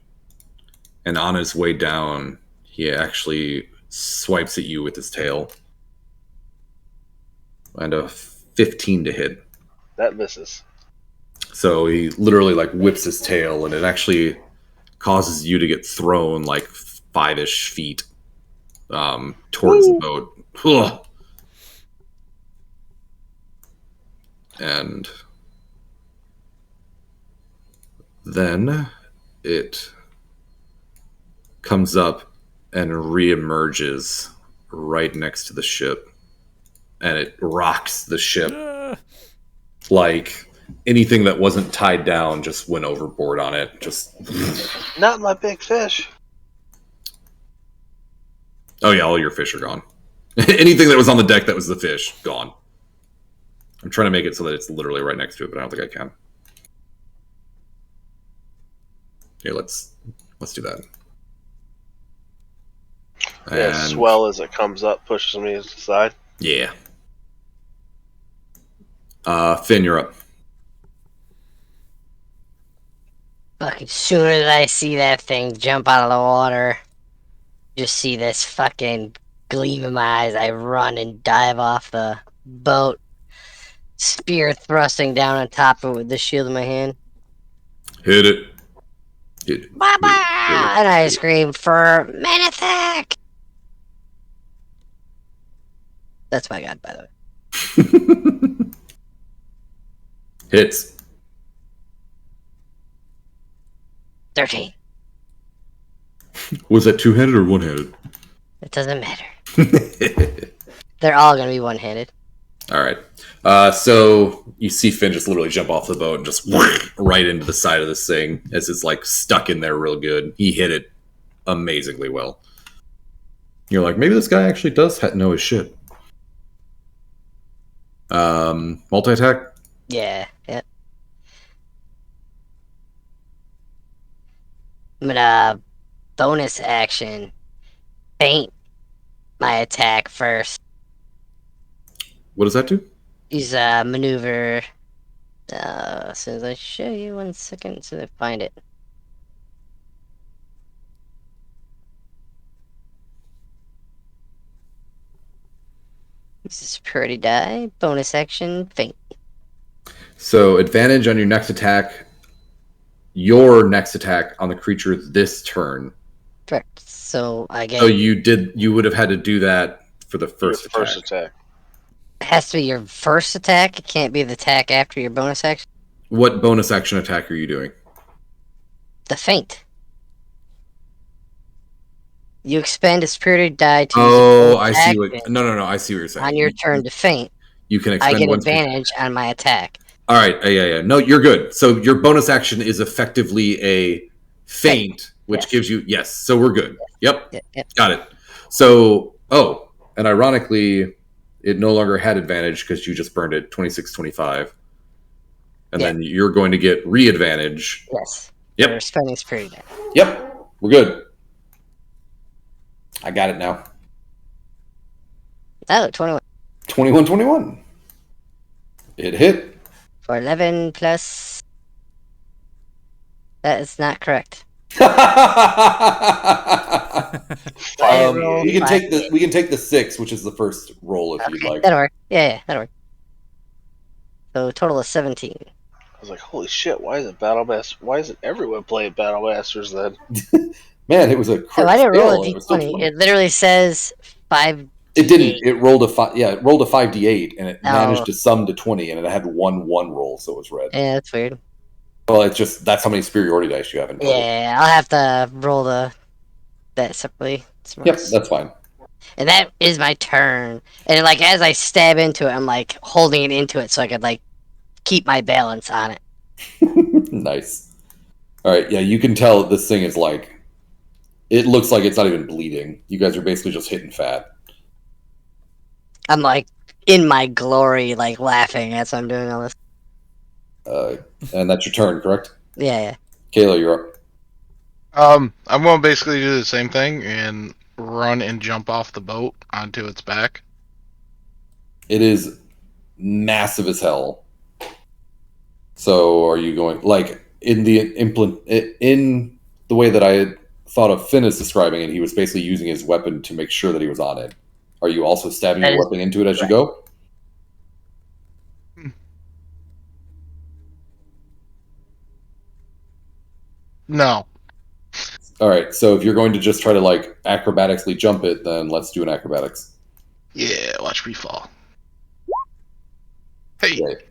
and on his way down, he actually swipes at you with his tail. And a 15 to hit. That misses. So he literally like whips his tail, and it actually causes you to get thrown like 5-ish feet towards the boat. Ugh. And then it comes up and reemerges right next to the ship, and it rocks the ship like anything that wasn't tied down just went overboard on it. Just not my big fish. Oh yeah, all your fish are gone. Anything that was on the deck that was the fish, gone. I'm trying to make it so that it's literally right next to it, but I don't think I can. Here, let's do that. Yeah, swell as it comes up pushes me to the side. Yeah. Finn, you're up. Fucking soon as I see that thing jump out of the water, just see this fucking gleam in my eyes, I run and dive off the boat, spear thrusting down on top of it with the shield in my hand. Hit it. Bye-bye! And I scream for Manithek! That's my god, by the way. Hits. 13. Was that two-handed or one-handed? It doesn't matter. They're all gonna be one-handed. All right. So you see Finn just literally jump off the boat and just right into the side of this thing as it's like stuck in there real good. He hit it amazingly well. You're like, maybe this guy actually does know his shit. Multi-attack? Yeah. I'm gonna bonus action feint my attack first. What does that do? Use a maneuver. As soon as I show you, 1 second, as soon as I find it. This is pretty die. Bonus action feint. So advantage on your next attack. Your next attack on the creature this turn. Correct. So I get. So you would have had to do that for the first attack. It has to be your first attack. It can't be the attack after your bonus action. What bonus action attack are you doing? The feint. You expend a spirited die to Oh, use a I bonus see what. action No. I see what you're saying. on your turn to feint. You can I expend get one advantage on my attack. All right. Yeah. No, you're good. So your bonus action is effectively a feint, which Yes. gives you yes. So we're good. Yep. Yep. Got it. So and ironically, it no longer had advantage because you just burned it 26-25, and then you're going to get re-advantage. Yes. Yep. We're spending spirited die. Yep. We're good. I got it now. Oh, 21. 21-21. It hit. For 11 plus. That is not correct. We roll can take 5d8. we can take the 6, which is the first roll if you'd like. That'll work. Yeah, that'll work. So total of 17. I was like, holy shit, why isn't everyone playing Battle Masters then? Man, it was a crit I didn't roll fail, a and it was still d20. 20. It literally says 5. It didn't. It rolled a 5. Yeah, it rolled a 5d8, and it Oh. managed to sum to 20, and it had 1 roll, so it was red. Yeah, that's weird. Well, it's just that's how many superiority dice you have in total. Yeah, I'll have to roll that separately. Yep, that's fine. And that is my turn. And like as I stab into it, I'm like holding it into it so I could like keep my balance on it. Nice. All right, yeah, you can tell this thing is like. It looks like it's not even bleeding. You guys are basically just hitting fat. I'm like in my glory, like laughing as I'm doing all this. And that's your turn, correct? Yeah. Kayla, you're up. I'm going to basically do the same thing and run and jump off the boat onto its back. It is massive as hell. So are you going like in the way that I had thought of Finn is describing it? He was basically using his weapon to make sure that he was on it. Are you also stabbing your weapon into it as you go? No. All right. So if you're going to just try to like acrobatically jump it, then let's do an acrobatics. Yeah, watch me fall. Hey. Okay.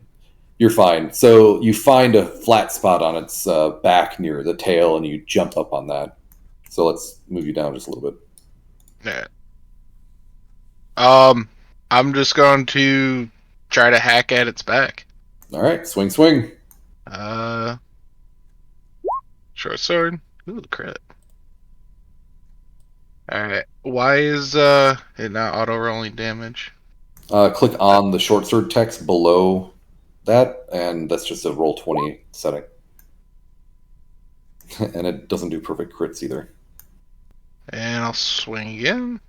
You're fine. So you find a flat spot on its back near the tail, and you jump up on that. So let's move you down just a little bit. Yeah. I'm just going to try to hack at its back. All right. Swing. Short sword. Ooh, crit. Alright. Why is it not auto rolling damage? Click on the short sword text below that, and that's just a roll 20 setting. And it doesn't do perfect crits either. And I'll swing again.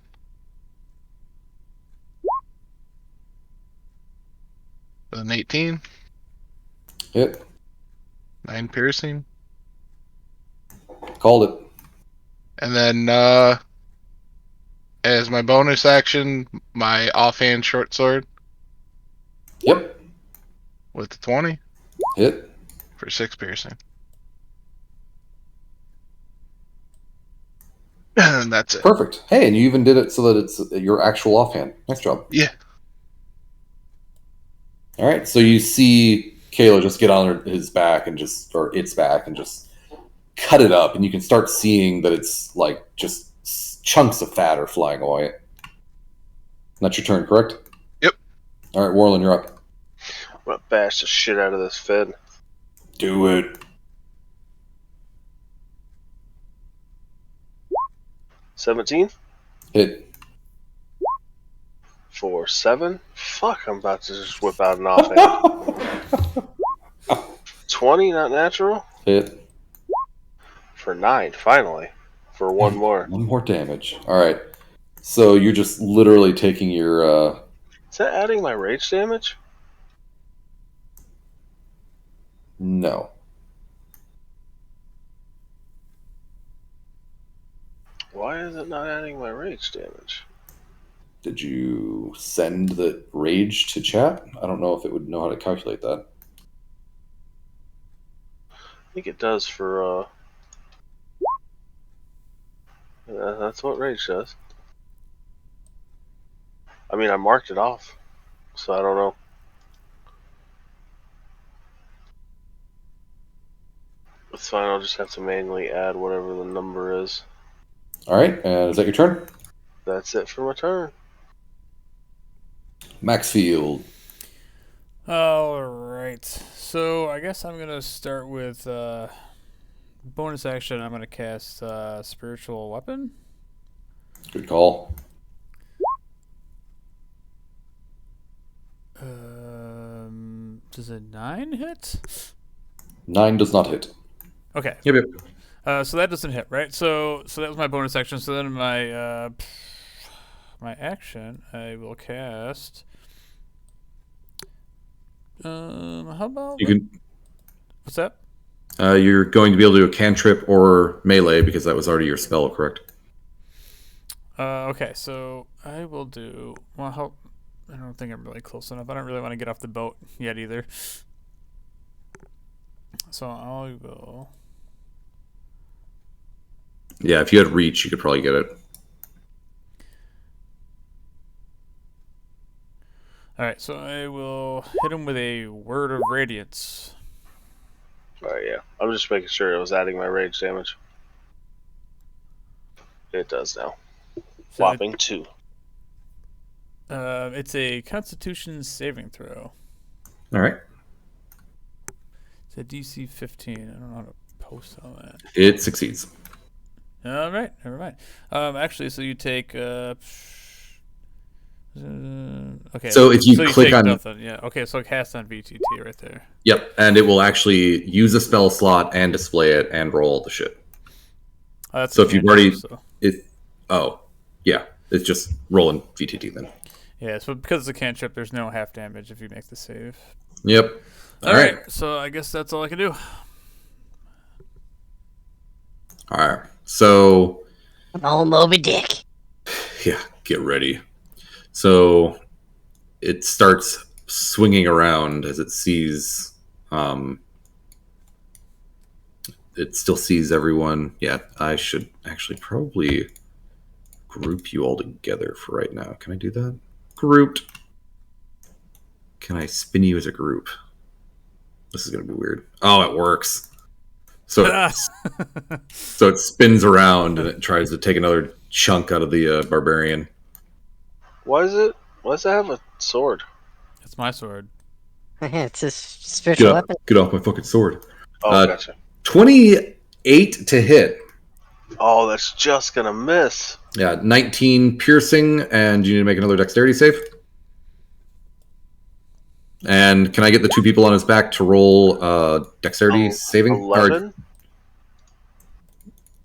An 18. Hit. 9 piercing. Called it. And then as my bonus action, my offhand short sword Yep. with the 20 Hit. for 6 piercing. And that's it. Perfect. Hey, and you even did it so that it's your actual offhand. Nice job. Yeah. All right. So you see Kayla just get on his back and or its back and just cut it up, and you can start seeing that it's like just chunks of fat are flying away. That's your turn, correct? Yep. All right, Warlin, you're up. I'm gonna bash the shit out of this Fed. Do it. 17 Hit. for 7. Fuck, I'm about to just whip out an offhand. 20, not natural. Hit. For 9, finally. For 1 more. One more damage. All right. So you're just literally taking your. Is that adding my rage damage? No. Why is it not adding my rage damage? Did you send the rage to chat? I don't know if it would know how to calculate that. I think it does for, that's what rage does. I mean, I marked it off, so I don't know. It's fine, I'll just have to manually add whatever the number is. All right. And is that your turn? That's it for my turn. Maxfield. All right. So I guess I'm gonna start with bonus action. I'm gonna cast spiritual weapon. Good call. Does a 9 hit? 9 does not hit. Okay. Yep. So that doesn't hit, right? So that was my bonus action. So then my my action, I will cast. How about You can. what's that? You're going to be able to do a cantrip or melee because that was already your spell, correct? Okay, so I will do. Well, I don't think I'm really close enough. I don't really want to get off the boat yet either. So I'll go. Yeah, if you had reach, you could probably get it. All right, so I will hit him with a word of radiance. Alright, yeah. I'm just making sure it was adding my rage damage. It does now. So Whopping 2. it's a Constitution saving throw. All right. It's a DC 15. I don't know how to post all that. It succeeds. All right, never mind. Actually, so you take. Okay. So if you click take on- nothing, yeah. Okay, so cast on VTT right there. Yep, and it will actually use a spell slot and display it and roll all the shit. That's So a if you've cantrip, already, so. yeah, it's just rolling VTT then. Yeah, so because it's a cantrip, there's no half damage if you make the save. Yep. All right, so I guess that's all I can do. All right. So Oh, Moby Dick. yeah, get ready. So it starts swinging around as it sees. It still sees everyone. Yeah, I should actually probably group you all together for right now. Can I do that? Grouped. Can I spin you as a group? This is gonna be weird. Oh, it works. So so it spins around and it tries to take another chunk out of the barbarian. Why does it have a sword? It's my sword. It's a spiritual weapon. Get off my fucking sword. Oh, gotcha. 28 to hit. Oh, that's just gonna miss. Yeah, 19 piercing, and you need to make another dexterity save. And can I get the 2 people on his back to roll dexterity saving? 11?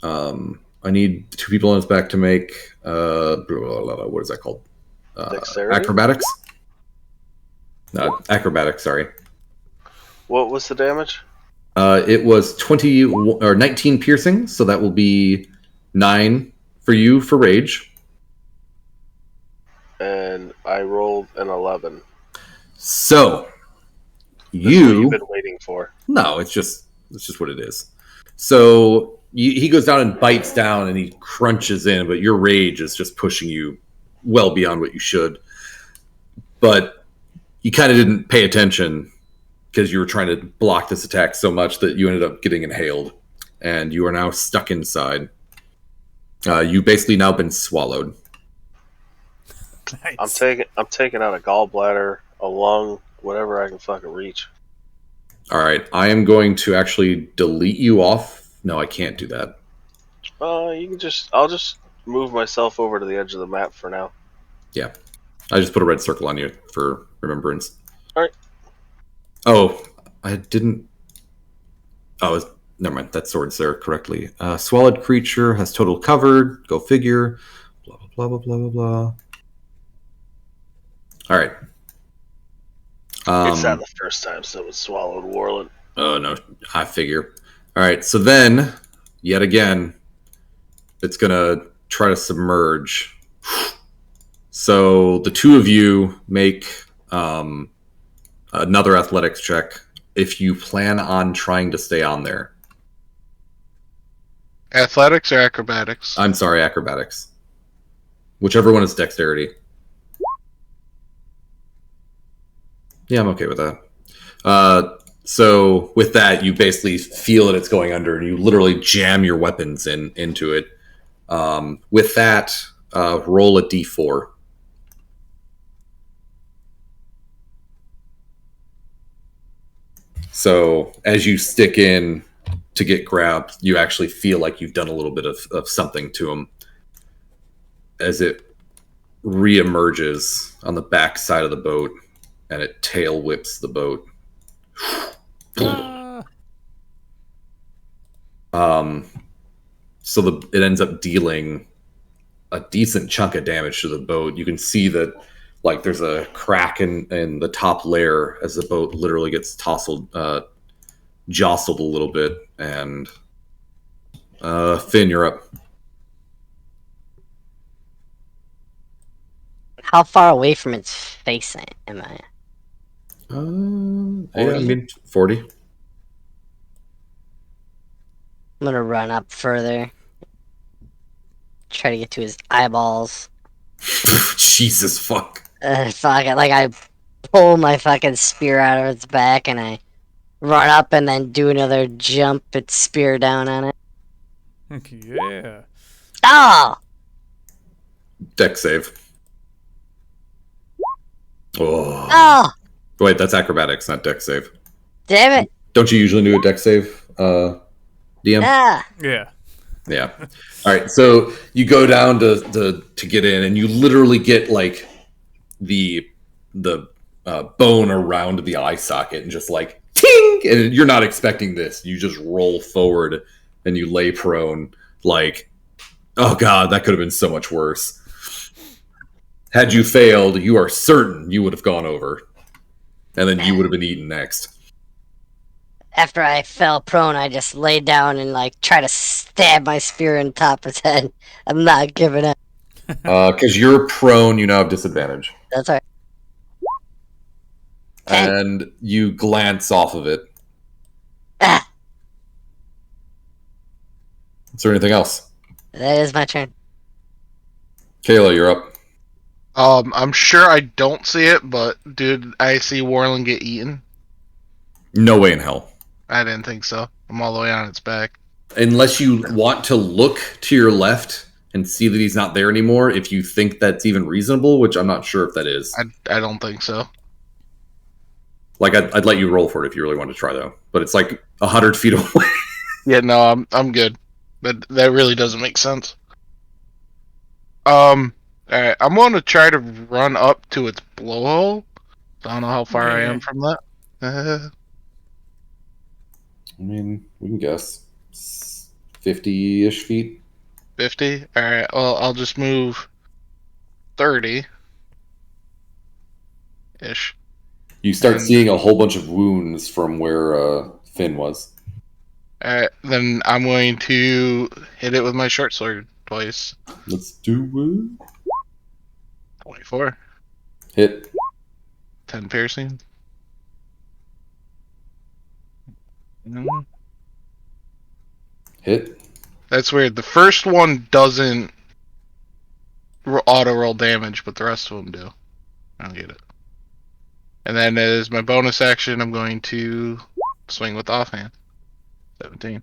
I need 2 people on his back to make what is that called? Dexterity? Acrobatics. No, acrobatics. Sorry. What was the damage? It was 20 or 19 piercing, so that will be 9 for you for rage. And I rolled an 11. So That's what you've been waiting for. No, it's just what it is. So he goes down and bites down and he crunches in, but your rage is just pushing you well beyond what you should. But you kind of didn't pay attention because you were trying to block this attack so much that you ended up getting inhaled, and you are now stuck inside. You've basically now been swallowed. Nice. I'm taking out a gallbladder, a lung, whatever I can fucking reach. All right, I am going to actually delete you off. No, I can't do that. I'll just move myself over to the edge of the map for now. Yeah, I just put a red circle on you for remembrance. All right. Oh, I didn't. Oh, never mind. That sword's there correctly. Swallowed creature has total covered. Go figure. Blah blah blah blah blah blah. All right. It's not the first time someone swallowed Warland. Oh no, I figure. All right, so then, yet again, it's gonna try to submerge. So the two of you make another athletics check if you plan on trying to stay on there. Athletics or acrobatics? I'm sorry, acrobatics. Whichever one is dexterity. Yeah, I'm okay with that. So with that, you basically feel that it's going under, and you literally jam your weapons into it. With that, roll a d4. So as you stick in to get grabbed, you actually feel like you've done a little bit of something to him as it reemerges on the back side of the boat, and it tail whips the boat. So it ends up dealing a decent chunk of damage to the boat. You can see that, like, there's a crack in the top layer as the boat literally gets jostled a little bit. And Finn, you're up. How far away from its face am I? Yeah, I mean 40. I'm gonna run up further. Try to get to his eyeballs. Jesus fuck. Fuck it. Like, I pull my fucking spear out of its back and I run up and then do another jump its spear down on it. Yeah. Oh! Dex save. Oh. Oh! Wait, that's acrobatics, not dex save. Damn it! Don't you usually do a dex save, DM? Ah! Yeah. Yeah. All right. So you go down to get in, and you literally get like the bone around the eye socket, and just like ting, and you're not expecting this. You just roll forward, and you lay prone. Like, oh god, that could have been so much worse. Had you failed, you are certain you would have gone over, and then you would have been eaten next. After I fell prone, I just laid down and like try to stab my spear in top of his head. I'm not giving up. Because you're prone, you now have disadvantage. That's alright. And you glance off of it. Ah! Is there anything else? That is my turn. Kayla, you're up. I'm sure I don't see it, but did I see Warland get eaten? No way in hell. I didn't think so. I'm all the way on its back. Unless you want to look to your left and see that he's not there anymore, if you think that's even reasonable, which I'm not sure if that is. I don't think so. Like, I'd let you roll for it if you really want to try, though. But it's like 100 feet away. Yeah, no, I'm good. That really doesn't make sense. Alright, I'm going to try to run up to its blowhole. I don't know how far I am from that. I mean, we can guess 50-ish feet. 50? Alright, well, I'll just move 30-ish. You start seeing a whole bunch of wounds from where Finn was. Alright, then I'm going to hit it with my short sword twice. Let's do it. 24. Hit. 10 piercing. Hit. That's weird. The first one doesn't auto roll damage, but the rest of them do. I don't get it. And then as my bonus action, I'm going to swing with offhand. 17.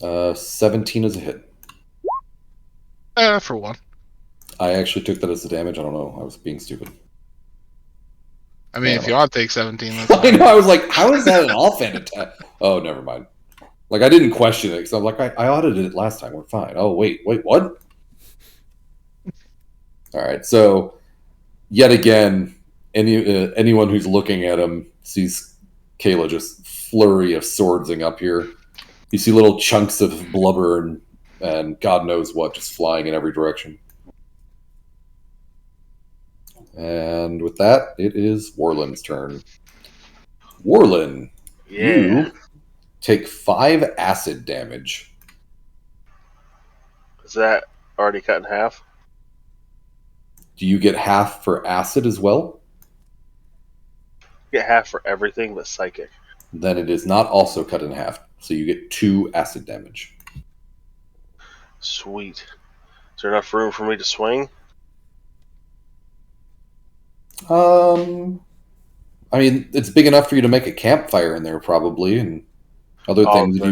17 is a hit. For 1. I actually took that as the damage. I don't know. I was being stupid. I mean, Yeah. if you want to take 17, that's I fine. know. I was like, how is that an offhand attack? Oh, never mind. Like, I didn't question it because I'm like, I audited it last time. We're fine. Oh, wait, what? All right. So, yet again, anyone who's looking at him sees Kayla just flurry of swordsing up here. You see little chunks of blubber and God knows what just flying in every direction. And with that, it is Warlin's turn. Warlin, Yeah. you take 5 acid damage. Is that already cut in half? Do you get half for acid as well? Get half for everything but psychic. Then it is not also cut in half. So you get 2 acid damage. Sweet. Is there enough room for me to swing? I mean, it's big enough for you to make a campfire in there, probably, and other things. If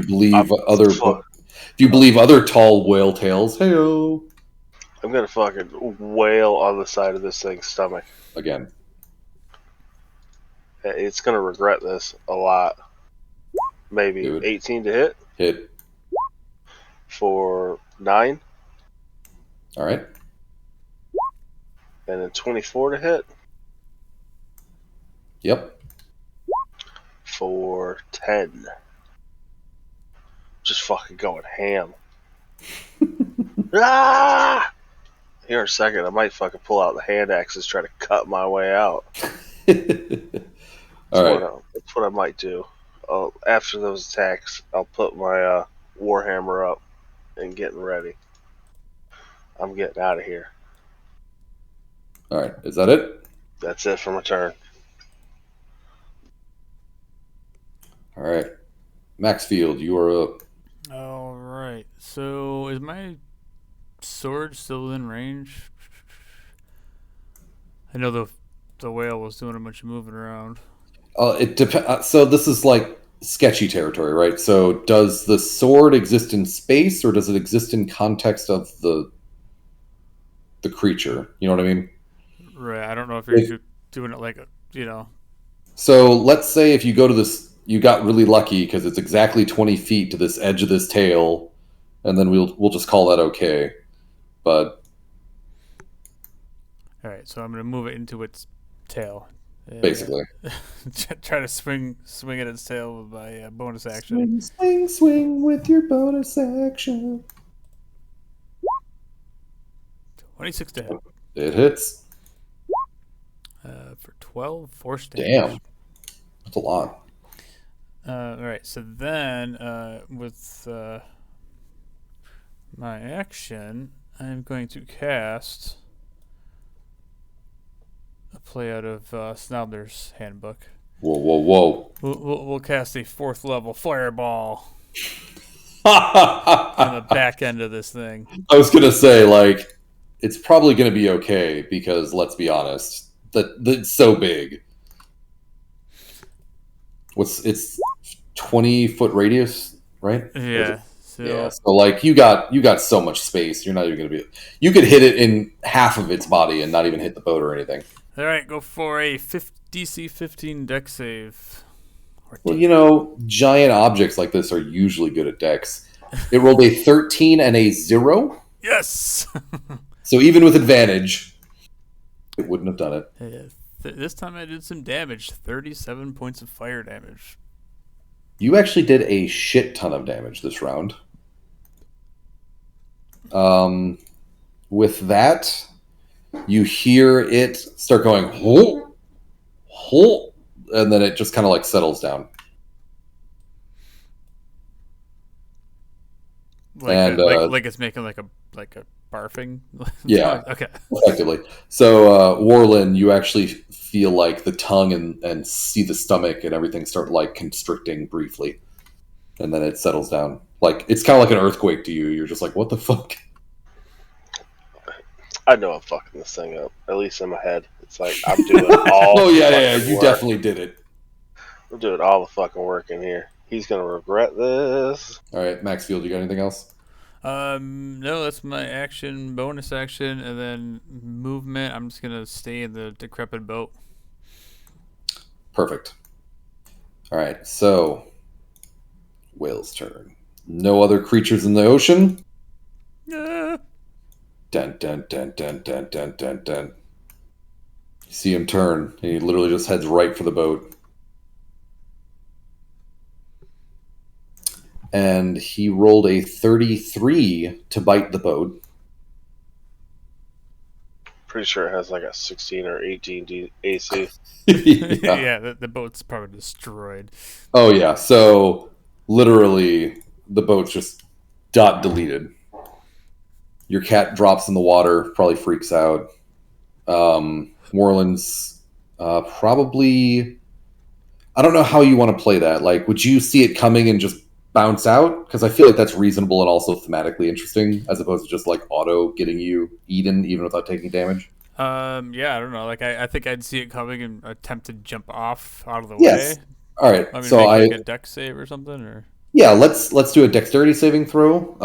you believe other tall whale tales, heyo. I'm gonna fucking wail on the side of this thing's stomach. Again, It's gonna regret this a lot. Maybe Dude. 18 to hit hit. for 9, All right. and then 24 to hit Yep. for 10. Just fucking going ham. Ah! Here in a second, I might fucking pull out the hand axes, try to cut my way out. All right. That's what I might do. After those attacks, I'll put my warhammer up and getting ready. I'm getting out of here. All right. Is that it? That's it for my turn. All right. Maxfield, you are up. All right. So is my sword still within range? I know the whale was doing a bunch of moving around. It depends. So this is like sketchy territory, right? So does the sword exist in space, or does it exist in context of the creature? You know what I mean? Right. I don't know if you're doing it like a. So let's say if you go to this, you got really lucky because it's exactly 20 feet to this edge of this tail, and then we'll just call that okay. But All right. So I'm gonna move it into its tail. basically, Try to swing at its tail with my bonus action. swing with your bonus action. 26 to hit. It hits. For 12 force damage. Damn, that's a lot. All right. So then, with my action, I'm going to cast a play out of Snobler's Handbook. Whoa. We'll cast a 4th level fireball on the back end of this thing. I was gonna say, like, it's probably gonna be okay because let's be honest, that's so big. It's 20-foot radius, right? Yeah. Yeah. So like you got so much space. You're not even gonna be. You could hit it in half of its body and not even hit the boat or anything. All right. Go for a DC 15 deck save. Well, you know, giant objects like this are usually good at dex. It rolled a 13 and a 0. Yes. So even with advantage, it wouldn't have done it. This time I did some damage. 37 points of fire damage. You actually did a shit ton of damage this round. With that, you hear it start going, "Ho, ho," and then it just kind of like settles down. Like it's making like a barfing. Yeah. Okay. Effectively. So, Warlin, you actually feel like the tongue and see the stomach and everything start like constricting briefly, and then it settles down. Like it's kind of like an earthquake to you. You're just like, what the fuck? I know I'm fucking this thing up. At least in my head, it's like I'm doing all. Oh the yeah, fucking you work. definitely did it. I'm doing all the fucking work in here. He's gonna regret this. All right, Maxfield, you got anything else? No, that's my action, bonus action, and then movement. I'm just gonna stay in the decrepit boat. Perfect. All right, so Whale's turn. No other creatures in the ocean. Yeah. Dun dun dun dun dun dun dun dun. You see him turn, and he literally just heads right for the boat. And he rolled a 33 to bite the boat. Pretty sure it has like a 16 or 18 AC. Yeah, the boat's probably destroyed. Oh yeah, so literally the boat's just dot deleted. Your cat drops in the water, probably freaks out. Moreland's probably. I don't know how you want to play that. Like, would you see it coming and just bounce out? Because I feel like that's reasonable and also thematically interesting, as opposed to just like auto getting you eaten even without taking damage. Yeah, I don't know. Like, I think I'd see it coming and attempt to jump off out of the Yes. way. All right. I mean, So make like a deck save or something, or yeah, let's do a dexterity saving throw.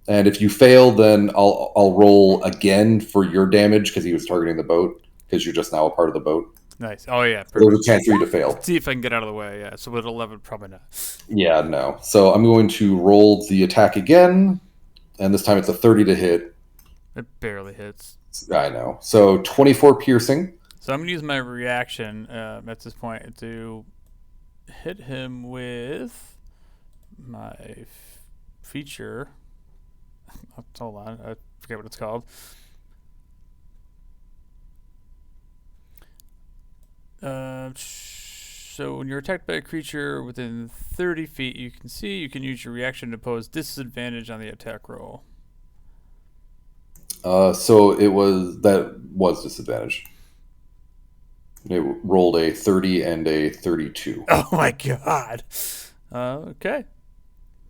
And if you fail, then I'll roll again for your damage because he was targeting the boat because you're just now a part of the boat. nice. Oh yeah, There's perfect. a chance for you to fail. Let's see if I can get out of the way. Yeah. So with 11, probably not. Yeah, no. So I'm going to roll the attack again, and this time it's a 30 to hit. It barely hits. I know. So 24 piercing. So I'm gonna use my reaction at this point to hit him with my feature. Hold on, I forget what it's called. So when you're attacked by a creature within 30 feet, you can use your reaction to pose disadvantage on the attack roll. So that was disadvantage. It rolled a 30 and a 32. Oh my god. Okay.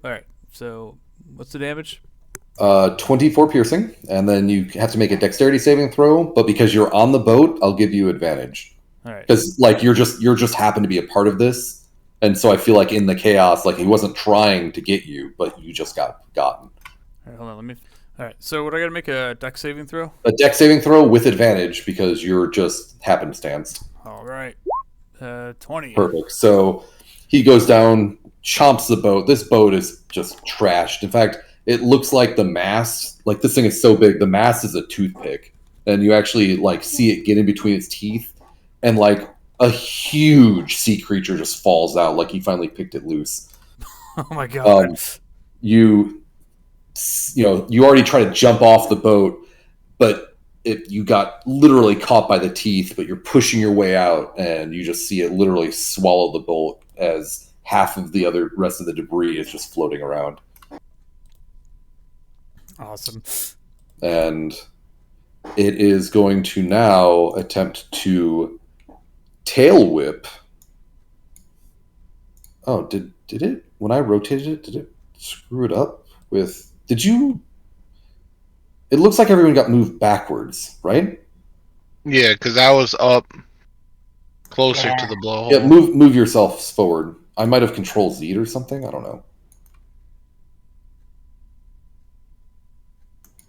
All right. So what's the damage? 24 piercing, and then you have to make a dexterity saving throw. But because you're on the boat, I'll give you advantage. All right. Because like you're just happen to be a part of this, and so I feel like in the chaos, like he wasn't trying to get you, but you just got gotten. All right, hold on. All right. So what I got to make a dex saving throw? A dex saving throw with advantage because you're just happenstance. All right. 20. Perfect. So he goes down, chomps the boat. This boat is just trashed. In fact, it looks like the mast, like this thing is so big, the mast is a toothpick, and you actually like see it get in between its teeth, and like a huge sea creature just falls out, like he finally picked it loose. Oh my god. You already try to jump off the boat, but you got literally caught by the teeth, but you're pushing your way out, and you just see it literally swallow the boat as half of the other rest of the debris is just floating around. Awesome. And it is going to now attempt to tail whip. Oh, did it, when I rotated it, did it screw it up with, did you, it looks like everyone got moved backwards, right? Yeah, because I was up closer to the blowhole. Yeah, move yourselves forward. I might have control Z or something, I don't know.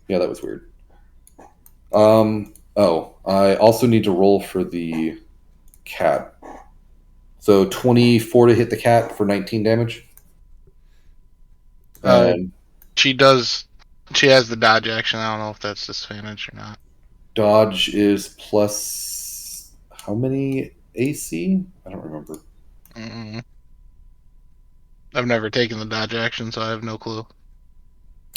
Yeah, that was weird. I also need to roll for the cat. So 24 to hit the cat for 19 damage. She has the dodge action. I don't know if that's disadvantage or not. Dodge is plus how many AC? I don't remember. I've never taken the dodge action, so I have no clue.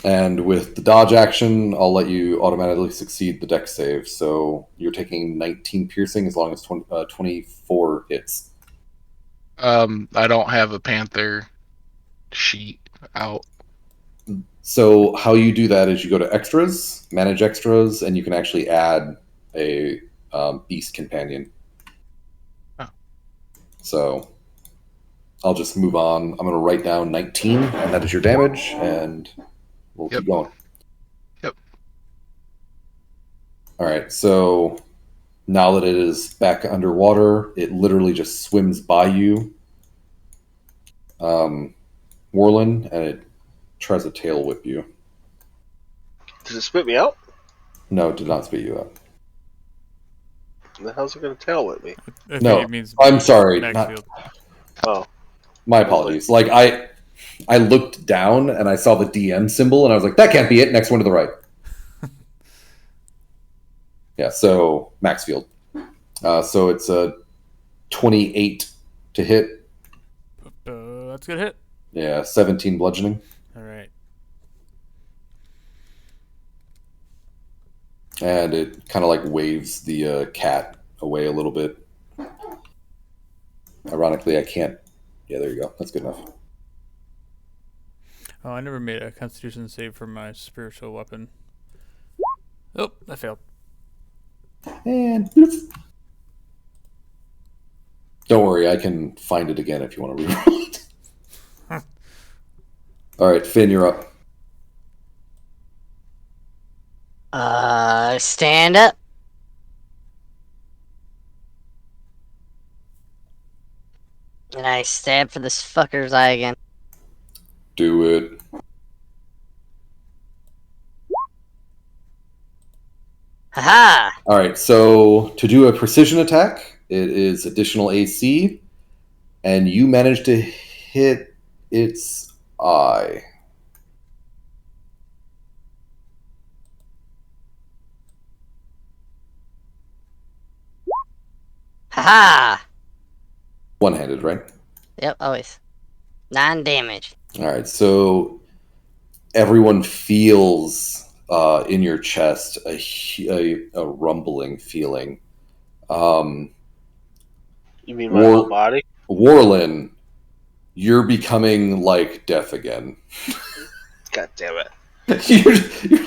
And with the dodge action, I'll let you automatically succeed the dex save. So you're taking 19 piercing as long as 24 hits. I don't have a Panther sheet out. So how you do that is you go to extras, manage extras, and you can actually add a beast companion. Oh. So I'll just move on. I'm going to write down 19, and that is your damage, and we'll keep going. Yep. All right, so now that it is back underwater, it literally just swims by you, Warlin, and it tries to tail whip you. Does it spit me out? No, it did not spit you out. The hell's it gonna tail with me? I think No, it means I'm sorry. Maxfield. Oh, My apologies. Like I looked down and I saw the DM symbol and I was like, that can't be it. Next one to the right. Yeah, so Maxfield. So it's a 28 to hit. That's a good hit. Yeah, 17 bludgeoning. All right. And it kind of like waves the cat away a little bit. Ironically, I can't. Yeah, there you go. That's good enough. Oh, I never made a Constitution save for my spiritual weapon. Oh, I failed. And don't worry, I can find it again if you want to reroll it. All right, Finn, you're up. Stand up. And I stab for this fucker's eye again. Do it. Haha! All right, so to do a precision attack, it is additional AC, and you manage to hit its eye. Haha! One-handed, right? Yep, always. 9 damage. All right, so everyone feels in your chest a rumbling feeling. you mean my War- whole body? Warlin, you're becoming like death again. God damn it! you're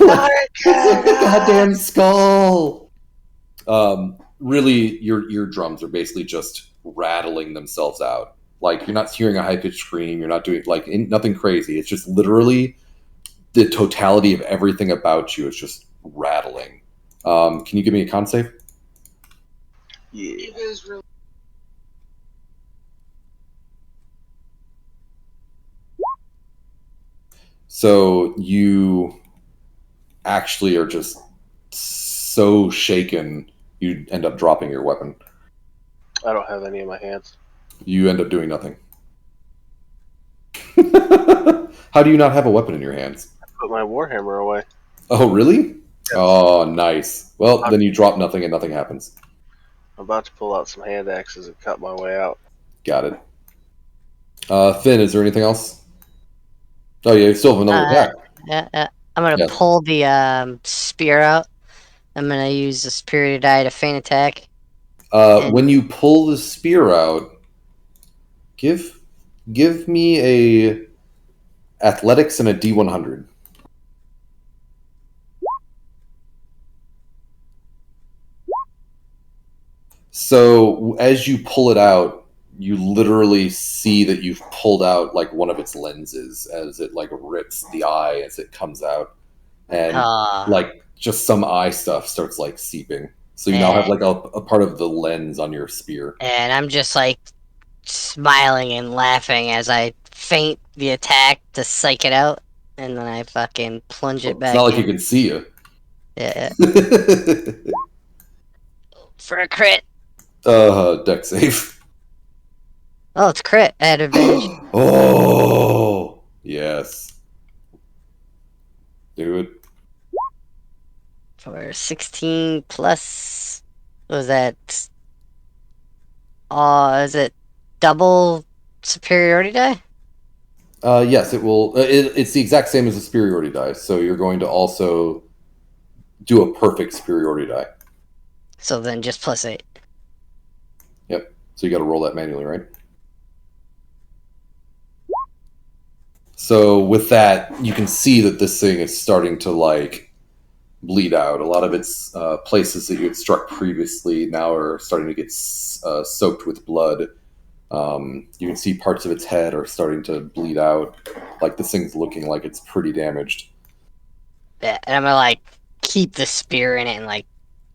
like, it's like a goddamn skull. Really, your eardrums are basically just rattling themselves out. Like you're not hearing a high pitched scream. You're not doing nothing crazy. It's just literally the totality of everything about you is just rattling. Can you give me a con save? Yeah. So you actually are just so shaken, you end up dropping your weapon. I don't have any in my hands. You end up doing nothing. How do you not have a weapon in your hands? I put my warhammer away. Oh, really? Yes. Oh, nice. Well, then you drop nothing and nothing happens. I'm about to pull out some hand axes and cut my way out. Got it. Finn, is there anything else? Oh, yeah, you still have another attack. Yeah. I'm gonna Yes. pull the spear out. I'm gonna use the spirit die to feint attack. When you pull the spear out, give me a athletics and a D100. So as you pull it out, you literally see that you've pulled out like one of its lenses as it like rips the eye as it comes out, and like just some eye stuff starts like seeping. So you now have like a part of the lens on your spear. And I'm just like smiling and laughing as I feint the attack to psych it out, and then I fucking plunge it back. It's not like in. you can see you. Yeah. For a crit. Deck save. Oh, it's crit. I had advantage. Oh, yes. Do it. For 16 plus. What was that? Is it double superiority die? Yes, it will. It's the exact same as the superiority die. So you're going to also do a perfect superiority die. So then just plus 8. Yep. So you got to roll that manually, right? So with that, you can see that this thing is starting to like bleed out. A lot of its places that you had struck previously now are starting to get soaked with blood. You can see parts of its head are starting to bleed out. Like this thing's looking like it's pretty damaged. Yeah, and I'm gonna like keep the spear in it and like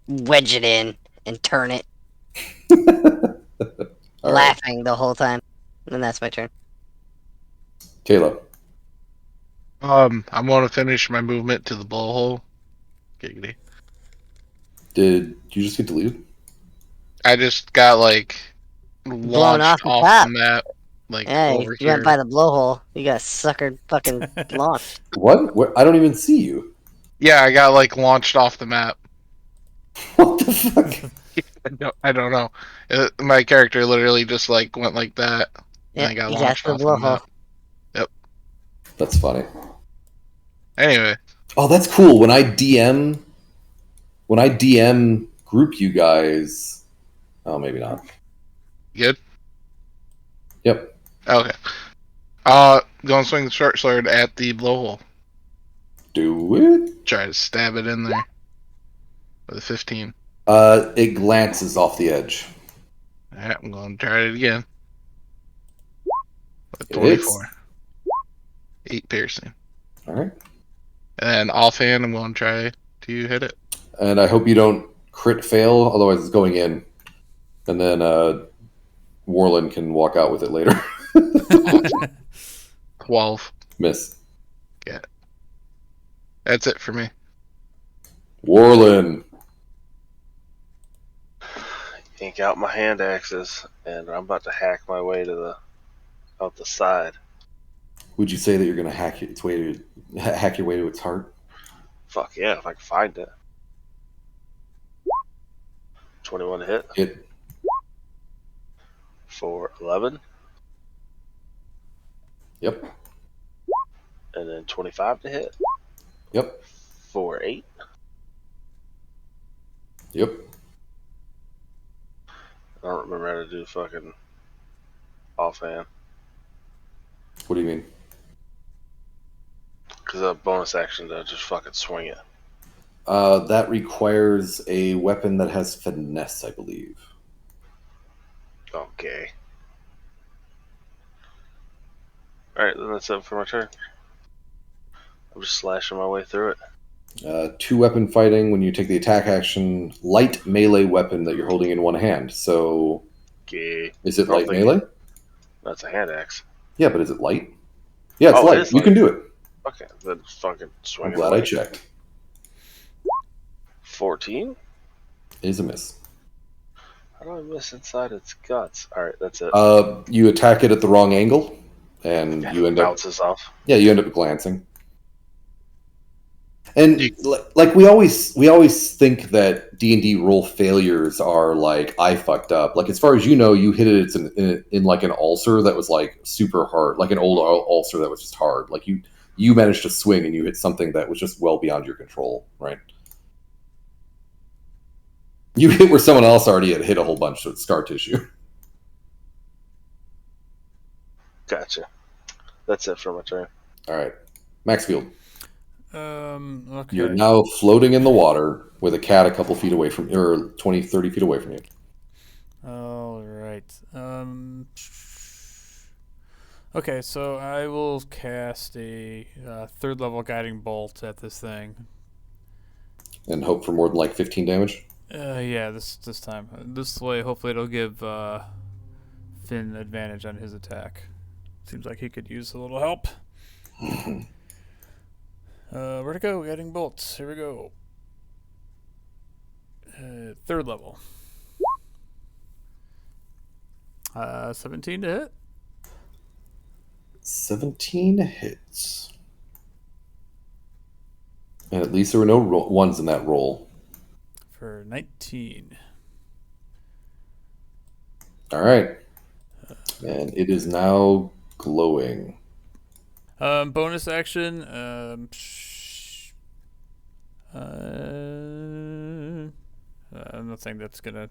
wedge it in and turn it, All right, laughing the whole time. And that's my turn. Caleb. I'm going to finish my movement to the blowhole. Giggity. Did you just get deleted? I just got like Blown off launched the off the top. map, like Yeah, over you went here. by the blowhole. You got suckered fucking launched. What? Where? I don't even see you. Yeah, I got like launched off the map. What the fuck? I don't know. My character literally just like went like that, and Yeah, I got you got launched the off the blowhole. map. Yep. That's funny. Anyway, Oh, that's cool. When I DM group you guys. Oh, maybe not. good. Yep. Okay. Go and swing the short sword at the blowhole. Do it. Try to stab it in there with a 15. It glances off the edge. Alright, I'm going to try it again with It hits. 24. 8 piercing. All right. And then offhand, I'm going to try to hit it. And I hope you don't crit fail, otherwise it's going in. And then Warland can walk out with it later. 12. Miss. Yeah. That's it for me. Warland. Yank out my hand axes, and I'm about to hack my way to the out the side. Would you say that you're going to hack your way to its heart? Fuck yeah, if I can find it. 21 to hit It. for 11, Yep. and then 25 to hit Yep. for 8. Yep. I don't remember how to do fucking offhand. What do you mean? Because a bonus action to just fucking swing it. That requires a weapon that has finesse, I believe. Okay. Alright, then that's it for my turn. I'm just slashing my way through it. Two weapon fighting when you take the attack action, light melee weapon that you're holding in one hand. So, Okay. is it I don't light think- melee? That's a hand axe. Yeah, but is it light? Yeah, it's Oh, it light. is You light. can do it. Okay, then fucking swing I'm it glad away. I checked. 14? It is a miss. How do I miss inside its guts? Alright, that's it. You attack it at the wrong angle, and you end up Bounces off. glancing. And You- like we always think that D&D roll failures are like I fucked up. Like as far as you know, you hit it in like an ulcer that was like super hard, like an old ulcer that was just hard. Like you managed to swing and you hit something that was just well beyond your control, right? You hit where someone else already had hit a whole bunch of scar tissue. Gotcha. That's it for my turn. All right, Maxfield, Okay. you're now floating in the water with a cat a couple feet away from, or 20, 30 feet away from you. All right. Okay, so I will cast a third level guiding bolt at this thing. And hope for more than like 15 damage. Yeah, this time. This way, hopefully, it'll give Finn advantage on his attack. Seems like he could use a little help. Where to go? Guiding bolts. Here we go. Third level. 17 to hit. 17 hits. And at least there were no ones in that roll. For 19. All right. And it is now glowing. Bonus action. Nothing that's gonna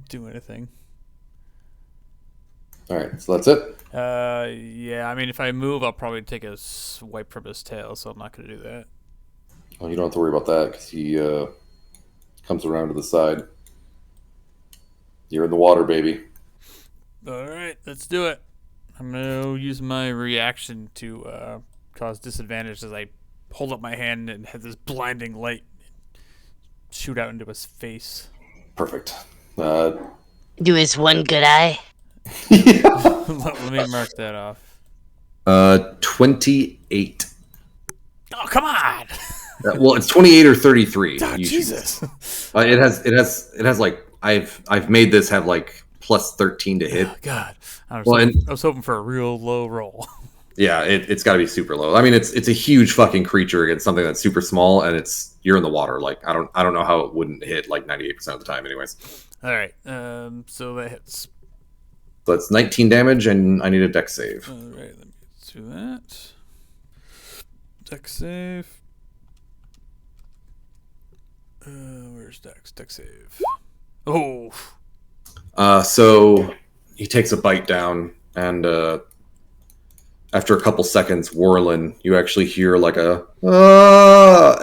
do anything. All right, so that's it. Yeah. I mean, if I move, I'll probably take a swipe from his tail, so I'm not gonna do that. Oh, you don't have to worry about that because he comes around to the side. You're in the water, baby. All right, let's do it. I'm gonna use my reaction to cause disadvantage as I hold up my hand and have this blinding light shoot out into his face. Perfect. Do his one good eye. Yeah. Let me mark that off. 28. Oh, come on! Well, it's 28 or 33. Oh, You Jesus. choose. It has like I've made this have like plus 13 to hit. Oh, God. I Well, was hoping for a real low roll. Yeah, it's got to be super low. I mean, it's a huge fucking creature against something that's super small, and you're in the water. Like I don't know how it wouldn't hit like 98% of the time, anyways. All right. So that hits. So that's 19 damage, and I need a dex save. All right. Let me do that. Dex save. Where's Dex? Dex save. Oh. So he takes a bite down, and after a couple seconds, Warlin, you actually hear like a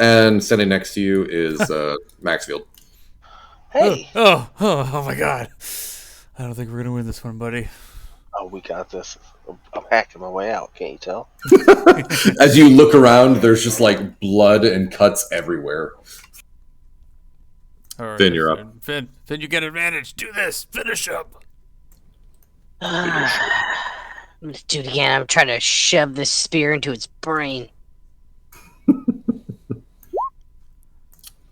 and standing next to you is Maxfield. Hey. Oh my God. I don't think we're gonna win this one, buddy. Oh, we got this. I'm hacking my way out. Can't you tell? As you look around, there's just like blood and cuts everywhere. All right, Finn, you're up. Finn, you get advantage. Do this. Finish him. I'm gonna do it again. I'm trying to shove this spear into its brain.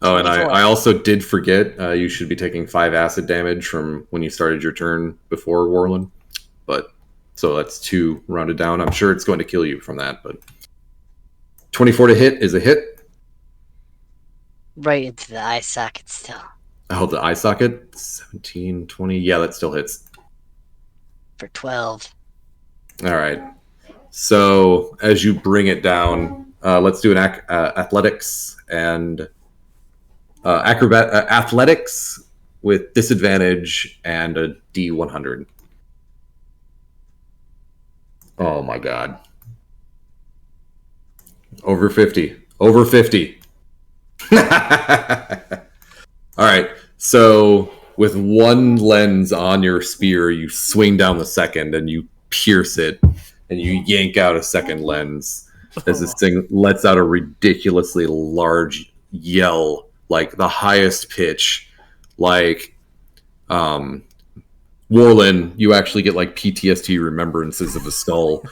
Oh, and 24. I also did forget, you should be taking 5 acid damage from when you started your turn before Warlin. But, so that's 2 rounded down. I'm sure it's going to kill you from that, but 24 to hit is a hit. Right into the eye socket still. Oh, the eye socket? 17, 20. Yeah, that still hits. For 12. All right. So, as you bring it down, let's do an athletics and athletics with disadvantage and a D100. Oh my god. Over 50. Over 50. All right. So with one lens on your spear, you swing down the second and you pierce it and you yank out a second lens as this thing lets out a ridiculously large yell, like the highest pitch. Like Warlin, you actually get like PTSD remembrances of a skull.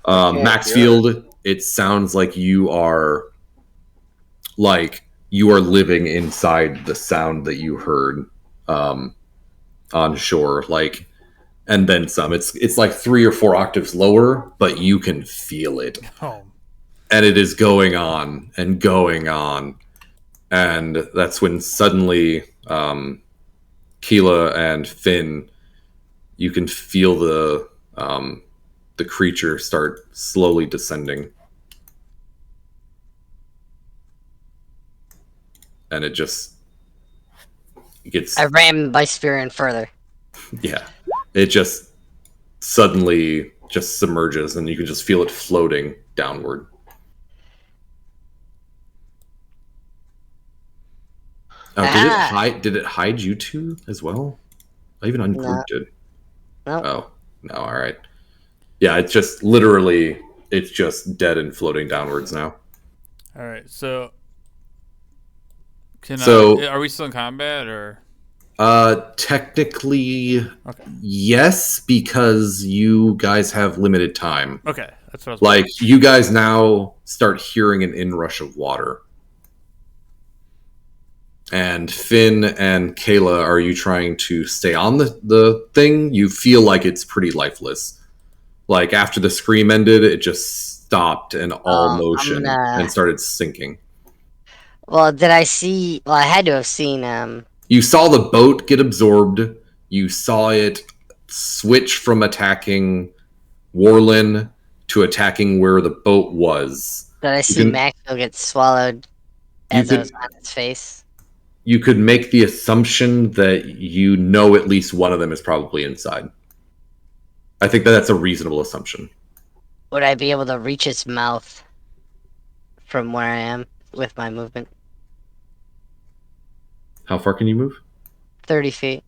Maxfield, it sounds like you are living inside the sound that you heard on shore, like, and then some. It's like 3 or 4 octaves lower, but you can feel it, and it is going on and going on, and that's when suddenly Keela and Finn, you can feel the creature start slowly descending. And it just gets... I ran my spear in further. Yeah. It just suddenly just submerges, and you can just feel it floating downward. Oh, did it hide you two as well? I even ungrouped it. No. Oh, no, alright. Yeah, it's just literally, it's just dead and floating downwards now. Alright, so... are we still in combat, or...? Technically, okay. Yes, because you guys have limited time. Okay, that's what I was like, you guys now start hearing an inrush of water. And Finn and Kayla, are you trying to stay on the thing? You feel like it's pretty lifeless. Like, after the scream ended, it just stopped in all motion and started sinking. Well, did I see... Well, I had to have seen... You saw the boat get absorbed. You saw it switch from attacking Warlin to attacking where the boat was. Did I see Maxwell get swallowed as it was on its face? You could make the assumption that you know at least one of them is probably inside. I think that's a reasonable assumption. Would I be able to reach its mouth from where I am with my movement? How far can you move? 30 feet.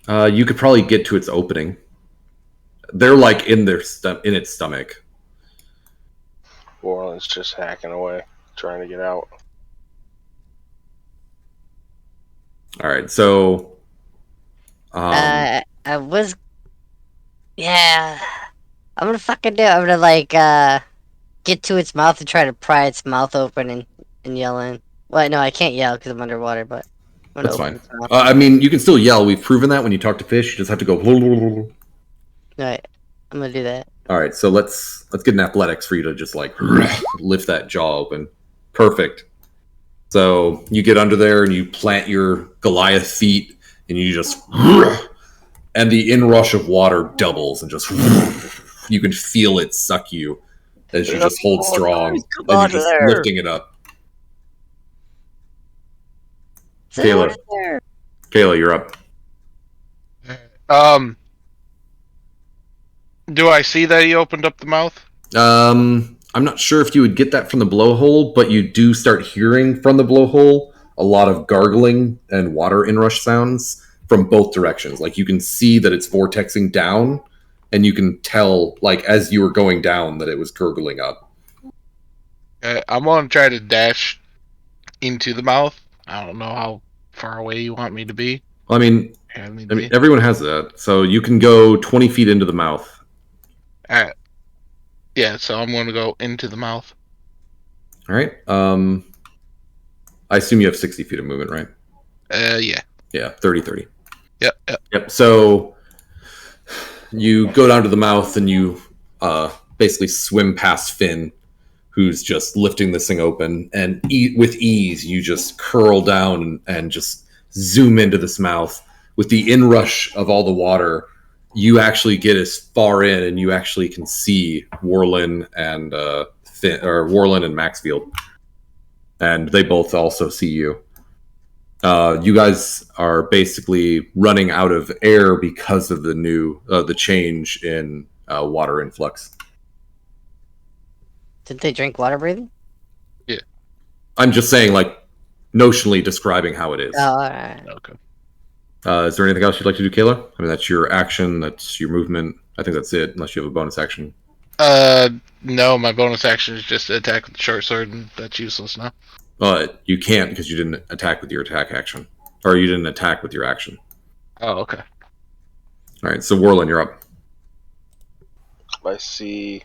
You could probably get to its opening. They're like in its stomach. Warren's just hacking away, trying to get out. All right, so I was. Yeah. I'm gonna fucking do it. I'm gonna, like, get to its mouth and try to pry its mouth open and yell in. Well, no, I can't yell because I'm underwater, but I'm gonna that's open fine. its mouth. I mean, you can still yell. We've proven that when you talk to fish, you just have to go. Alright, I'm gonna do that. All right, so let's get an athletics for you to just like lift that jaw open. Perfect. So you get under there and you plant your Goliath feet, and you just and the inrush of water doubles and just you can feel it suck you as you just hold strong Come and you're on just there. lifting it up. Is anyone Kayla, in there? Kayla, you're up. Um, do I see that he opened up the mouth? I'm not sure if you would get that from the blowhole, but you do start hearing from the blowhole a lot of gargling and water inrush sounds from both directions. Like you can see that it's vortexing down, and you can tell, like as you were going down, that it was gurgling up. I'm gonna try to dash into the mouth. I don't know how far away you want me to be. I mean, Have me I mean, be. everyone has that, so you can go 20 feet into the mouth. Alright. Yeah, so I'm gonna go into the mouth. All right. I assume you have 60 feet of movement, right? Yeah. Yeah, 30. Yep. Yep. So you go down to the mouth and you basically swim past Finn, who's just lifting this thing open, and with ease you just curl down and just zoom into this mouth. With the inrush of all the water, you actually get as far in, and you actually can see Warlin and Finn, or Warlin and Maxfield, and they both also see you. You guys are basically running out of air because of the change in water influx. Didn't they drink water breathing? I'm just saying, like, notionally describing how it is. Oh, alright. Okay. Is there anything else you'd like to do, Kayla? I mean, that's your action, that's your movement. I think that's it, unless you have a bonus action. No, my bonus action is just to attack with the short sword, and that's useless now. You can't because you didn't attack with your attack action. Or you didn't attack with your action. Oh, okay. All right, so Warlin, you're up. I see.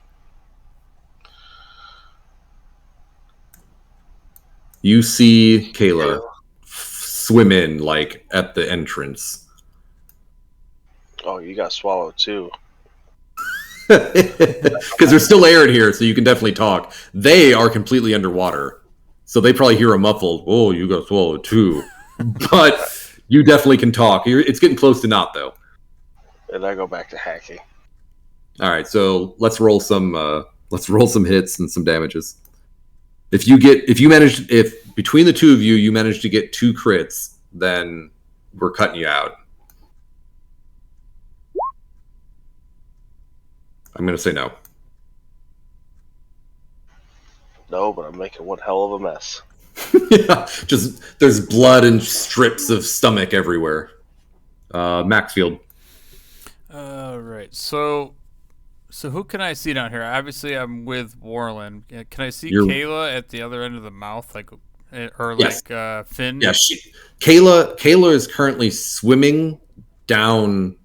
You see Kayla swim in, like, at the entrance. Oh, you got swallowed too. Because there's still air in here, so you can definitely talk. They are completely underwater, so they probably hear a muffled, "Oh, you got swallowed too," but you definitely can talk. It's getting close to not, though. And I go back to hacking. All right, so let's roll some hits and some damages. If between the two of you manage to get 2 crits, then we're cutting you out. I'm gonna say no. No, but I'm making one hell of a mess. Yeah, just there's blood and strips of stomach everywhere. Maxfield. All right. So who can I see down here? Obviously, I'm with Warlin. Can I see Kayla at the other end of the mouth, like, or Yes. like Finn? Yeah, Kayla is currently swimming down,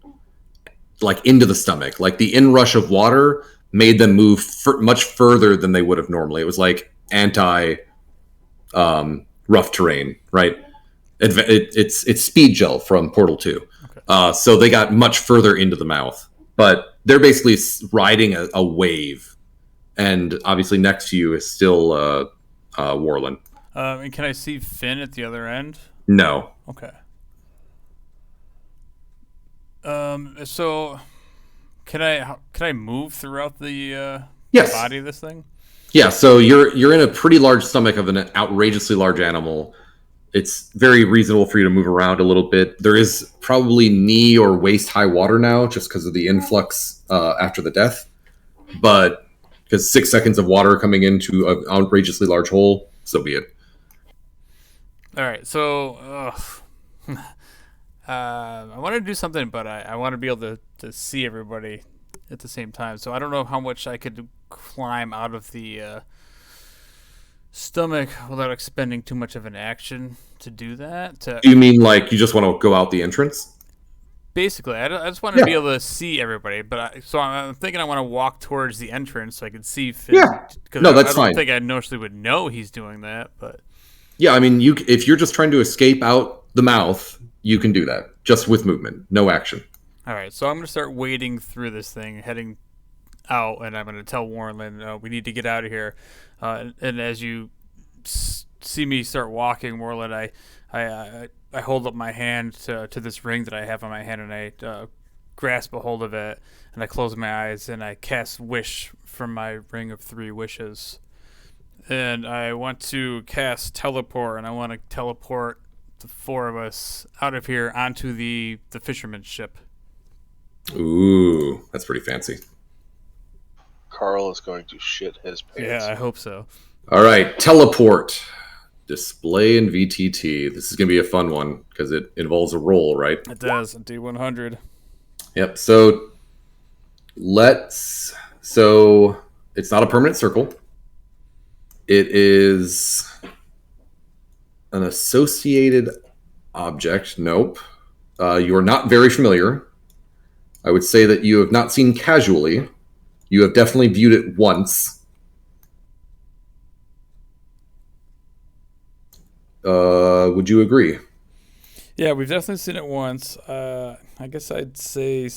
like, into the stomach. Like, the inrush of water made them move much further than they would have normally. It was like rough terrain, right? It's speed gel from Portal 2. Okay. So they got much further into the mouth, but they're basically riding a wave, and obviously next to you is still Warlin. And can I see Finn at the other end? No. Okay. So can I move throughout the Yes. body of this thing? Yeah, so you're in a pretty large stomach of an outrageously large animal. It's very reasonable for you to move around a little bit. There is probably knee or waist high water now, just because of the influx after the death. But because 6 seconds of water coming into an outrageously large hole, so be it. All right, so I want to do something, but I want to be able to see everybody at the same time. So I don't know how much I could climb out of the stomach without expending too much of an action to do that. Do you mean like you just want to go out the entrance? Basically, I just want to be Yeah. able to see everybody. So I'm thinking I want to walk towards the entrance so I can see Finn. Yeah. Because No, I that's don't fine. think I noticeably would know he's doing that. But Yeah, I mean, if you're just trying to escape out the mouth, you can do that just with movement, no action. all right, so I'm gonna start wading through this thing, heading out, and I'm gonna tell Warren, we need to get out of here. And as you see me start walking, Warren, I hold up my hand to this ring that I have on my hand, and I grasp a hold of it, and I close my eyes, and I cast Wish from my ring of 3 wishes. And I want to cast Teleport, and I want to teleport the 4 of us out of here onto the fisherman's ship. Ooh, that's pretty fancy. Carl is going to shit his pants. Yeah, I hope so. All right, teleport. Display in VTT. This is going to be a fun one because it involves a roll, right? It does, a D100. Yep. So it's not a permanent circle. It is an associated object. Nope. You are not very familiar. I would say that you have not seen casually. You have definitely viewed it once. Would you agree? Yeah, we've definitely seen it once. I guess I'd say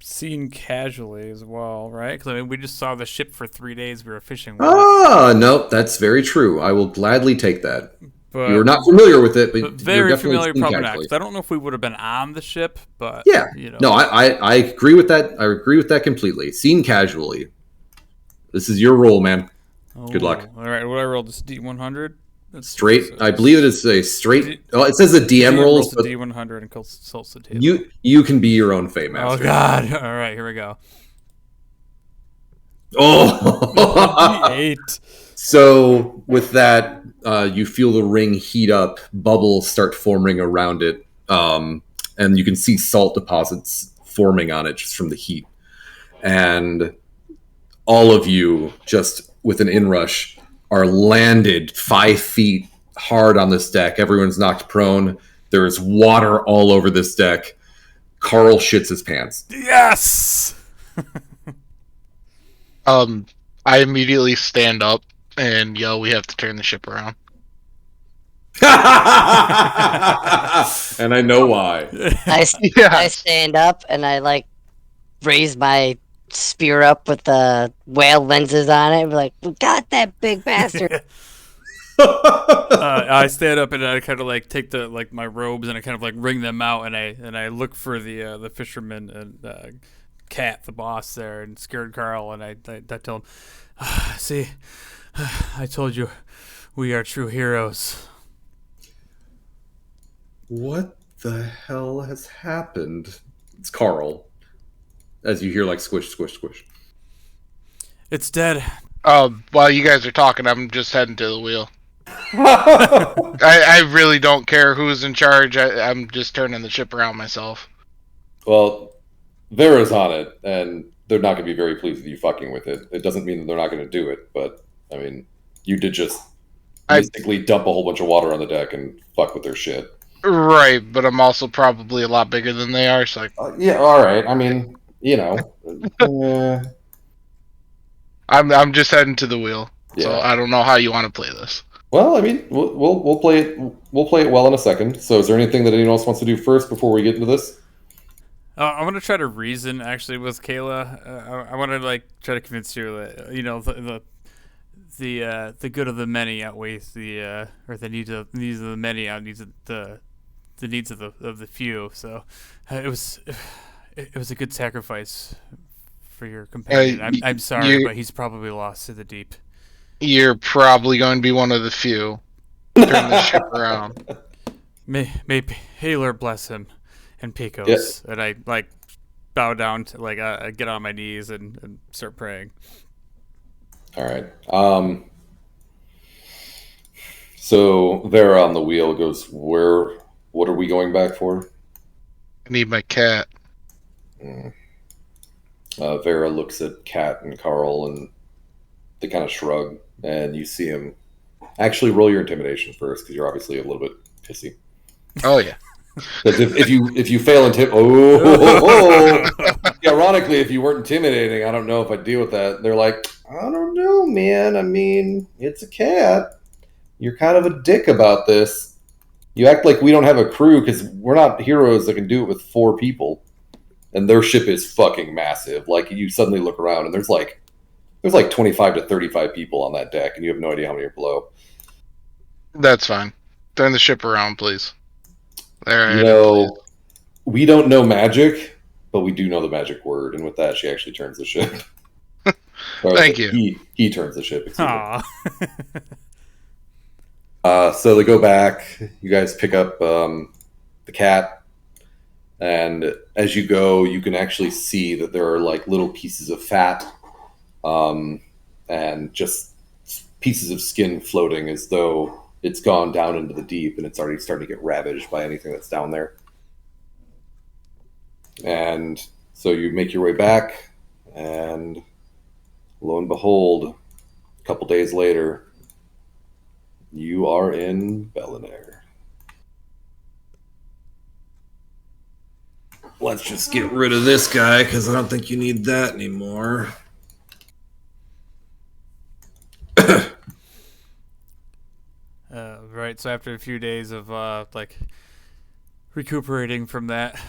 seen casually as well, right? Because I mean, we just saw the ship for 3 days. We were fishing with it. No, that's very true. I will gladly take that. But, You're not familiar with it, but very you're definitely familiar, seen probably not. casually. 'Cause I don't know if we would have been on the ship, but Yeah. you know. No, I agree with that. I agree with that completely. Seen casually. This is your roll, man. Good luck. All right, what I rolled this D100. Straight. I believe it is a straight. Oh, it says the DM rolls, the but D100 and consults the table. you can be your own fate Oh master. God! All right, here we go. Oh. 8. So with that, you feel the ring heat up, bubbles start forming around it, and you can see salt deposits forming on it just from the heat. And all of you, just with an inrush, are landed 5 feet hard on this deck. Everyone's knocked prone. There is water all over this deck. Carl shits his pants. Yes. I immediately stand up and yell, "We have to turn the ship around." And I know why. I Yes. stand up and I like raise my spear up with the whale lenses on it. And be like, we got that big bastard. I stand up and I kind of like take my robes and I kind of like wring them out and I look for the fisherman and Cat, the boss there, and scared Carl, and I tell him, "See, I told you, we are true heroes." What the hell has happened? It's Carl. As you hear like squish, squish, squish. It's dead. While you guys are talking, I'm just heading to the wheel. I really don't care who's in charge. I'm just turning the ship around myself. Well, Vera's on it, and they're not going to be very pleased with you fucking with it. It doesn't mean that they're not going to do it, but, I mean, you did just basically dump a whole bunch of water on the deck and fuck with their shit. Right, but I'm also probably a lot bigger than they are, so Yeah, alright. I mean, you know. I'm just heading to the wheel. Yeah. So I don't know how you want to play this. Well, I mean, we'll play it. We'll play it well in a second. So, is there anything that anyone else wants to do first before we get into this? I want to try to reason actually with Kayla. I want to like try to convince you that the good of the many outweighs the needs of the many outneeds the needs of the few. So it was a good sacrifice for your companion. I'm sorry, but he's probably lost to the deep. You're probably going to be one of the few. Turn the ship around. May Haler bless him and Pecos. Yes. And I like bow down to I get on my knees and start praying. All right. So Vera on the wheel goes, what are we going back for? I need my cat. Vera looks at Kat and Carl and they kind of shrug, and you see him Actually, roll your intimidation first because you're obviously a little bit pissy. Oh yeah. Because if you fail ironically, if you weren't intimidating, I don't know if I'd deal with that. They're like, I don't know, man. I mean, it's a cat. You're kind of a dick about this. You act like we don't have a crew because we're not heroes that can do it with 4 people, and their ship is fucking massive. Like you suddenly look around and there's like 25 to 35 people on that deck, and you have no idea how many are below. That's fine. Turn the ship around, please. There. You know, we don't know magic, but we do know the magic word, and with that, she actually turns the ship. Thank you. He turns the ship. Excuse me. Aw. So they go back. You guys pick up the cat, and as you go, you can actually see that there are like little pieces of fat, and just pieces of skin floating as though it's gone down into the deep and it's already starting to get ravaged by anything that's down there. And so you make your way back, and lo and behold, a couple days later, you are in Balaenale. Let's just get rid of this guy because I don't think you need that anymore. Right. So after a few days of like recuperating from that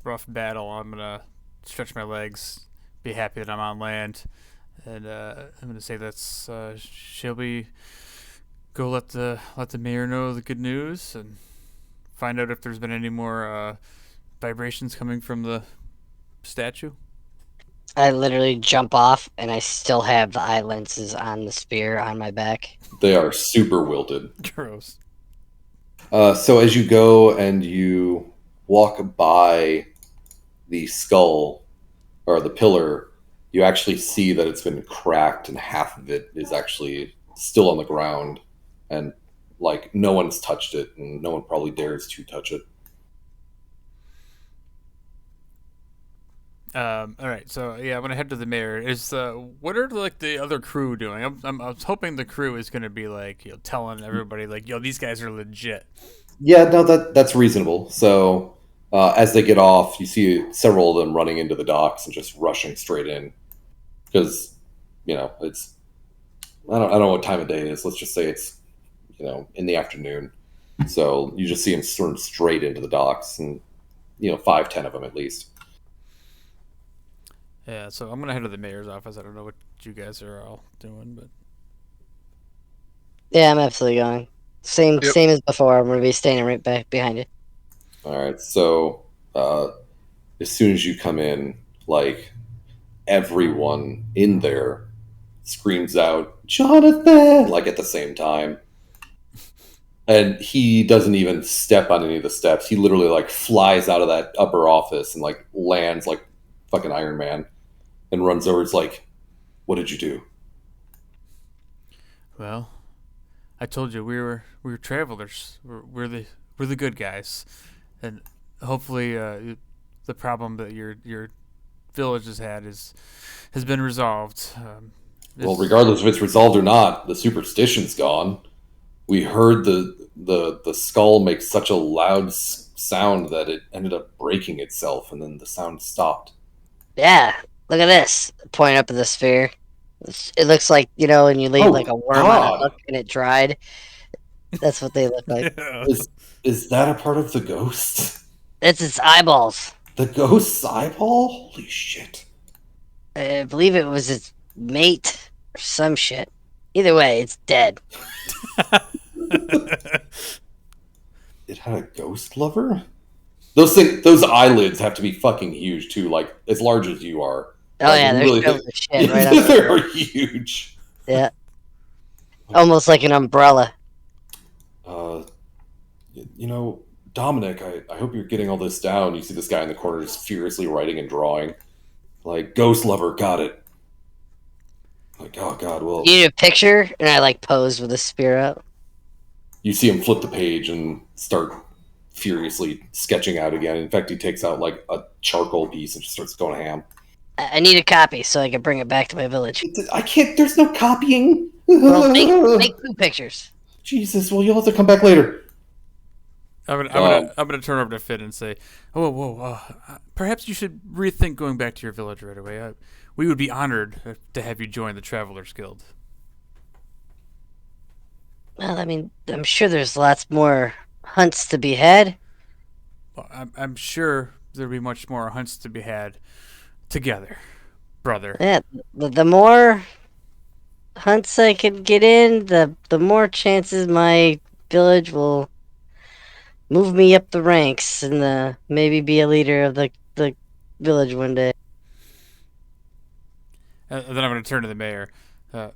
rough battle, I'm gonna stretch my legs, be happy that I'm on land, and I'm gonna say that's Shelby. Go let the mayor know the good news and find out if there's been any more vibrations coming from the statue. I literally jump off, and I still have the eye lenses on the spear on my back. They are super wilted. Gross. So as you go and you walk by the skull or the pillar, you actually see that it's been cracked and half of it is actually still on the ground, and like no one's touched it and no one probably dares to touch it. All right, so yeah, I'm gonna head to the mayor. Is what are like the other crew doing? I was hoping the crew is gonna be like telling everybody like these guys are legit. Yeah, no, that's reasonable. So as they get off, you see several of them running into the docks and just rushing straight in because it's I don't know what time of day it is. Let's just say it's in the afternoon. So you just see them storm straight into the docks, and 5-10 of them at least. Yeah, so I'm gonna head to the mayor's office. I don't know what you guys are all doing, but Yeah, I'm absolutely going. Same as before. I'm gonna be standing right back behind it. All right. So as soon as you come in, like everyone in there screams out, "Jonathan!" like at the same time. And he doesn't even step on any of the steps. He literally like flies out of that upper office and like lands like fucking Iron Man and runs over. It's like, "What did you do?" well, I told you we were travelers. We're the good guys, and hopefully the problem that your village has had has been resolved. Well, regardless if it's resolved or not, the superstition's gone. We heard the skull make such a loud sound that it ended up breaking itself, and then the sound stopped. Yeah, look at this. Point up at the sphere. It looks like when you leave like a worm on a hook and it dried. That's what they look like. Is that a part of the ghost? It's its eyeballs. The ghost's eyeball? Holy shit! I believe it was its mate or some shit. Either way, it's dead. It had a ghost lover? Those eyelids have to be fucking huge too, like as large as you are. Oh yeah, they're really filled with shit right up there. They're huge. Yeah. Almost like an umbrella. Dominic, I hope you're getting all this down. You see this guy in the corner just furiously writing and drawing. Like, ghost lover, got it. Like, oh god, well. You need a picture? And I like posed with a spear out. You see him flip the page and start furiously sketching out again. In fact, he takes out like a charcoal piece and just starts going ham. I need a copy so I can bring it back to my village. I can't, there's no copying. Well, make 2 pictures. Jesus, well, you'll have to come back later. I'm gonna turn over to Finn and say, "Oh, whoa, perhaps you should rethink going back to your village right away. We would be honored to have you join the Travelers Guild." Well, I mean, I'm sure there's lots more hunts to be had. Well, I'm sure there'll be much more hunts to be had together, brother. Yeah, the more hunts I can get in, the more chances my village will move me up the ranks and maybe be a leader of the village one day. And then I'm gonna turn to the mayor.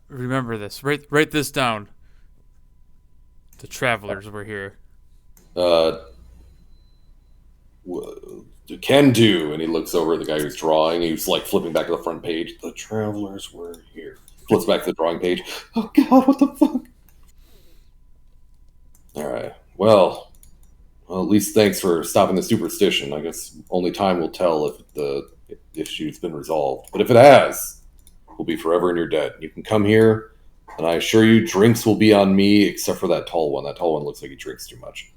Remember this. Write this down. The Travelers were here. Can do. And he looks over at the guy who's drawing. He's like flipping back to the front page. The travelers were here. Flips back to the drawing page. Oh God, what the fuck? All right. Well, at least thanks for stopping the superstition. I guess only time will tell if the issue's been resolved. But if it has, we'll be forever in your debt. You can come here, and I assure you, drinks will be on me, except for that tall one. That tall one looks like he drinks too much.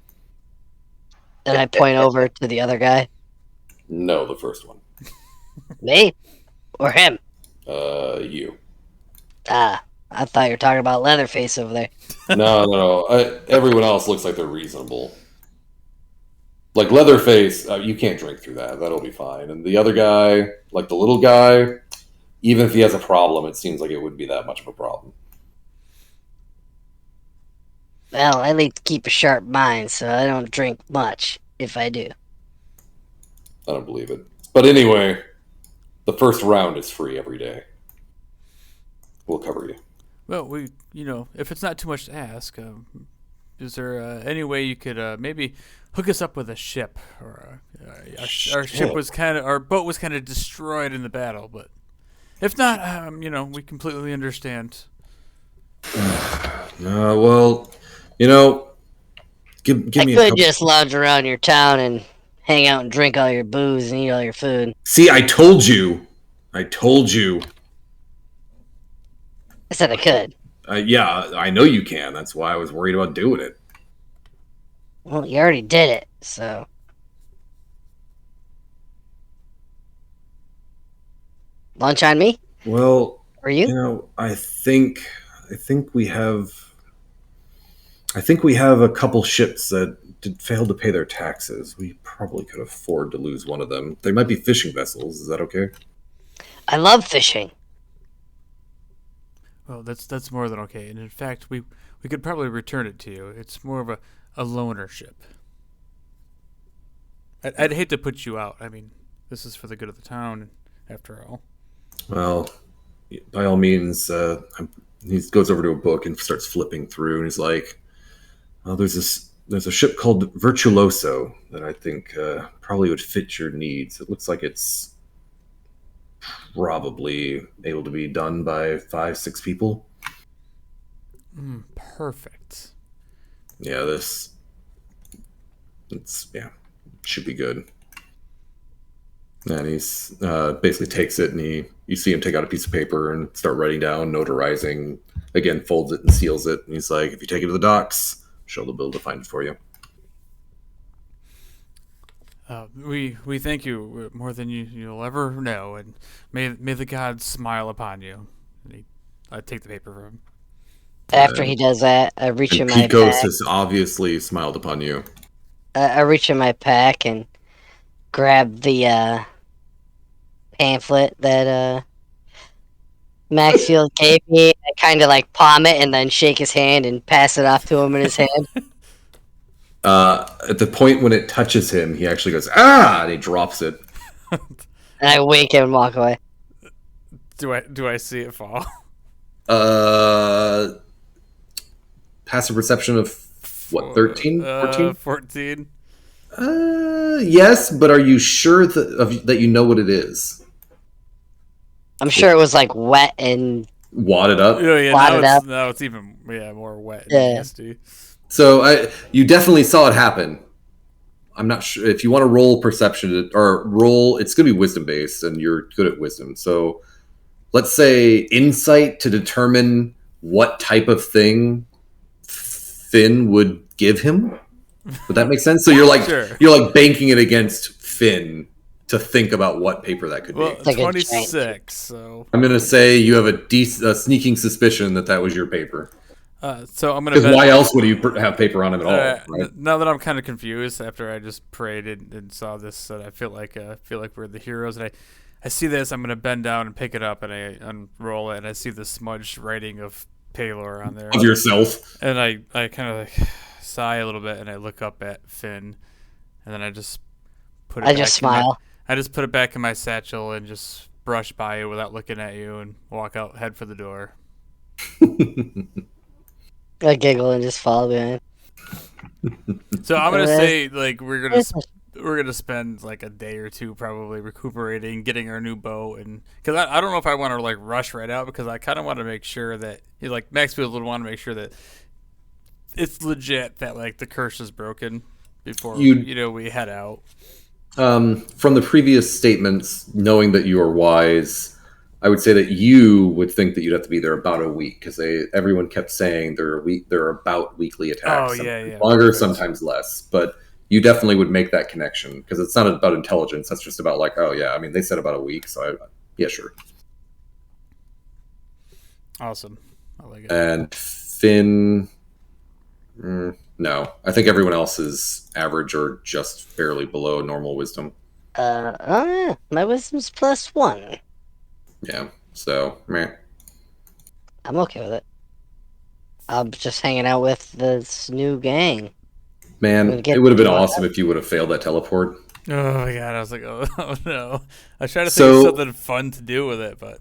And I point over to the other guy. No, the first one. Me? Or him? You. Ah, I thought you were talking about Leatherface over there. No. Everyone else looks like they're reasonable. Like Leatherface, you can't drink through that. That'll be fine. And the other guy, like the little guy, even if he has a problem, it seems like it wouldn't be that much of a problem. Well, I like to keep a sharp mind, so I don't drink much, if I do. I don't believe it. But anyway, the first round is free every day. We'll cover you. Well, if it's not too much to ask, is there any way you could maybe hook us up with a ship? Or our boat was kind of destroyed in the battle, but if not, we completely understand. Well, give I me a could couple. just lounge around your town and hang out and drink all your booze and eat all your food. See, I told you. I I said I could. Yeah, I know you can. That's why I was worried about doing it. Well, you already did it, so. Lunch on me? Well, Or you? I think we have. I think we have a couple ships that failed to pay their taxes. We probably could afford to lose one of them. They might be fishing vessels. Is that okay? I love fishing. Well, that's more than okay. And in fact, we could probably return it to you. It's more of a loaner ship. I'd hate to put you out. I mean, this is for the good of the town, after all. Well, by all means, he goes over to a book and starts flipping through, and he's like, "Oh, there's a ship called Virtuoso that I think probably would fit your needs. It looks like it's probably able to be done by 5-6 people." Perfect. Yeah, should be good. And he's basically takes it, and you see him take out a piece of paper and start writing down, notarizing. Again, folds it and seals it. And he's like, "If you take it to the docks, she'll be able to find it for you." We thank you more than you'll ever know, and may the gods smile upon you. And I take the paper from him. After he does that, I reach in And my Picos pack. has obviously smiled upon you. I reach in my pack and grab the pamphlet that Maxfield gave me. I kind of like palm it and then shake his hand and pass it off to him in his hand. At the point when it touches him, he actually goes, "Ah!" and he drops it. And I wink and walk away. Do I see it fall? Passive perception of what, 13? 14? 14. Yes, but are you sure that you know what it is? I'm sure it was like wet and Wadded up? Yeah, Wadded up. now it's even more wet and Yeah. nasty. So you definitely saw it happen. I'm not sure if you want to roll perception or roll. It's going to be wisdom based, and you're good at wisdom. So let's say insight to determine what type of thing Finn would give him. Would that make sense? So you're like Sure. you're like banking it against Finn to think about what paper that could Well, be. like a 26. So I'm gonna say you have a sneaking suspicion that was your paper. so I'm gonna Because bet. why else would you have paper on him at all? Right? Now that I'm kind of confused after I just prayed and saw this, that I feel like we're the heroes, and I see this, I'm gonna bend down and pick it up, and I unroll it, and I see the smudged writing of Paylor on there, Of yourself. and I kind of like sigh a little bit, and I look up at Finn, and then I just put it. I just smile. I just put it back in my satchel and just brush by you without looking at you, and walk out, head for the door. I giggle and just follow behind. So I'm gonna Alright. say like we're gonna spend like a day or two probably recuperating, getting our new boat, and because I don't know if I want to like rush right out, because I kind of want to make sure that like Maxfield would want to make sure that it's legit that like the curse is broken before we head out. From the previous statements, knowing that you are wise, I would say that you would think that you'd have to be there about a week, because everyone kept saying they're about weekly attacks. Oh, yeah, Sometimes longer, perfect. sometimes less. But you definitely would make that connection, because it's not about intelligence. That's just about like, oh yeah, I mean they said about a week, so yeah, sure. Awesome, I like it. And Finn, no, I think everyone else is average or just barely below normal wisdom. Oh yeah, my wisdom's +1. Yeah, so meh. I'm okay with it. I'm just hanging out with this new gang. Man, We'll get it would have been to it. awesome if you would have failed that teleport. Oh my god, I was like, oh no. I tried to think So- of something fun to do with it, but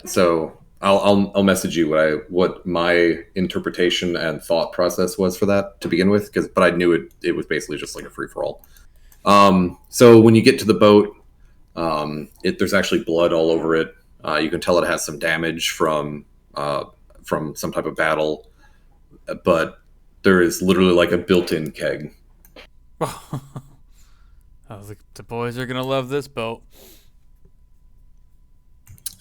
So I'll message you what my interpretation and thought process was for that to begin with, but I knew it was basically just like a free for all. So when you get to the boat, there's actually blood all over it. You can tell it has some damage from some type of battle, but there is literally like a built-in keg. I was like, the boys are gonna love this boat.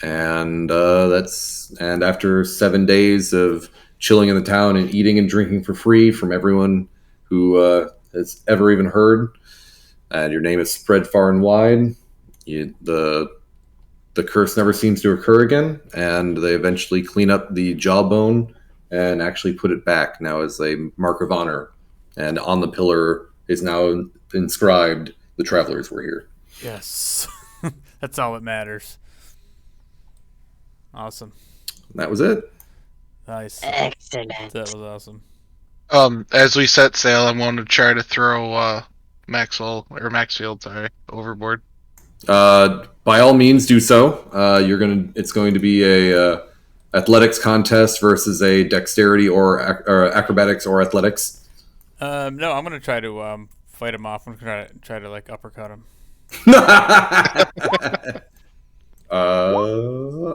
And after 7 days of chilling in the town and eating and drinking for free from everyone who has ever even heard, and your name is spread far and wide, the curse never seems to occur again, and they eventually clean up the jawbone and actually put it back now as a mark of honor. And on the pillar is now inscribed, "The travelers were here." Yes. That's all that matters. Awesome. And that was it. Nice. Excellent. That was awesome. As we set sail, I want to try to throw Maxfield, overboard. By all means, do so. It's going to be a athletics contest versus a dexterity or acrobatics or athletics. No, I'm gonna try to fight him off. I'm gonna try to like uppercut him.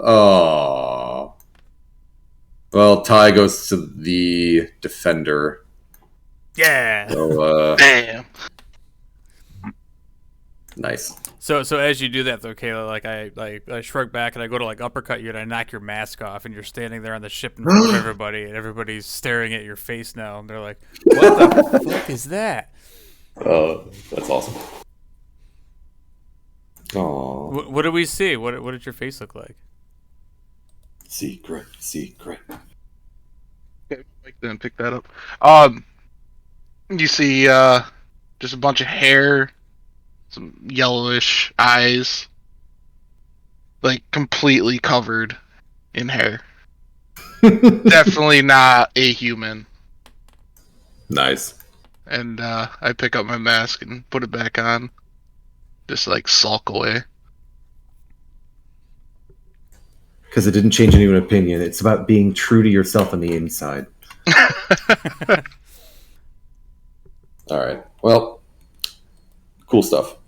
Oh. Well, Ty goes to the defender. Yeah. So, Damn. nice. So as you do that though, Kayla, like I shrug back and I go to like uppercut you and I knock your mask off and you're standing there on the ship in front of everybody and everybody's staring at your face now and they're like, "What the fuck is that?" Oh, that's awesome. Oh, What do we see? What did your face look like? secret. Okay, Mike didn't pick that up. You see, just a bunch of hair, some yellowish eyes, like completely covered in hair. Definitely not a human. Nice. And I pick up my mask and put it back on. Just like sulk away. Because it didn't change anyone's opinion. It's about being true to yourself on the inside. All right. Well, cool stuff.